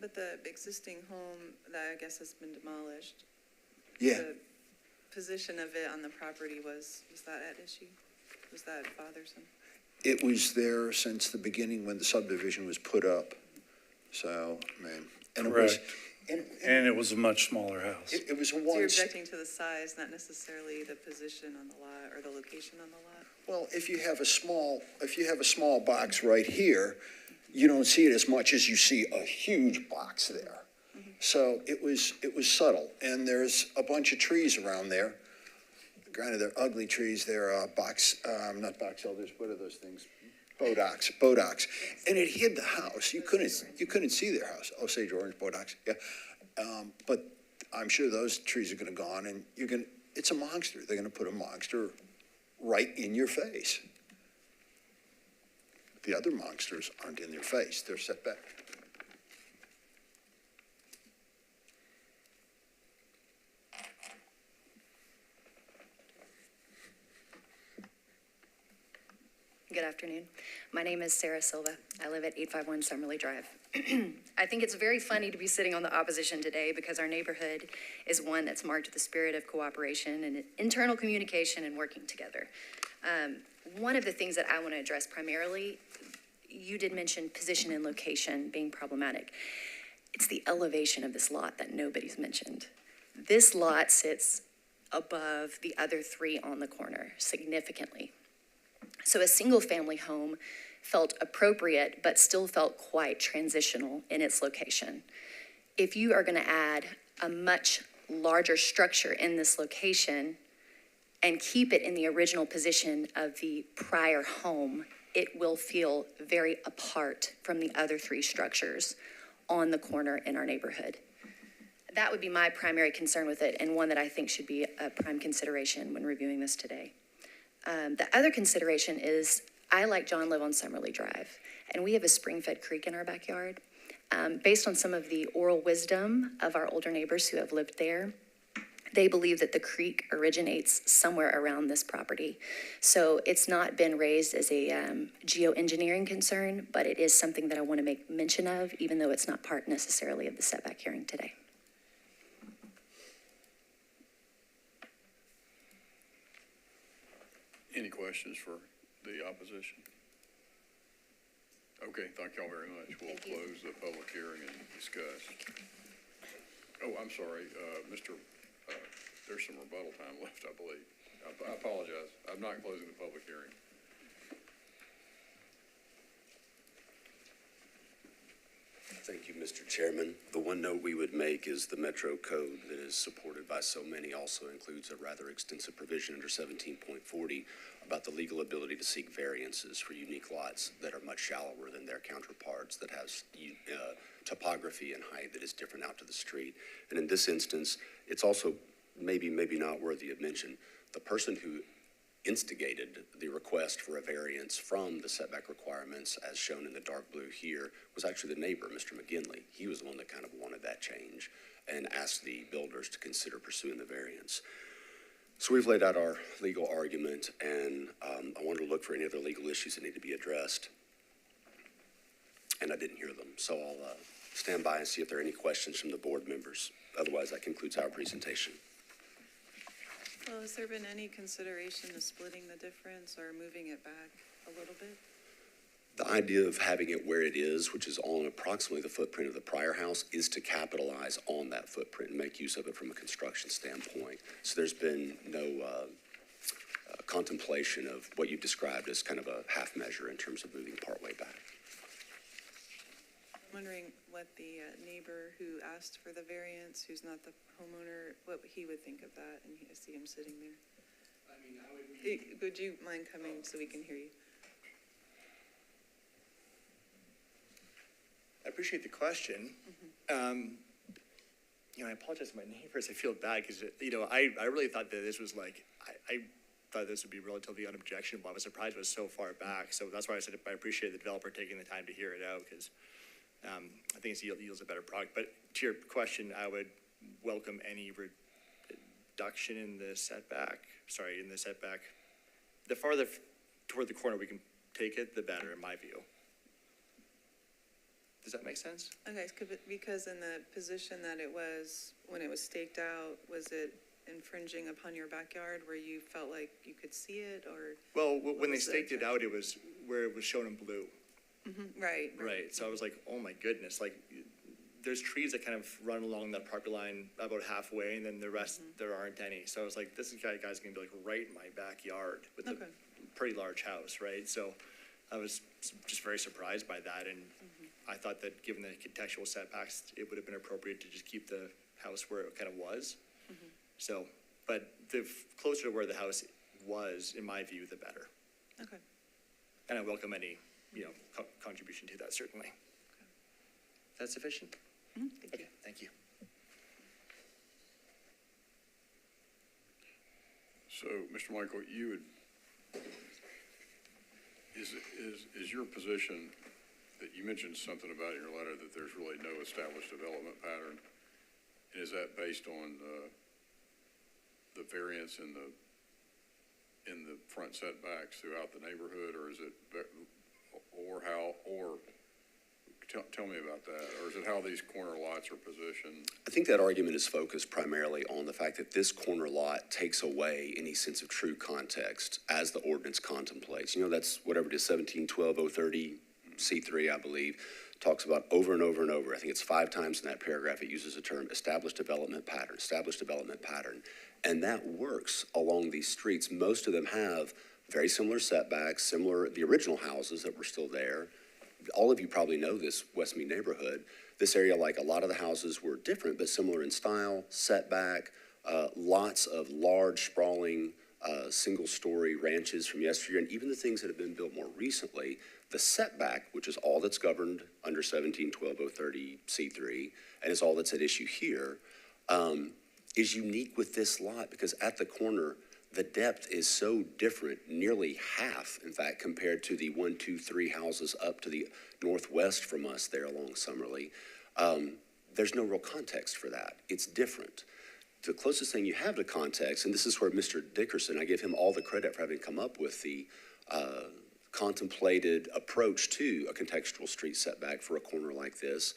But the existing home that I guess has been demolished. Yeah. The position of it on the property was that at issue? Was that bothersome? It was there since the beginning when the subdivision was put up. So, man, and it was, Correct. And it was a much smaller house. it was a So you're one. objecting to the size, not necessarily the position on the lot or the location on the lot? Well, if you have a small box right here, you don't see it as much as you see a huge box there. So it was subtle, and there's a bunch of trees around there. Granted, they're ugly trees. They're not box elders. What are those things? Bodocks. And it hid the house. You couldn't see their house. Osage orange bodocks. Yeah. But I'm sure those trees are going to go on, and it's a monster. They're going to put a monster right in your face. The other monsters aren't in their face. They're set back. Good afternoon. My name is Sarah Silva. I live at 851 Summerly Drive. I think it's very funny to be sitting on the opposition today because our neighborhood is one that's marked with the spirit of cooperation and internal communication and working together. One of the things that I want to address primarily, you did mention position and location being problematic. It's the elevation of this lot that nobody's mentioned. This lot sits above the other three on the corner significantly. So a single-family home felt appropriate, but still felt quite transitional in its location. If you are going to add a much larger structure in this location and keep it in the original position of the prior home, it will feel very apart from the other three structures on the corner in our neighborhood. That would be my primary concern with it, and one that I think should be a prime consideration when reviewing this today. The other consideration is I, like John, live on Summerly Drive, and we have a spring-fed creek in our backyard. Based on some of the oral wisdom of our older neighbors who have lived there, they believe that the creek originates somewhere around this property. So it's not been raised as a geoengineering concern, but it is something that I want to make mention of, even though it's not part necessarily of the setback hearing today. Any questions for the opposition? Okay, thank y'all very much. We'll close the public hearing and discuss. Oh, I'm sorry, there's some rebuttal time left, I believe. I apologize. I'm not closing the public hearing. Thank you, Mr. Chairman. The one note we would make is the Metro Code that is supported by so many also includes a rather extensive provision under 17.40 about the legal ability to seek variances for unique lots that are much shallower than their counterparts, that has topography and height that is different out to the street. And in this instance, it's also maybe not worthy of mention. The person who instigated the request for a variance from the setback requirements as shown in the dark blue here was actually the neighbor, Mr. McGinley. He was the one that kind of wanted that change and asked the builders to consider pursuing the variance. So we've laid out our legal argument, and I wanted to look for any other legal issues that need to be addressed, and I didn't hear them. So I'll stand by and see if there are any questions from the board members. Otherwise, that concludes our presentation. Well, has there been any consideration of splitting the difference or moving it back a little bit? The idea of having it where it is, which is on approximately the footprint of the prior house, is to capitalize on that footprint and make use of it from a construction standpoint. So there's been no contemplation of what you've described as kind of a half measure in terms of moving partway back. I'm wondering what the neighbor who asked for the variance, who's not the homeowner, what he would think of that, and I see him sitting there. Would you mind coming so we can hear you? I appreciate the question. I apologize to my neighbors. I feel bad because, I really thought that this was I thought this would be relatively unobjectionable. I was surprised it was so far back. So that's why I said I appreciate the developer taking the time to hear it out because I think it yields a better product. But to your question, I would welcome any reduction in the setback. The farther toward the corner we can take it, the better, in my view. Does that make sense? Okay, because in the position that it was, when it was staked out, was it infringing upon your backyard where you felt like you could see it, or? Well, what when they was the staked it out, it was where it was shown in blue. Right. Right, so I was like, oh my goodness, like, there's trees that kind of run along that property line about halfway, and then the rest, there aren't any. So I was like, this guy's gonna be like right in my backyard with a Okay. pretty large house, right? So I was just very surprised by that, and I thought that given the contextual setbacks, it would have been appropriate to just keep the house where it kind of was. So, but the closer to where the house was, in my view, the better. Okay. And I welcome any, contribution to that, certainly. Is that sufficient? Okay, thank you. So, Mr. Michael, you would, is your position that you mentioned something about in your letter that there's really no established development pattern? And is that based on the variance in the front setbacks throughout the neighborhood, or is it, tell me about that, or is it how these corner lots are positioned? I think that argument is focused primarily on the fact that this corner lot takes away any sense of true context as the ordinance contemplates. That's whatever it is, 1712-030 C3, I believe, talks about over and over and over. I think it's 5 times in that paragraph it uses the term established development pattern, and that works along these streets. Most of them have very similar setbacks, the original houses that were still there. All of you probably know this Westmead neighborhood. This area, like a lot of the houses, were different but similar in style, setback, lots of large, sprawling, single-story ranches from yesteryear, and even the things that have been built more recently, the setback, which is all that's governed under 1712-030 C3, and is all that's at issue here, is unique with this lot because at the corner, the depth is so different, nearly half, in fact, compared to the 1, 2, 3 houses up to the northwest from us there along Summerly. There's no real context for that. It's different. The closest thing you have to context, and this is where Mr. Dickerson, I give him all the credit for having come up with the contemplated approach to a contextual street setback for a corner like this.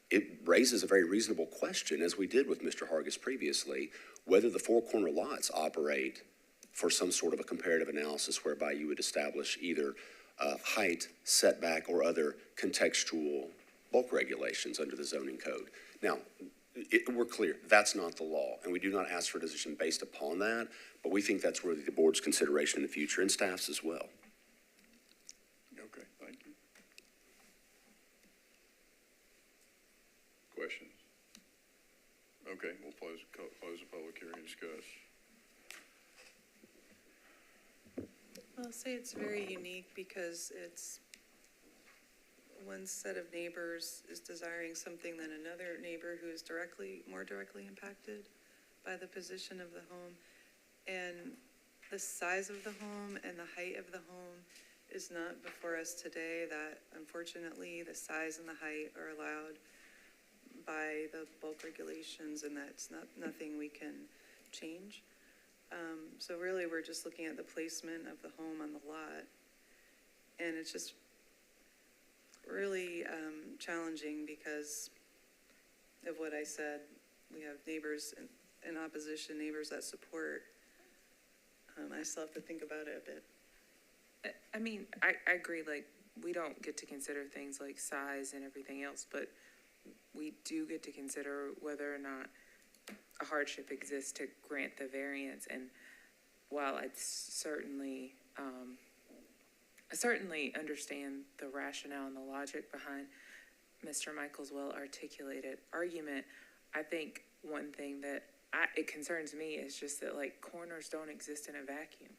It raises a very reasonable question, as we did with Mr. Hargis previously, whether the 4 corner lots operate for some sort of a comparative analysis whereby you would establish either height, setback, or other contextual bulk regulations under the zoning code. Now, we're clear, that's not the law, and we do not ask for a decision based upon that, but we think that's worthy of the board's consideration in the future, and staff's as well. Okay, thank you. Questions? Okay, we'll close the public hearing and discuss. I'll say it's very unique because it's one set of neighbors is desiring something than another neighbor who is more directly impacted by the position of the home. And the size of the home and the height of the home is not before us today. That unfortunately the size and the height are allowed by the bulk regulations, and that's nothing we can change. So really we're just looking at the placement of the home on the lot, and it's just really challenging because of what I said. We have neighbors in opposition, neighbors that support. I still have to think about it a bit. I mean, I agree, like, we don't get to consider things like size and everything else, but we do get to consider whether or not a hardship exists to grant the variance. And while I certainly understand the rationale and the logic behind Mr. Michael's well-articulated argument, I think one thing that it concerns me is just that, like, corners don't exist in a vacuum.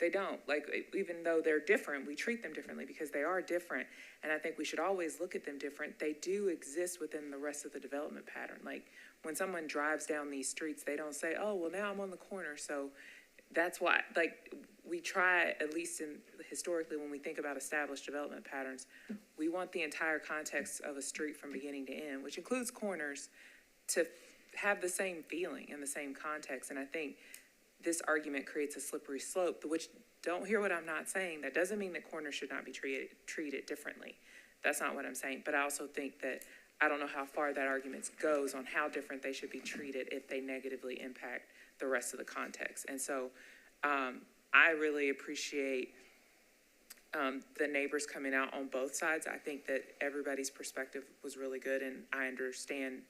They don't. Like, even though they're different, we treat them differently because they are different. And I think we should always look at them different. They do exist within the rest of the development pattern. Like, when someone drives down these streets, they don't say, oh, well, now I'm on the corner. So that's why, like, we try, at least historically, when we think about established development patterns, we want the entire context of a street from beginning to end, which includes corners, to have the same feeling and the same context. And I think this argument creates a slippery slope, which, don't hear what I'm not saying. That doesn't mean that corners should not be treated differently. That's not what I'm saying. But I also think that I don't know how far that argument goes on how different they should be treated if they negatively impact the rest of the context. And so I really appreciate the neighbors coming out on both sides. I think that everybody's perspective was really good, and I understand.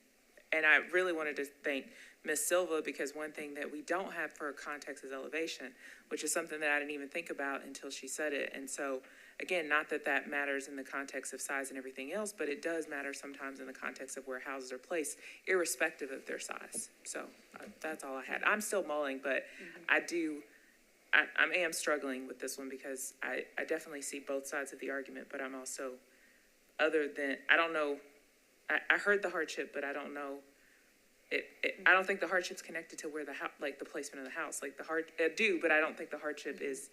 And I really wanted to thank Ms. Silva, because one thing that we don't have for context is elevation, which is something that I didn't even think about until she said it. And so, again, not that that matters in the context of size and everything else, but it does matter sometimes in the context of where houses are placed, irrespective of their size. So that's all I had. I'm still mulling, but I am struggling with this one, because I definitely see both sides of the argument, but I'm also, I don't know, I heard the hardship, but I don't know, I don't think the hardship's connected to where the house, like the placement of the house, like I do, but I don't think the hardship is,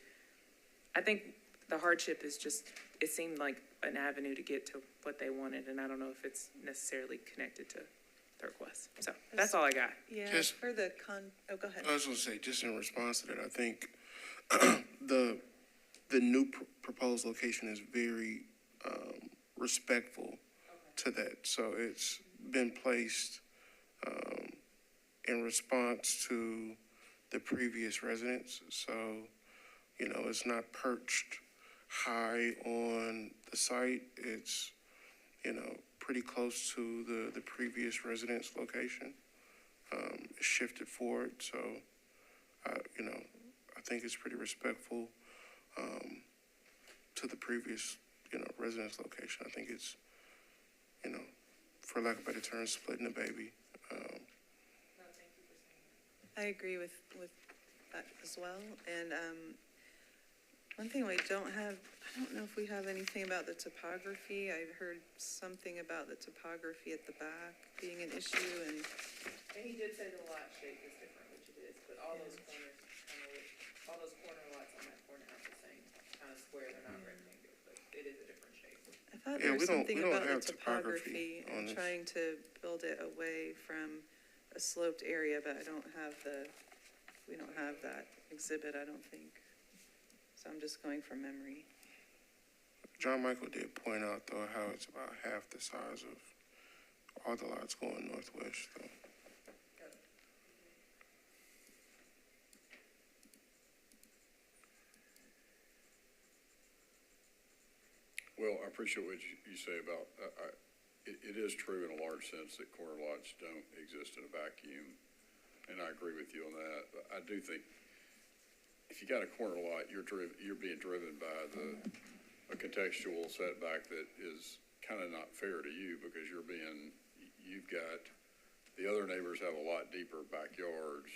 I think the hardship is just, it seemed like an avenue to get to what they wanted, and I don't know if it's necessarily connected to their request. So that's all I got. Yeah, Just- for the oh, go ahead. I was gonna say, just in response to that, I think the new proposed location is very respectful to that. So it's been placed in response to the previous residents. So, you know, it's not perched high on the site. It's, you know, pretty close to the previous residence location. It's shifted forward, so, you know, I think it's pretty respectful to the previous, you know, residence location. I think it's, you know, for lack of a better term, splitting the baby. I agree with that as well. And one thing we don't have, I don't know if we have anything about the topography. I heard something about the topography at the back being an issue, and he did say the lot shape is different, which it is, but all those corners, all those corner lots on that corner have the same kind of square, they're not rectangular, but it is a different shape. I thought Yeah, there was we don't something about the have topography topography on and this. trying to build it away from a sloped area, but I don't have we don't have that exhibit, I don't think. So I'm just going from memory. John Michael did point out, though, how it's about half the size of all the lots going northwest, though. Well, I appreciate what you say about, it is true in a large sense that corner lots don't exist in a vacuum, and I agree with you on that. But I do think if you got a corner lot, you're being driven by a contextual setback that is kind of not fair to you, because you've got, the other neighbors have a lot deeper backyards.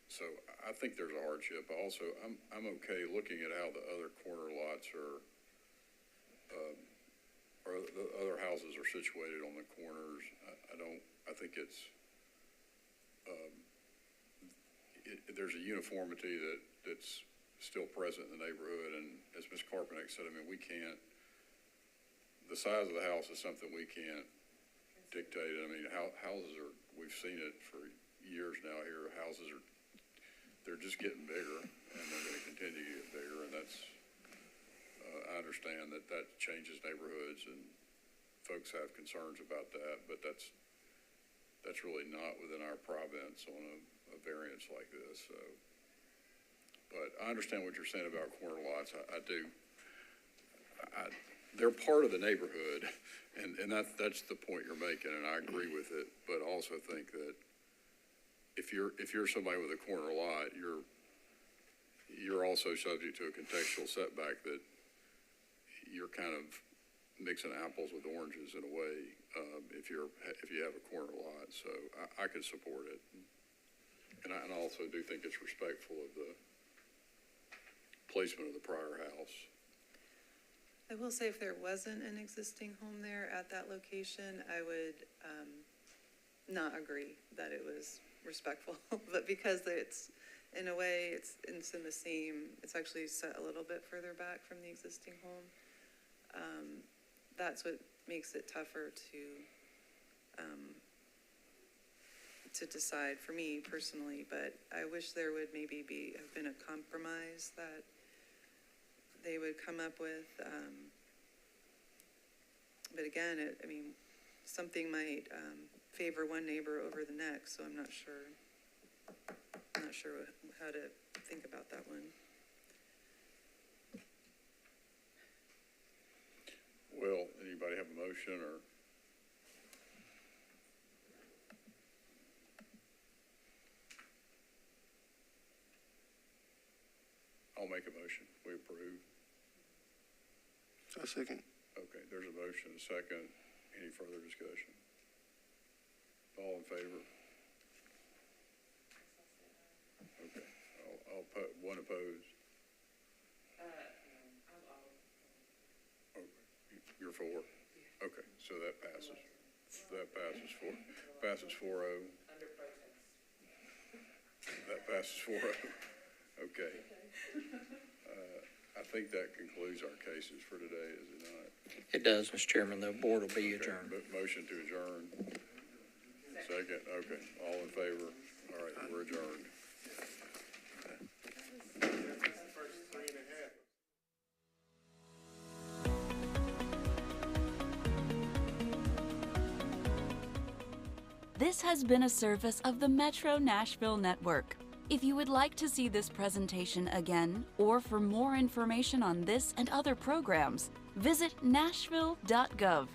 So I think there's a hardship. Also, I'm okay looking at how the other corner lots or the other houses are situated on the corners. I think it's, there's a uniformity that's still present in the neighborhood. And as Ms. Carpenek said, I mean, the size of the house is something we can't dictate. I mean, houses are, we've seen it for years now here, they're just getting bigger, and they're going to continue to get bigger, and that's, I understand that changes neighborhoods, and folks have concerns about that, but that's really not within our province on a variance like this, so. But I understand what you're saying about corner lots, I do. They're part of the neighborhood, and that's the point you're making, and I agree with it, but also think that if you're somebody with a corner lot, you're also subject to a contextual setback that you're kind of mixing apples with oranges in a way, if you have a corner lot. So I could support it. And I also do think it's respectful of the placement of the prior house. I will say, if there wasn't an existing home there at that location, I would not agree that it was respectful. But because it's, in a way, it's in the same, it's actually set a little bit further back from the existing home. That's what makes it tougher to decide for me personally. But I wish there would maybe have been a compromise that they would come up with. But again, something might favor one neighbor over the next, so I'm not sure. I'm not sure how to think about that one. Well, anybody have a motion or? I'll make a motion. We approve. A second. Okay, there's a motion, a second. Any further discussion? All in favor? Okay, I'll put one opposed. Okay, you're for? Okay, so that passes. That passes 4-0. Under protest. That passes 4-0. Okay. I think that concludes our cases for today, is it not? It does, Mr. Chairman. The board will be adjourned. Motion to adjourn. Second, okay. All in favor? All right, we're adjourned. This has been a service of the Metro Nashville Network. If you would like to see this presentation again, or for more information on this and other programs, visit nashville.gov.